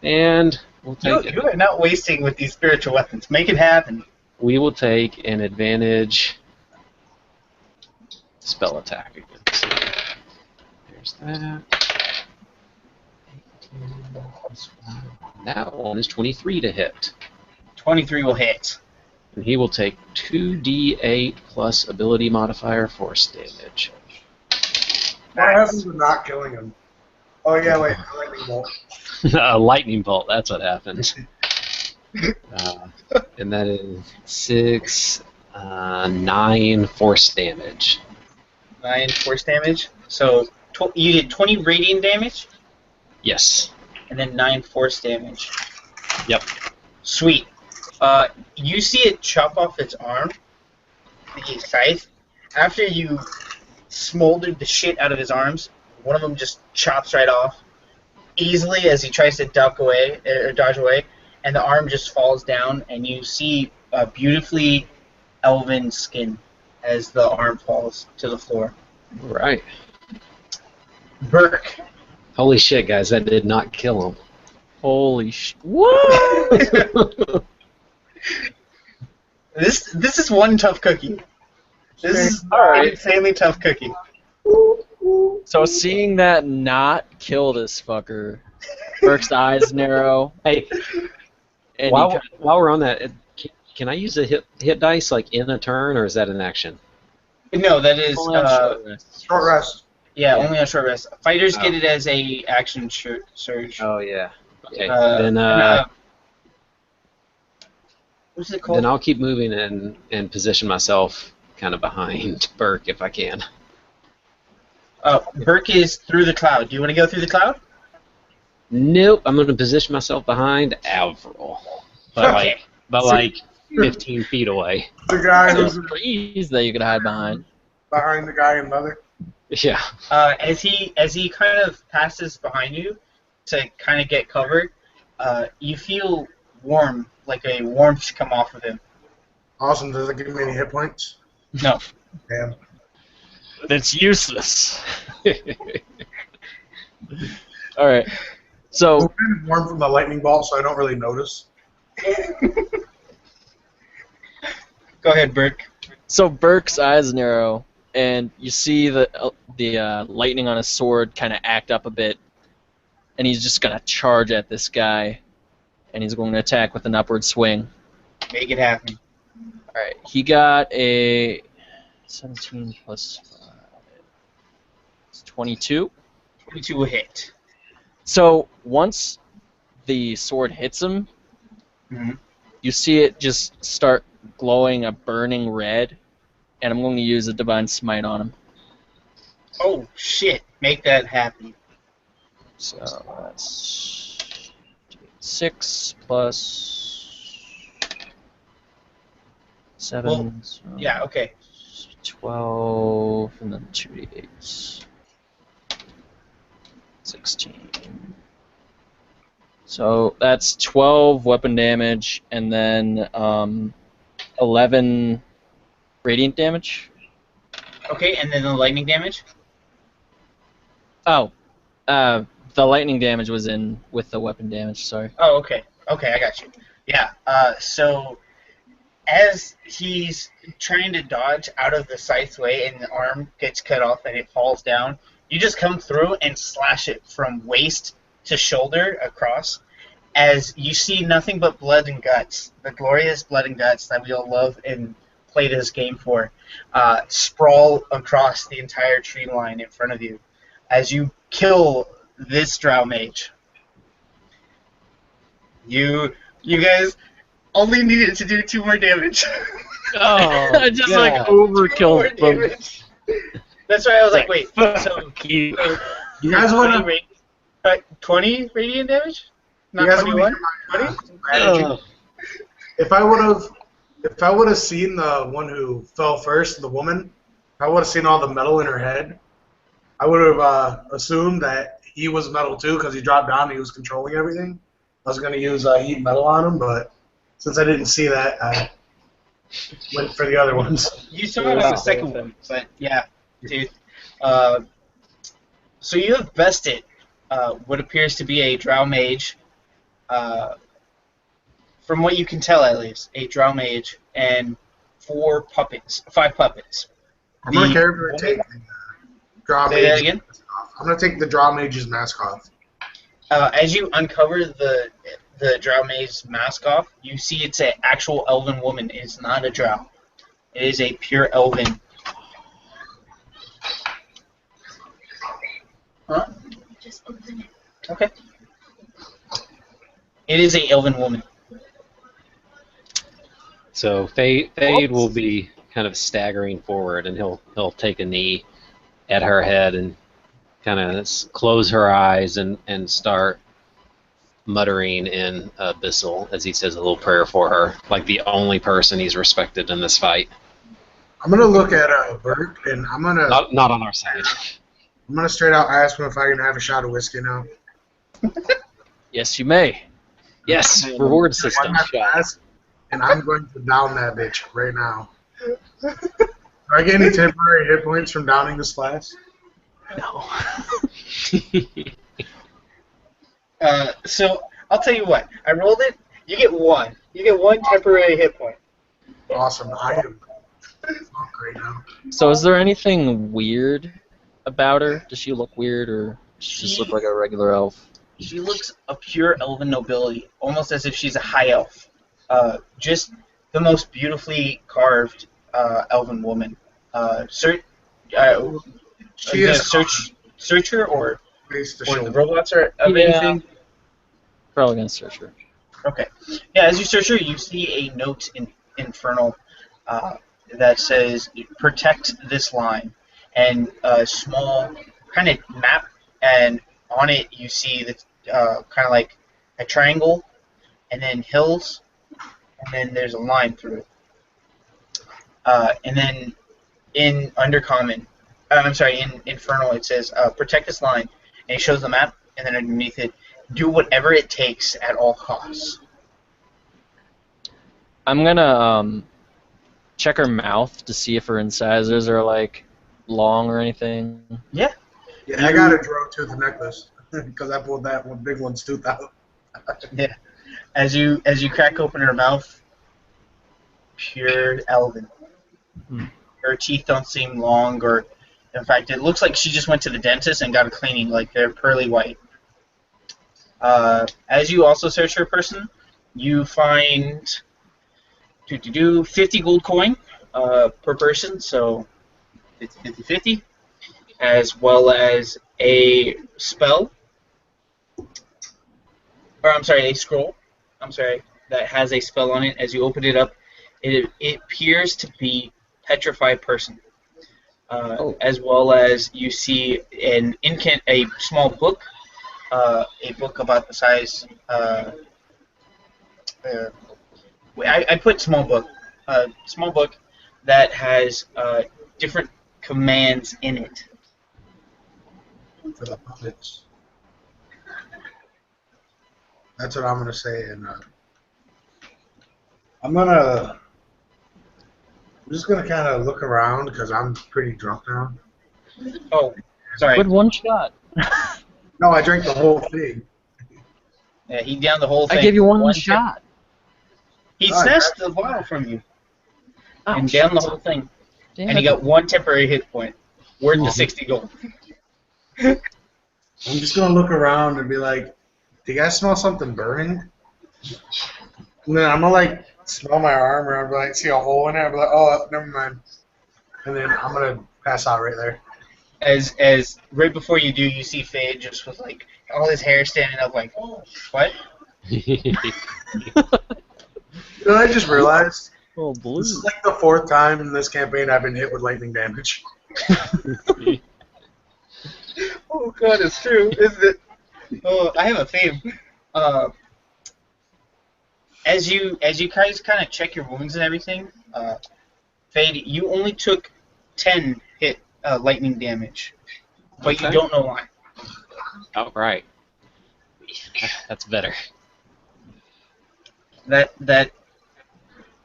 And we'll take You are not wasting with these spiritual weapons. Make it happen. we will take an advantage spell attack against it. There's that. That one is 23 to hit. 23 will hit. And he will take 2d8 plus ability modifier force damage. What happens with not killing him? Oh yeah, wait, lightning bolt. A lightning bolt, that's what happens. And that is 6, 9 force damage. 9 force damage. So you did 20 radiant damage, Yes. and then 9 force damage. Yep. Sweet. You see it chop off its arm, the scythe. After you smoldered the shit out of his arms, one of them just chops right off, easily as he tries to duck away or dodge away, and the arm just falls down, and you see a beautifully elven skin as the arm falls to the floor. Right. Burke. Holy shit, guys, that did not kill him. Holy sh! What? This is one tough cookie. This is Alright. an insanely tough cookie. So seeing that not kill this fucker, Burke's eyes narrow. Hey, And while we're on that, can I use a hit dice like in a turn, or is that an action? No, that is Short rest. yeah, only on short rest. Fighters get it as a action surge. Oh yeah. Okay. And, then what's it called? then I'll keep moving and position myself kind of behind Burke if I can. Burke is through the cloud. Do you want to go through the cloud? Nope, I'm going to position myself behind Avril, but Okay. like 15 feet away. The guy there's who's trees that you could hide behind. behind the guy in leather. Yeah. As he kind of passes behind you to kind of get cover, you feel warm, like a warmth come off of him. Awesome. Does it give me any hit points? No. Damn. That's useless. All right. So I'm kind of warm from the lightning bolt, so I don't really notice. Go ahead, Burke. So Burke's eyes narrow, and you see the lightning on his sword kind of act up a bit, and he's just gonna charge at this guy, and he's going to attack with an upward swing. Make it happen. All right, he got a 17 plus 5. It's 22. 22 will hit. So once the sword hits him, Mhm. you see it just start glowing a burning red, and I'm going to use a divine smite on him. Oh shit! Make that happen. So that's 6 plus 7. Well, so Yeah. Okay. 12, and then 2d8s. 16. So that's 12 weapon damage, and then 11 radiant damage. Okay, and then the lightning damage. Oh, the lightning damage was in with the weapon damage, sorry. Oh, okay. Okay, I got you. Yeah. So as he's trying to dodge out of the scythe's way, and the arm gets cut off and it falls down, you just come through and slash it from waist to shoulder across, as you see nothing but blood and guts, the glorious blood and guts that we all love and play this game for, sprawl across the entire tree line in front of you as you kill this drow mage. You guys only needed to do 2 more damage. Oh, I just like 2 more overkilled them. damage. That's why I was like, wait, so You guys 20 want to? radi- 20 radiant damage? Not You guys 21? want to strategy? If I would have seen the one who fell first, the woman, if I would have seen all the metal in her head, I would have assumed that he was metal too because he dropped down and he was controlling everything. I was going to use heat metal on him, but since I didn't see that, I went for the other ones. You saw it on the second one, but yeah, dude. So you have bested what appears to be a Drow mage, from what you can tell at least, a Drow mage, and 5 puppets. I'm gonna The carefully take the draw Say that mage again? mask off. I'm gonna take the draw mage's mask off. As you uncover the Drow mage's mask off, you see it's an actual elven woman. It's not a Drow. It is a pure elven. Huh? Just open it. Okay. It is a elven woman. So Fade will be kind of staggering forward, and he'll take a knee at her head and kind of close her eyes and start muttering in Abyssal as he says a little prayer for her, like the only person he's respected in this fight. I'm gonna look at Bert, and I'm gonna Not on our side. I'm gonna straight out ask him if I can have a shot of whiskey now. Yes, you may. Yes, reward system. One glass, and I'm going to down that bitch right now. Do I get any temporary hit points from downing this glass? No. So I'll tell you what. I rolled it. You get 1. You get 1 temporary hit point. Awesome. I am great now. So is there anything weird about her? Does she look weird, or does she just look like a regular elf? She looks a pure elven nobility, almost as if she's a high elf. Just the most beautifully carved elven woman. She is search her, or face to the shoulder. robots are of Yeah. anything? Probably gonna search her. Okay. Yeah, as you search her, you see a note in Infernal that says, "Protect this line," and a small kind of map, and on it you see the kind of like a triangle, and then hills, and then there's a line through it. And then in Undercommon, in Infernal, it says, "Protect this line," and it shows the map, and then underneath it, "Do whatever it takes at all costs." I'm gonna check her mouth to see if her incisors are like long or anything. Yeah, I got a draw tooth necklace because I pulled that one big one's tooth out. Yeah. As you crack open her mouth, pure elven. Hmm. Her teeth don't seem long, or in fact, it looks like she just went to the dentist and got a cleaning. Like they're pearly white. As you also search her person, you find 50 gold coin per person, so 50, as well as a spell. A scroll. That has a spell on it. As you open it up, it appears to be Petrify Person. As well as you see a small book, a book about the size. I put small book. Small book that has different commands in it. For the puppets. That's what I'm gonna say, and I'm just gonna kind of look around because I'm pretty drunk now. Oh, sorry. With one shot. No, I drank the whole thing. Yeah, he downed the whole thing. I gave you one shot. shot. He Oh, snatched the bottle from you Oh, and downed the whole thing. damn And he it. got 1 temporary hit point, worth the 60 gold. I'm just gonna look around and be like, "Do you guys smell something burning?" And then I'm gonna like smell my arm, or I'm gonna like see a hole in it. I'm like, "Oh, never mind." And then I'm gonna pass out right there. As right before you do, you see Fade just with like all his hair standing up, like, oh, what? You know, I just realized Oh, blue. this is like the 4th time in this campaign I've been hit with lightning damage. Oh God, it's true, isn't it? Oh, I have a theme. As you guys kind of check your wounds and everything, Fade, you only took 10 hit lightning damage, but you Okay. don't know why. Oh, right. That's better. That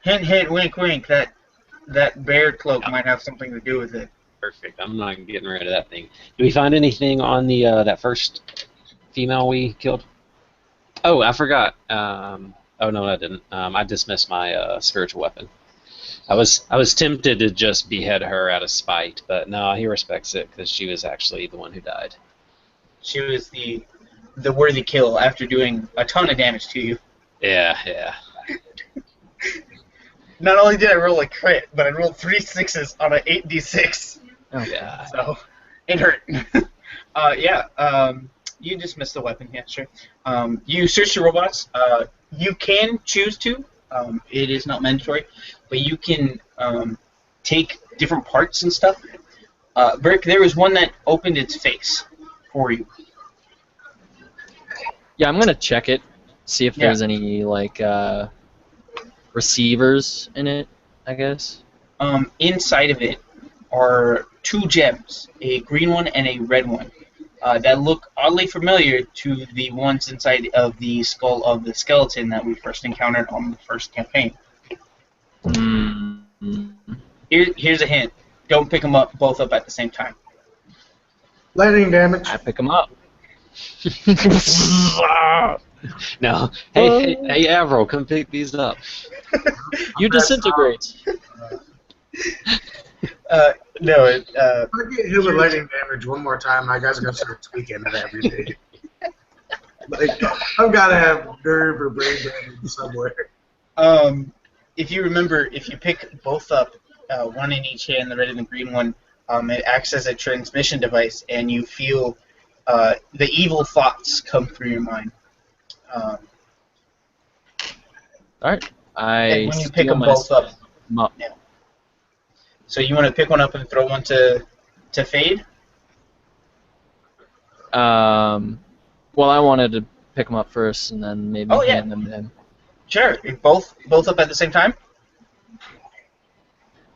hint, wink, wink. That bear cloak might have something to do with it. Perfect. I'm not getting rid of that thing. Did we find anything on the that first female we killed? Oh, I forgot. Oh no, I didn't. I dismissed my spiritual weapon. I was tempted to just behead her out of spite, but no, he respects it because she was actually the one who died. She was the worthy kill after doing a ton of damage to you. Yeah. Not only did I roll a crit, but I rolled 3 6s on an 8d6. Oh, Yeah. So it hurt. You dismissed the weapon, yeah, sure. You search the robots. You can choose to. It is not mandatory, but you can take different parts and stuff. Brick, there was one that opened its face for you. Yeah, I'm gonna check it, see if there's any like receivers in it, I guess. Inside of it are 2 gems, a green one and a red one, that look oddly familiar to the ones inside of the skull of the skeleton that we first encountered on the first campaign. Here's a hint. Don't pick them up both up at the same time. Lightning damage. I pick them up. No. Hey, Avril, come pick these up. You disintegrate. No. If I get hit with lightning damage one more time, my guys are gonna start tweaking it every day. Like, I've got to have nerve or brain damage somewhere. If you remember, if you pick both up, one in each hand, the red and the green one, it acts as a transmission device, and you feel the evil thoughts come through your mind. Alright. And when you pick them both up. Yeah. So you want to pick one up and throw one to Fade? Well, I wanted to pick them up first and then maybe hand them to him. Sure. Both up at the same time?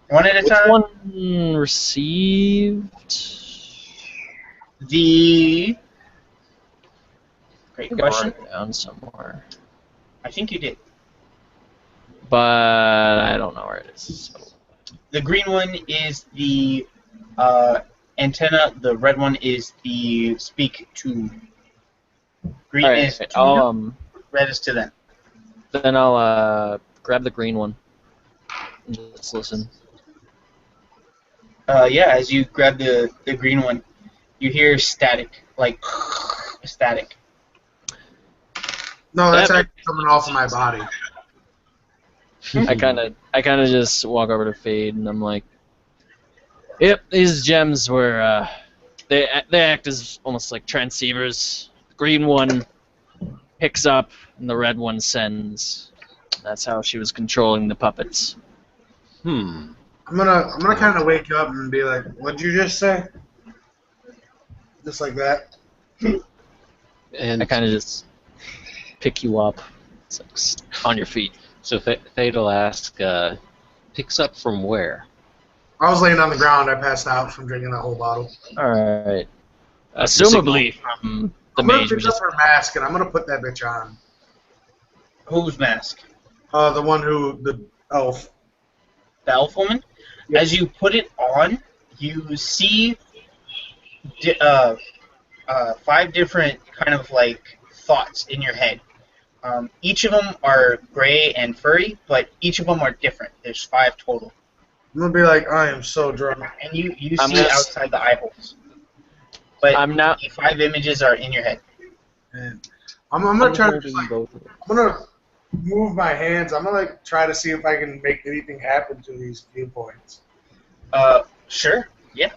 One at a time? Which one received? Great I question. wrote it down somewhere. I think you did. But I don't know where it is. So. The green one is the antenna. The red one is the speak to. Green is to you, red is to them. Then I'll grab the green one and just listen. As you grab the green one, you hear static, like static. No, that's actually coming off of my body. I kind of just walk over to Fade and I'm like, "Yep, these gems were they act as almost like transceivers. The green one picks up and the red one sends. That's how she was controlling the puppets." I'm gonna kind of wake up and be like, "What'd you just say?" Just like that. And I kind of just pick you up. It's like on your feet. So Fade will ask, picks up from where? I was laying on the ground. I passed out from drinking that whole bottle. All right. Assumably from the I'm gonna mage. pick up her mask and I'm gonna put that bitch on. Whose mask? The one the elf. The elf woman? Yep. As you put it on, you see 5 different kind of like thoughts in your head. Each of them are gray and furry, but each of them are different. There's 5 total. I'm gonna be like, I am so drunk. And you see outside the eye holes. But the 5 images are in your head. And I'm gonna try to I'm gonna move my hands. I'm gonna like try to see if I can make anything happen to these viewpoints. Sure. Yeah.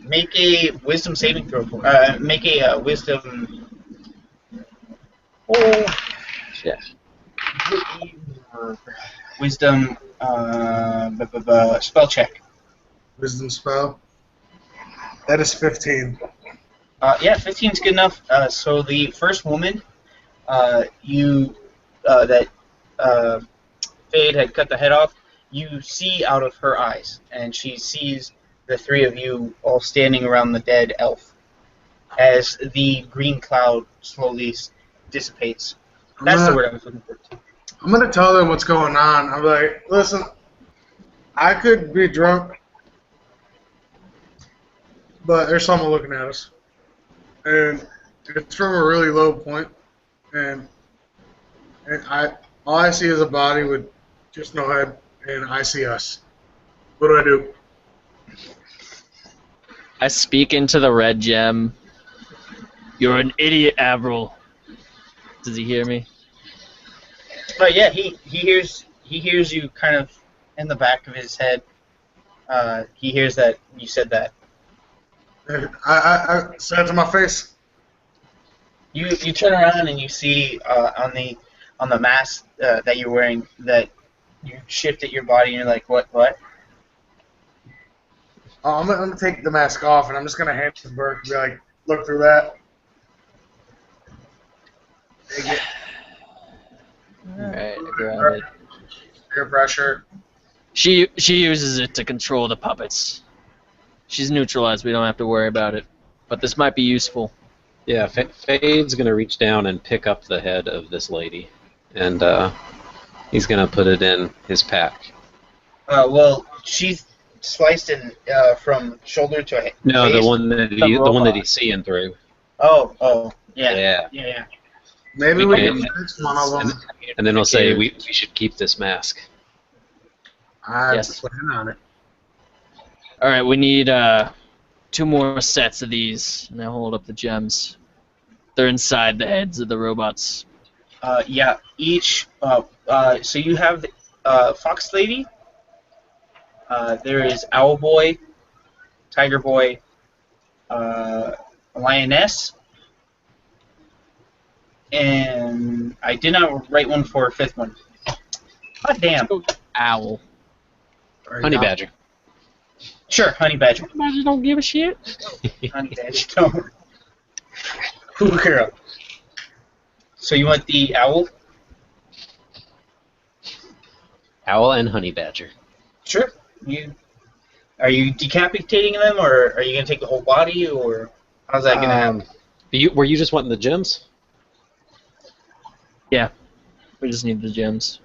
Make a wisdom saving throw. Make a wisdom. Oh. Yeah. Wisdom. Spell check. Wisdom spell. That is 15. 15 is good enough. So the first woman, that Fade had cut the head off, you see out of her eyes, and she sees the 3 of you all standing around the dead elf as the green cloud slowly dissipates. That's the word I was looking for. I'm gonna tell them what's going on. I'm like, listen, I could be drunk, but there's someone looking at us, and it's from a really low point, and all I see is a body with just no head, and I see us. What do I do? I speak into the red gem. You're an idiot, Avril. Does he hear me? But yeah, he hears you kind of in the back of his head. He hears that you said that. And I said it to my face. You turn around and you see on the mask that you're wearing that you shifted your body and you're like, what? I'm gonna take the mask off and I'm just gonna hand it to Burke and be like, look through that. Take it. Alright, I grab it. Peer pressure. She uses it to control the puppets. She's neutralized, we don't have to worry about it. But this might be useful. Yeah, Fade's gonna reach down and pick up the head of this lady, and he's gonna put it in his pack. Well, she's sliced in from shoulder to face. No, the one that he's seeing through. Oh, yeah. Maybe we can fix one of them. And then we'll say we should keep this mask. I Yes. plan on it. Alright, we need 2 more sets of these. And I hold up the gems. They're inside the heads of the robots. Yeah. Each. So you have Fox Lady. There is Owl Boy, Tiger Boy, Lioness, and I did not write one for a 5th one. God damn. Owl. Honey Badger. Sure, Honey Badger. Badger don't give a shit. Honey Badger, don't. Cool girl. So you want the owl? Owl and Honey Badger. Sure. Are you decapitating them, or are you gonna take the whole body, or how's that gonna happen? Were you just wanting the gems? Yeah. We just need the gems.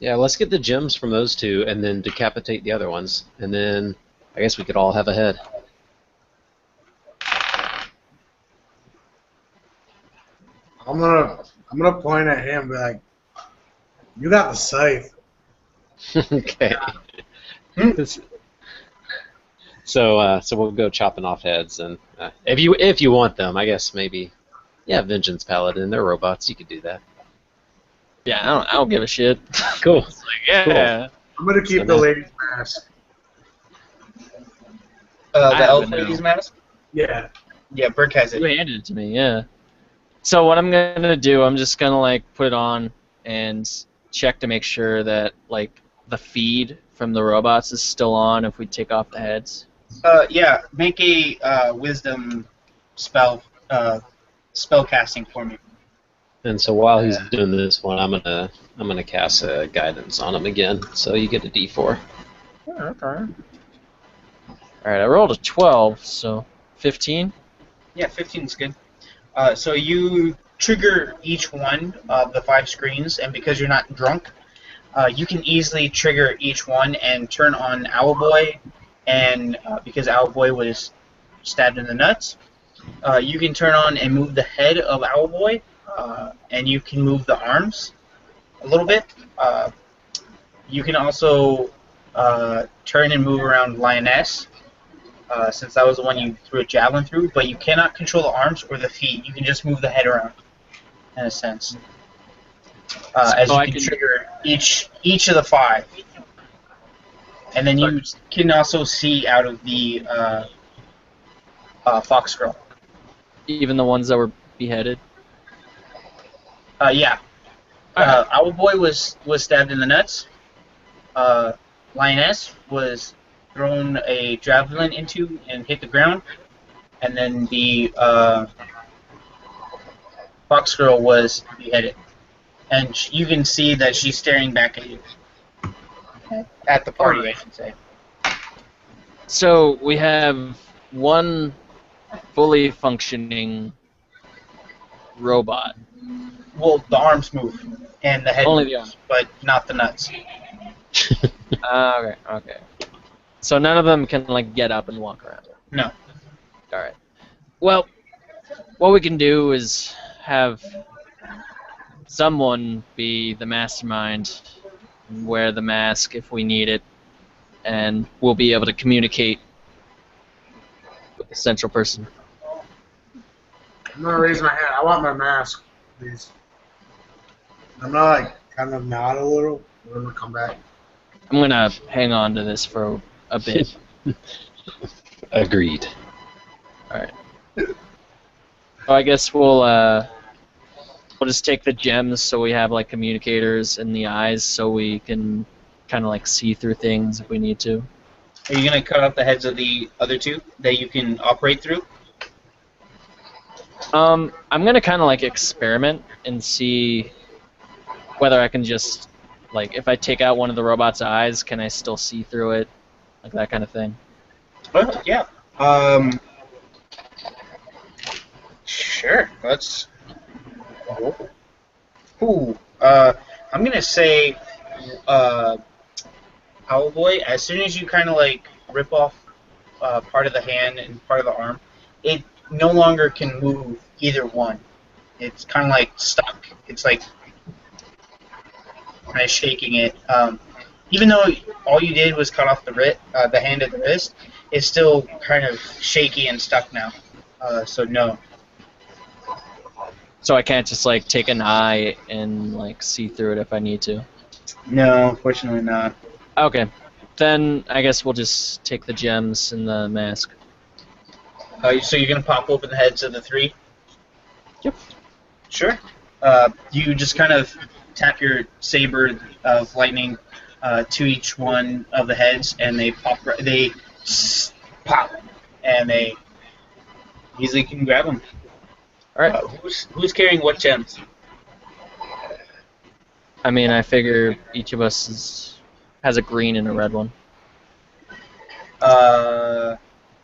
Yeah, let's get the gems from those 2 and then decapitate the other ones, and then I guess we could all have a head. I'm gonna point at him and be like, you got the scythe. Okay. So we'll go chopping off heads, and if you want them, I guess maybe. Yeah, Vengeance Paladin, they're robots. You could do that. Yeah, I don't give a shit. Cool. Yeah. I'm gonna keep the lady's mask. The have elf it now. lady's mask? Yeah. Yeah, Burke has You it. handed it to me, yeah. So what I'm gonna do, I'm just gonna like put it on and check to make sure that like the feed from the robots is still on if we take off the heads. Yeah, make a wisdom spell casting for me. And so while he's doing this one, I'm gonna cast guidance on him again. So you get a D4. Okay. Alright, I rolled a 12, so 15. Yeah, 15 is good. So you trigger each one of the 5 screens, and because you're not drunk, you can easily trigger each one and turn on Owlboy, and because Owlboy was stabbed in the nuts, you can turn on and move the head of Owlboy, and you can move the arms a little bit. You can also turn and move around Lioness, since that was the one you threw a javelin through, but you cannot control the arms or the feet. You can just move the head around, in a sense. As you can trigger each of the 5. And then you can also see out of the Fox Girl. Even the ones that were beheaded. Yeah. Owlboy was stabbed in the nuts. Lioness was thrown a javelin into and hit the ground. And then the Fox Girl was beheaded. And you can see that she's staring back at you. At the party, I should say. So we have one fully functioning robot. Well, the arms move, and the head Only the moves, but not the nuts. Okay. So none of them can like get up and walk around. No. All right. Well, what we can do is have someone be the mastermind, and wear the mask if we need it, and we'll be able to communicate with the central person. I'm gonna raise my hand. I want my mask, please. I'm gonna like kind of nod a little. I'm gonna come back. I'm gonna hang on to this for a bit. Agreed. All right. So I guess we'll just take the gems so we have like communicators in the eyes so we can kind of like see through things if we need to. Are you gonna cut off the heads of the other two that you can operate through? I'm gonna kind of like experiment and see whether I can just like if I take out one of the robot's eyes, can I still see through it, like that kind of thing. Well, yeah. Sure. Let's. Ooh. I'm gonna say, Owlboy. As soon as you kind of like rip off part of the hand and part of the arm, it no longer can move either one. It's kind of like stuck. It's like kind of shaking it. Even though all you did was cut off the hand at the wrist, it's still kind of shaky and stuck now. So no. So I can't just like take an eye and like see through it if I need to. No, unfortunately not. Okay, then I guess we'll just take the gems and the mask. So you're gonna pop open the heads of the three? Yep. Sure. You just kind of tap your saber of lightning to each one of the heads, and they pop. They pop, and they easily can grab them. All right. Who's carrying what gems? I mean, I figure each of us has a green and a red one.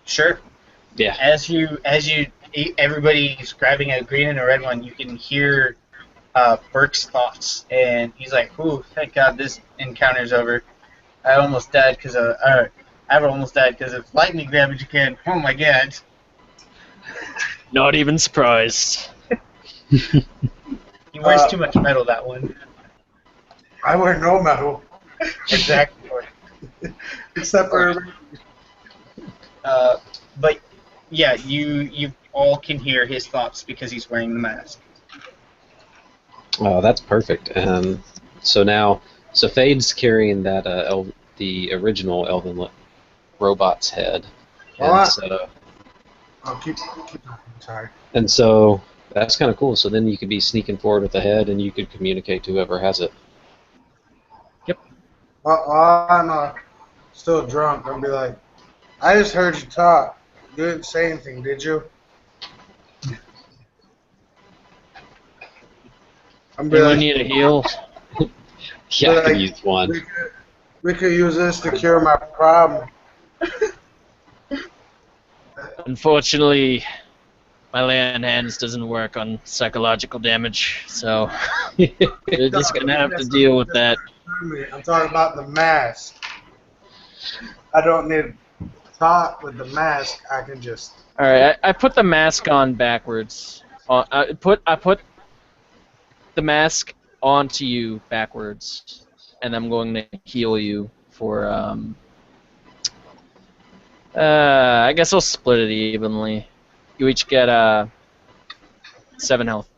Sure. Yeah. As everybody's grabbing a green and a red one, you can hear Burke's thoughts, and he's like, "Ooh, thank God this encounter's over. I almost died because of lightning damage again. Oh my God." Not even surprised. He wears too much metal, that one. I wear no metal. Exactly. Except for. But yeah, you all can hear his thoughts because he's wearing the mask. Oh, that's perfect. So Fade's carrying that the original Elven robot's head, and so I'll keep talking. Sorry. and so that's kind of cool. So then you could be sneaking forward with the head, and you could communicate to whoever has it. Well, I'm still drunk. I'll be like, I just heard you talk. You didn't say anything, did you? I'm be Anyone like, need a heal? Yeah, I Like, could use one. we could use this to cure my problem. Unfortunately, my lay on hands doesn't work on psychological damage, so you're just gonna have to deal with that. I'm talking about the mask. I don't need to talk with the mask. I can just. All right, I put the mask on backwards. I put the mask onto you backwards, and I'm going to heal you for. I guess I'll split it evenly. You each get 7 health.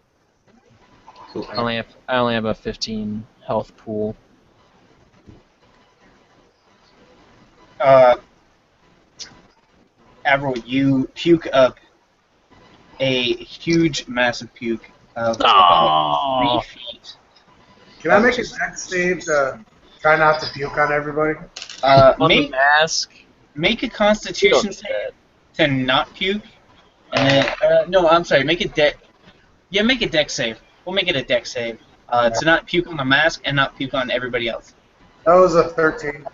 Cool. I only have a 15 health pool. Avril, you puke up a huge, massive puke of Aw. about 3 feet. Can I make a dex save to try not to puke on everybody? On the Make mask. a You Constitution don't do save that. to not puke, and then no, I'm sorry, make a dex save. We'll make it a dex save to not puke on the mask and not puke on everybody else. That was a 13.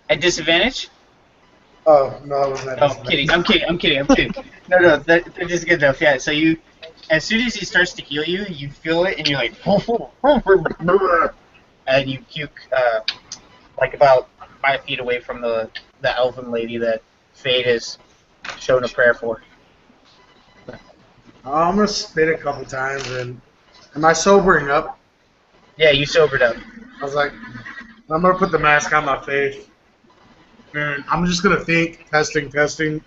At disadvantage? Oh, no, it wasn't. Oh, I'm kidding. No, that is good enough. Yeah, so you, as soon as he starts to heal you, you feel it, and you're like, and you puke like about 5 feet away from the elven lady that Fade has shown a prayer for. I'm gonna spit a couple times, and am I sobering up? Yeah, you sobered up. I was like, I'm gonna put the mask on my face, and I'm just gonna think, testing. Can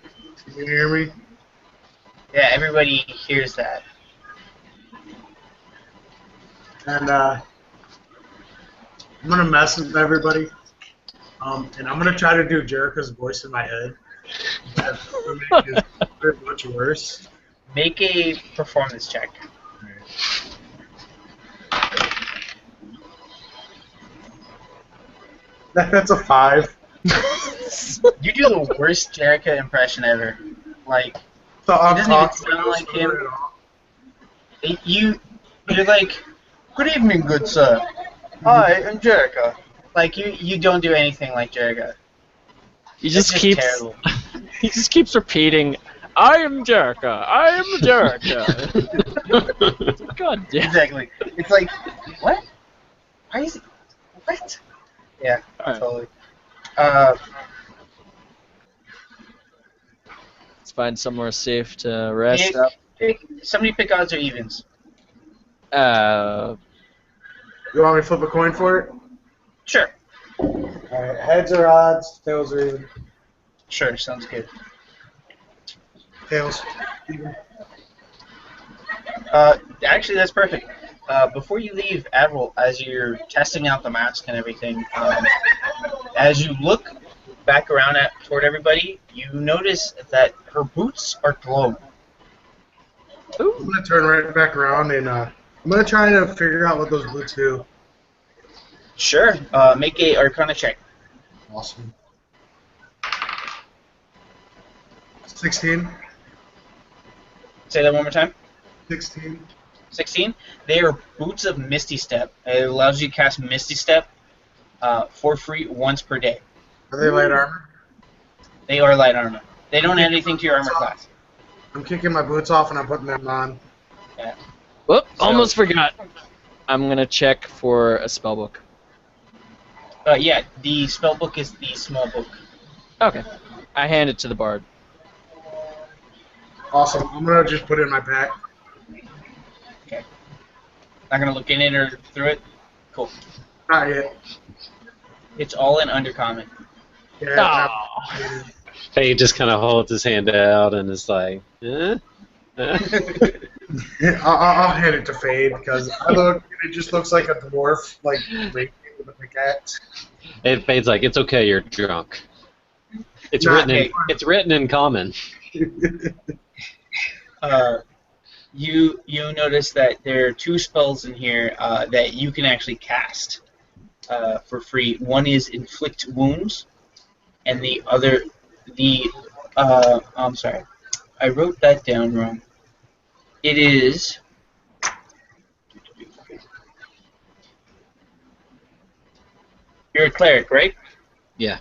you hear me? Yeah, everybody hears that. And I'm gonna mess with everybody, and I'm gonna try to do Jericho's voice in my head. That's gonna make it very much worse. Make a performance check. That's a 5. You do the worst Jericho impression ever. Like, So I'm doesn't even talking sound like him. at all. You're like, good evening, good sir. Hi, I'm Jericho. Like, you don't do anything like Jericho. He just It's keeps terrible. he just keeps repeating, "I am Jericho. I am Jericho." God damn. Exactly. It's like, what? Why is it? What? Yeah, Alright. totally. Let's find somewhere safe to rest up. Somebody pick odds or evens. You want me to flip a coin for it? Sure. Alright, heads are odds, tails are even. Sure, sounds good. Tails. Even. Actually, that's perfect. Before you leave, Admiral, as you're testing out the mask and everything, as you look back around toward everybody, you notice that her boots are glowing. I'm gonna turn right back around and I'm gonna try to figure out what those boots do. Sure. Make a Arcana check. Awesome. 16. Say that one more time. 16. 16. They are boots of Misty Step. It allows you to cast Misty Step for free once per day. Are they light armor? They are light armor. They don't add anything to your armor class. I'm kicking my boots off and I'm putting them on. Yeah. Whoop! Almost forgot. I'm gonna check for a spell book. Yeah, the spell book is the small book. Okay. I hand it to the bard. Awesome. I'm gonna just put it in my pack. Okay. Not gonna look in it or through it? Cool. Not yet. It's all in Undercommon. Yeah. Oh. Faye just kind of holds his hand out and is like, eh? I'll hand it to Fade because I look. It just looks like a dwarf, like with a pickaxe. And Fade's like, it's okay, you're drunk. It's Not it's written in common. You notice that there are 2 spells in here that you can actually cast for free. One is Inflict Wounds, and the other, I'm sorry, I wrote that down wrong. It is. You're a cleric, right? Yeah.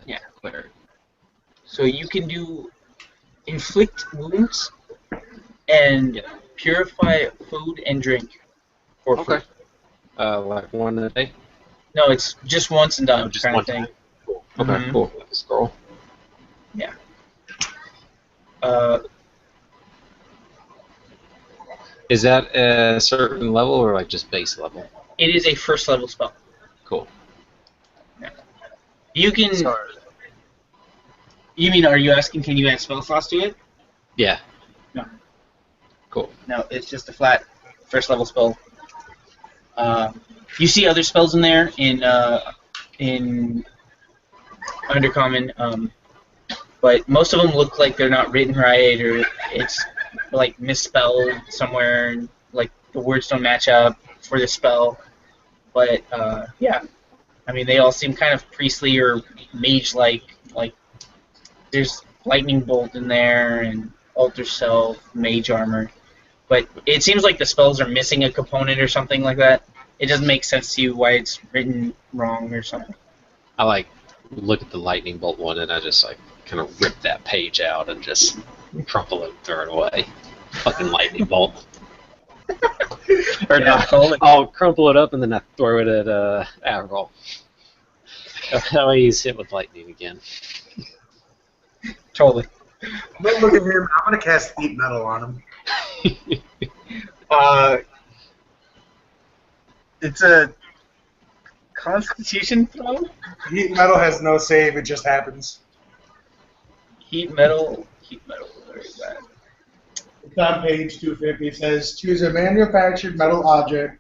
Yeah. So you can do Inflict Wounds and Purify Food and Drink for free. Okay. Like one a day? No, it's just once and done Oh, just kind one of thing. time. Cool. Okay, Mhm. cool. Like a scroll. Yeah. Is that a certain level or like just base level? It is a first level spell. Cool. You can. You mean, are you asking, can you add spell slots to it? Yeah. No. Cool. No, it's just a flat first level spell. You see other spells in there in Undercommon, but most of them look like they're not written right, or it's like misspelled somewhere, and like the words don't match up for the spell. But yeah, I mean, they all seem kind of priestly or mage-like. Like there's lightning bolt in there and altar self, mage armor. But it seems like the spells are missing a component or something like that. It doesn't make sense to you why it's written wrong or something. I like look at the lightning bolt one and I just like kind of rip that page out and just crumple it and throw it away. Fucking lightning bolt. Or Yeah, no, I'll crumple it up and then I throw it at Avril. Oh, he's hit with lightning again. Totally. Don't look at him. I'm gonna cast Heat Metal on him. It's a Constitution throw. Heat Metal has no save. It just happens. Heat metal. Where is that? It's on page 250. It says, choose a manufactured metal object,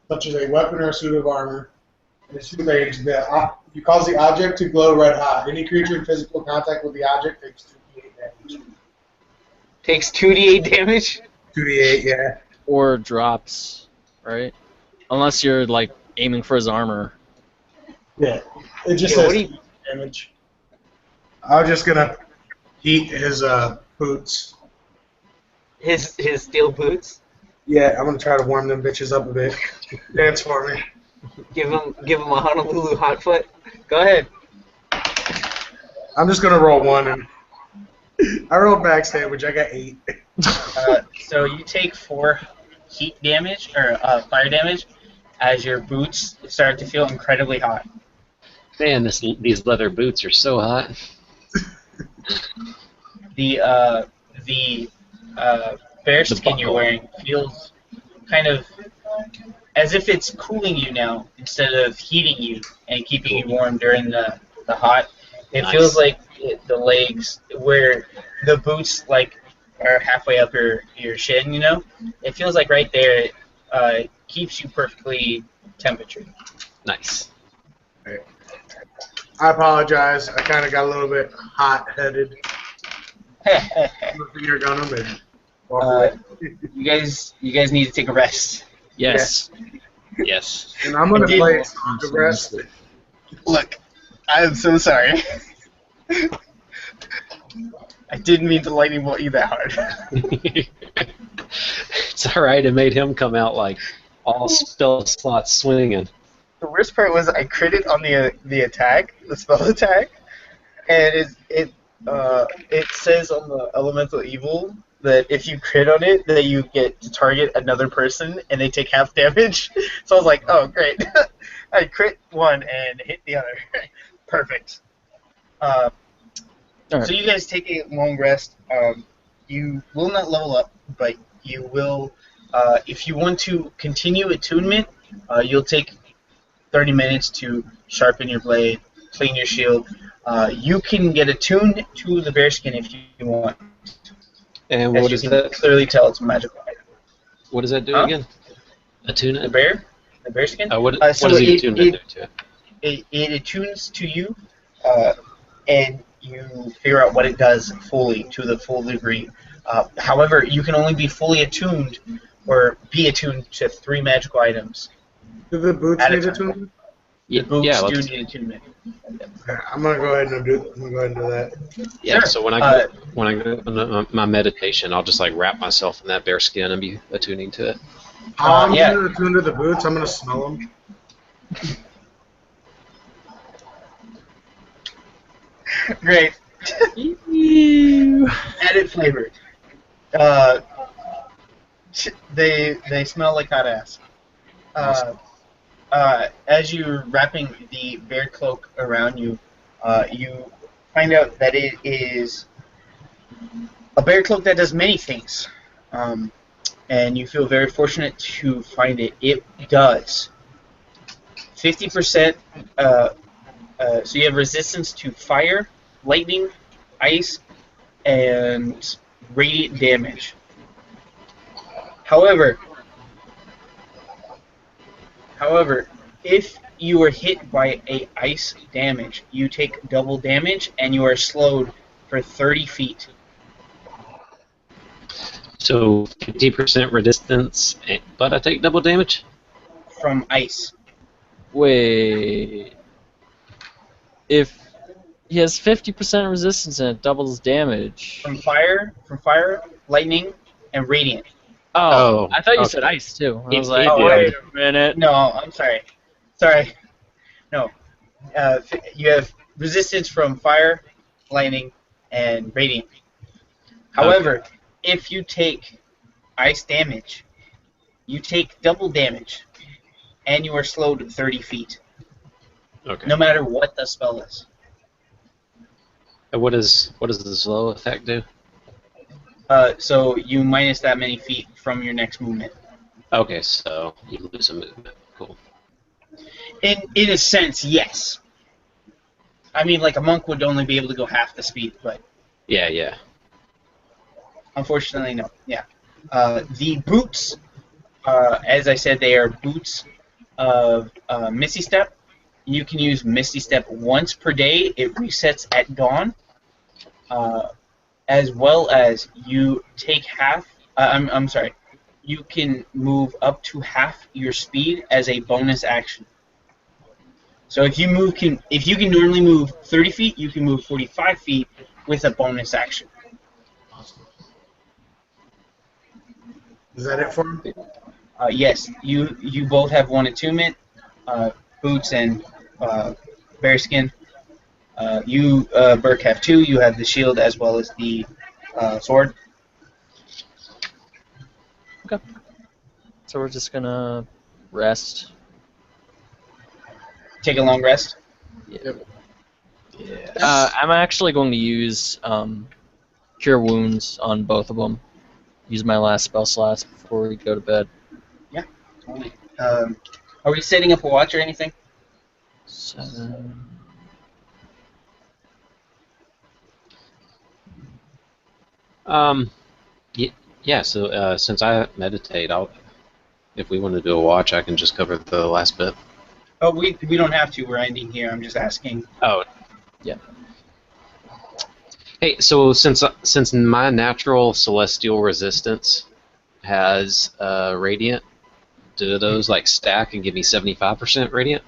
such as a weapon or a suit of armor. In its range, you cause the object to glow red hot. Any creature in physical contact with the object takes 2d8 damage. Takes 2d8 damage. 2d8, yeah. Or drops, right? Unless you're like aiming for his armor. Yeah. It just Yeah, what says do you- damage. I'm just gonna heat his boots. His steel boots. Yeah, I'm gonna try to warm them bitches up a bit. Dance for me. Give him a Honolulu hot foot. Go ahead. I'm just gonna roll one, and I rolled backstab, I got 8. So you take 4 heat damage or fire damage as your boots start to feel incredibly hot. Man, these leather boots are so hot. The bear skin you're buckle. wearing feels kind of as if it's cooling you now instead of heating you and keeping you warm during the hot. It Nice. feels like the legs where the boots like are halfway up your shin, you know? It feels like right there it keeps you perfectly temperature. Nice. I apologize. I kind of got a little bit hot-headed. Finger gun him and walk away. You guys need to take a rest. Yes. Yes. And I'm gonna Indeed. play the rest. Look, I am so sorry. I didn't mean to lightning bolt you that hard. It's alright, it made him come out like all spell slots swinging. The worst part was I critted on the attack, the spell attack, and it says on the elemental evil that if you crit on it, that you get to target another person and they take half damage. So I was like, oh great, I crit one and hit the other. Perfect. Alright. So you guys take a long rest. You will not level up, but you will. If you want to continue attunement, you'll take 30 minutes to sharpen your blade, clean your shield. You can get attuned to the bearskin if you want. And As what you is can that? clearly tell it's a magical item. What does that do Huh? again? Attune The it? bearskin. What So does he it- attune it- it to? It attunes to you, and you figure out what it does fully to the full degree. However, you can only be fully attuned or be attuned to 3 magical items. Do the boots At a need time. attunement? The boots yeah, do let's- need attunement. I'm gonna go ahead and do that. Yeah, Sure. so when I go into my meditation, I'll just like wrap myself in that bear skin and be attuning to it. I'm yeah. gonna attune to the boots. I'm gonna smell them. Great. Added flavor. They smell like hot ass. As you're wrapping the bear cloak around you, you find out that it is a bear cloak that does many things, and you feel very fortunate to find it. It does 50%. So you have resistance to fire, lightning, ice, and radiant damage. However, if you are hit by a ice damage, you take double damage and you are slowed for 30 feet. So 50% resistance, but I take double damage? From ice. Wait. If he has 50% resistance and it doubles damage. From fire, lightning, and radiant. Oh, Oh, I thought you okay. said ice too. I He- was he like, did. wait a minute. No, I'm sorry. No. You have resistance from fire, lightning, and radiant. However, if you take ice damage, you take double damage, and you are slowed 30 feet. Okay. no matter what the spell is. And what does the slow effect do? So you minus that many feet from your next movement. Okay, so you lose a movement. Cool. In a sense, yes. I mean, like a monk would only be able to go half the speed, but Yeah. unfortunately, no. Yeah. The boots, as I said, they are boots of Misty Step. You can use Misty Step once per day. It resets at dawn. As well as you take half. I'm sorry. You can move up to half your speed as a bonus action. So if you can normally move 30 feet, you can move 45 feet with a bonus action. Is that it for him? Yes, you both have one attunement, boots and bearskin. You, Burke, have two. You have the shield as well as the sword. So we're just gonna rest. Take a long rest. Yeah. I'm actually going to use Cure Wounds on both of them. Use my last spell slots before we go to bed. Are we setting up a watch or anything? 7. Yeah. So since I meditate, if we want to do a watch, I can just cover the last bit. Oh, we don't have to. We're ending here. I'm just asking. Oh. Yeah. Hey, so since my natural celestial resistance has radiant, do those like stack and give me 75% radiant?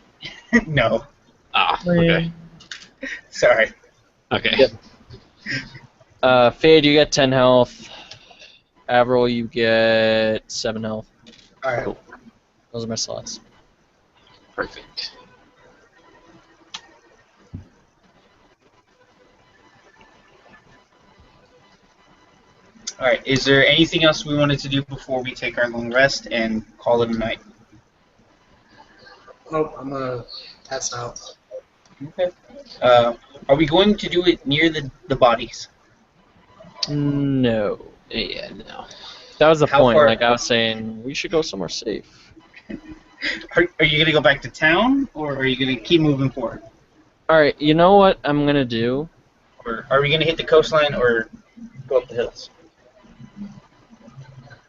No. Ah, okay. Sorry. Okay. Yep. Fade, you get 10 health. Avril, you get 7 health. All right. Cool. Those are my slots. Perfect. All right. Is there anything else we wanted to do before we take our long rest and call it a night? Nope, I'm gonna pass out. Okay. Are we going to do it near the bodies? No. Yeah, no. That was the How point. far- Like I was saying, we should go somewhere safe. Are you going to go back to town, or are you going to keep moving forward? Alright, you know what I'm gonna do? Or are we going to hit the coastline or go up the hills?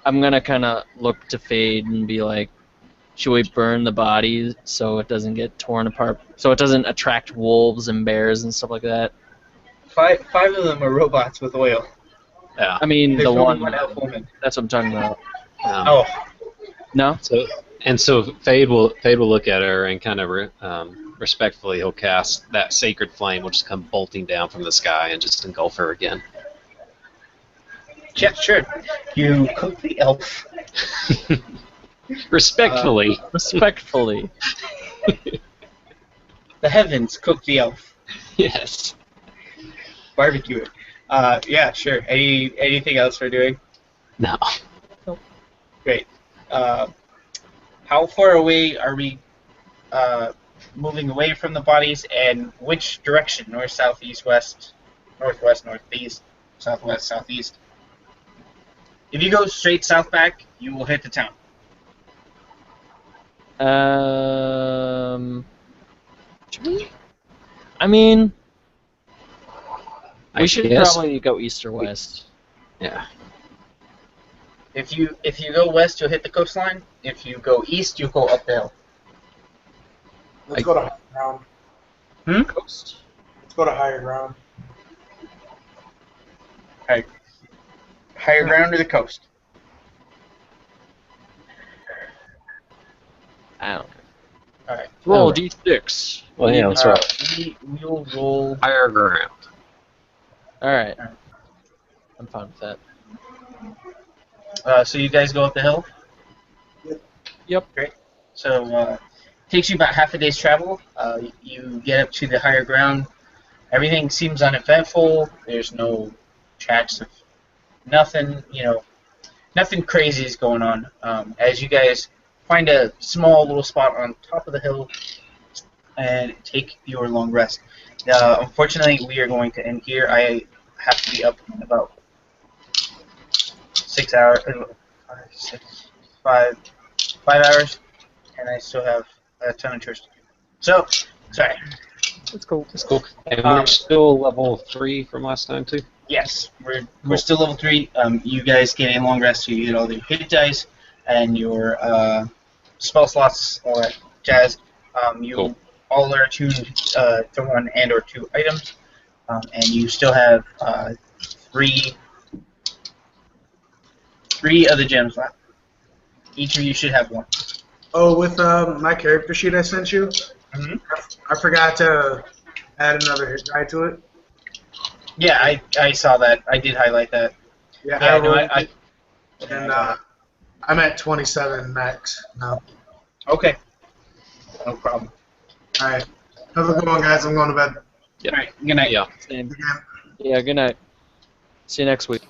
I'm gonna kind of look to Fade and be like, should we burn the bodies so it doesn't get torn apart, so it doesn't attract wolves and bears and stuff like that? Five of them are robots with oil. Yeah. I mean, There's the only one. one elf woman. That's what I'm talking about. Oh, No? So Fade will look at her and kind of respectfully he'll cast that sacred flame, will just come bolting down from the sky and just engulf her again. yeah, sure. You cook the elf. Respectfully. Respectfully. The heavens cook the elf. Yes. Barbecue it. Yeah, sure. Anything else we're doing? No. Great. How far away are we moving away from the bodies, and which direction? North, south, east, west, northwest, northeast, southwest, southeast? If you go straight south back, you will hit the town. Should we? I mean, we should guess. probably go east or west. Yeah. If you go west, you'll hit the coastline. If you go east, you'll go up the hill. Let's go to higher ground. Coast? Let's go to higher ground. Higher ground or the coast? I don't know. All right. Roll Alright. d6. Well, yeah, that's right. We will roll. Higher ground. Alright. Alright. I'm fine with that. So you guys go up the hill. Yep. Great. So takes you about half a day's travel. You get up to the higher ground. Everything seems uneventful. There's no tracks of nothing. Nothing crazy is going on. As you guys find a small little spot on top of the hill, and take your long rest. Unfortunately, we are going to end here. I have to be up in about 6 hours, 5 hours, and I still have a ton of chores to do. So, sorry. That's cool. That's cool. And we're still level 3 from last time too. Yes, we're still level 3. You guys get a long rest, so you get all your hit dice and your spell slots, all that jazz. You Cool. all are attuned to 1 and/or 2 items, and you still have 3 of the gems left. Each of you should have 1. Oh, with my character sheet I sent you, Mhm. I forgot to add another hit die to it. Yeah, I saw that. I did highlight that. Yeah, Yeah, I no, rolled I it, and I'm at 27 max now. okay. No problem. All right, have a good one, guys. I'm going to bed. Yep. All right. Good night. Yeah. Same. Again. Yeah, good night. See you next week.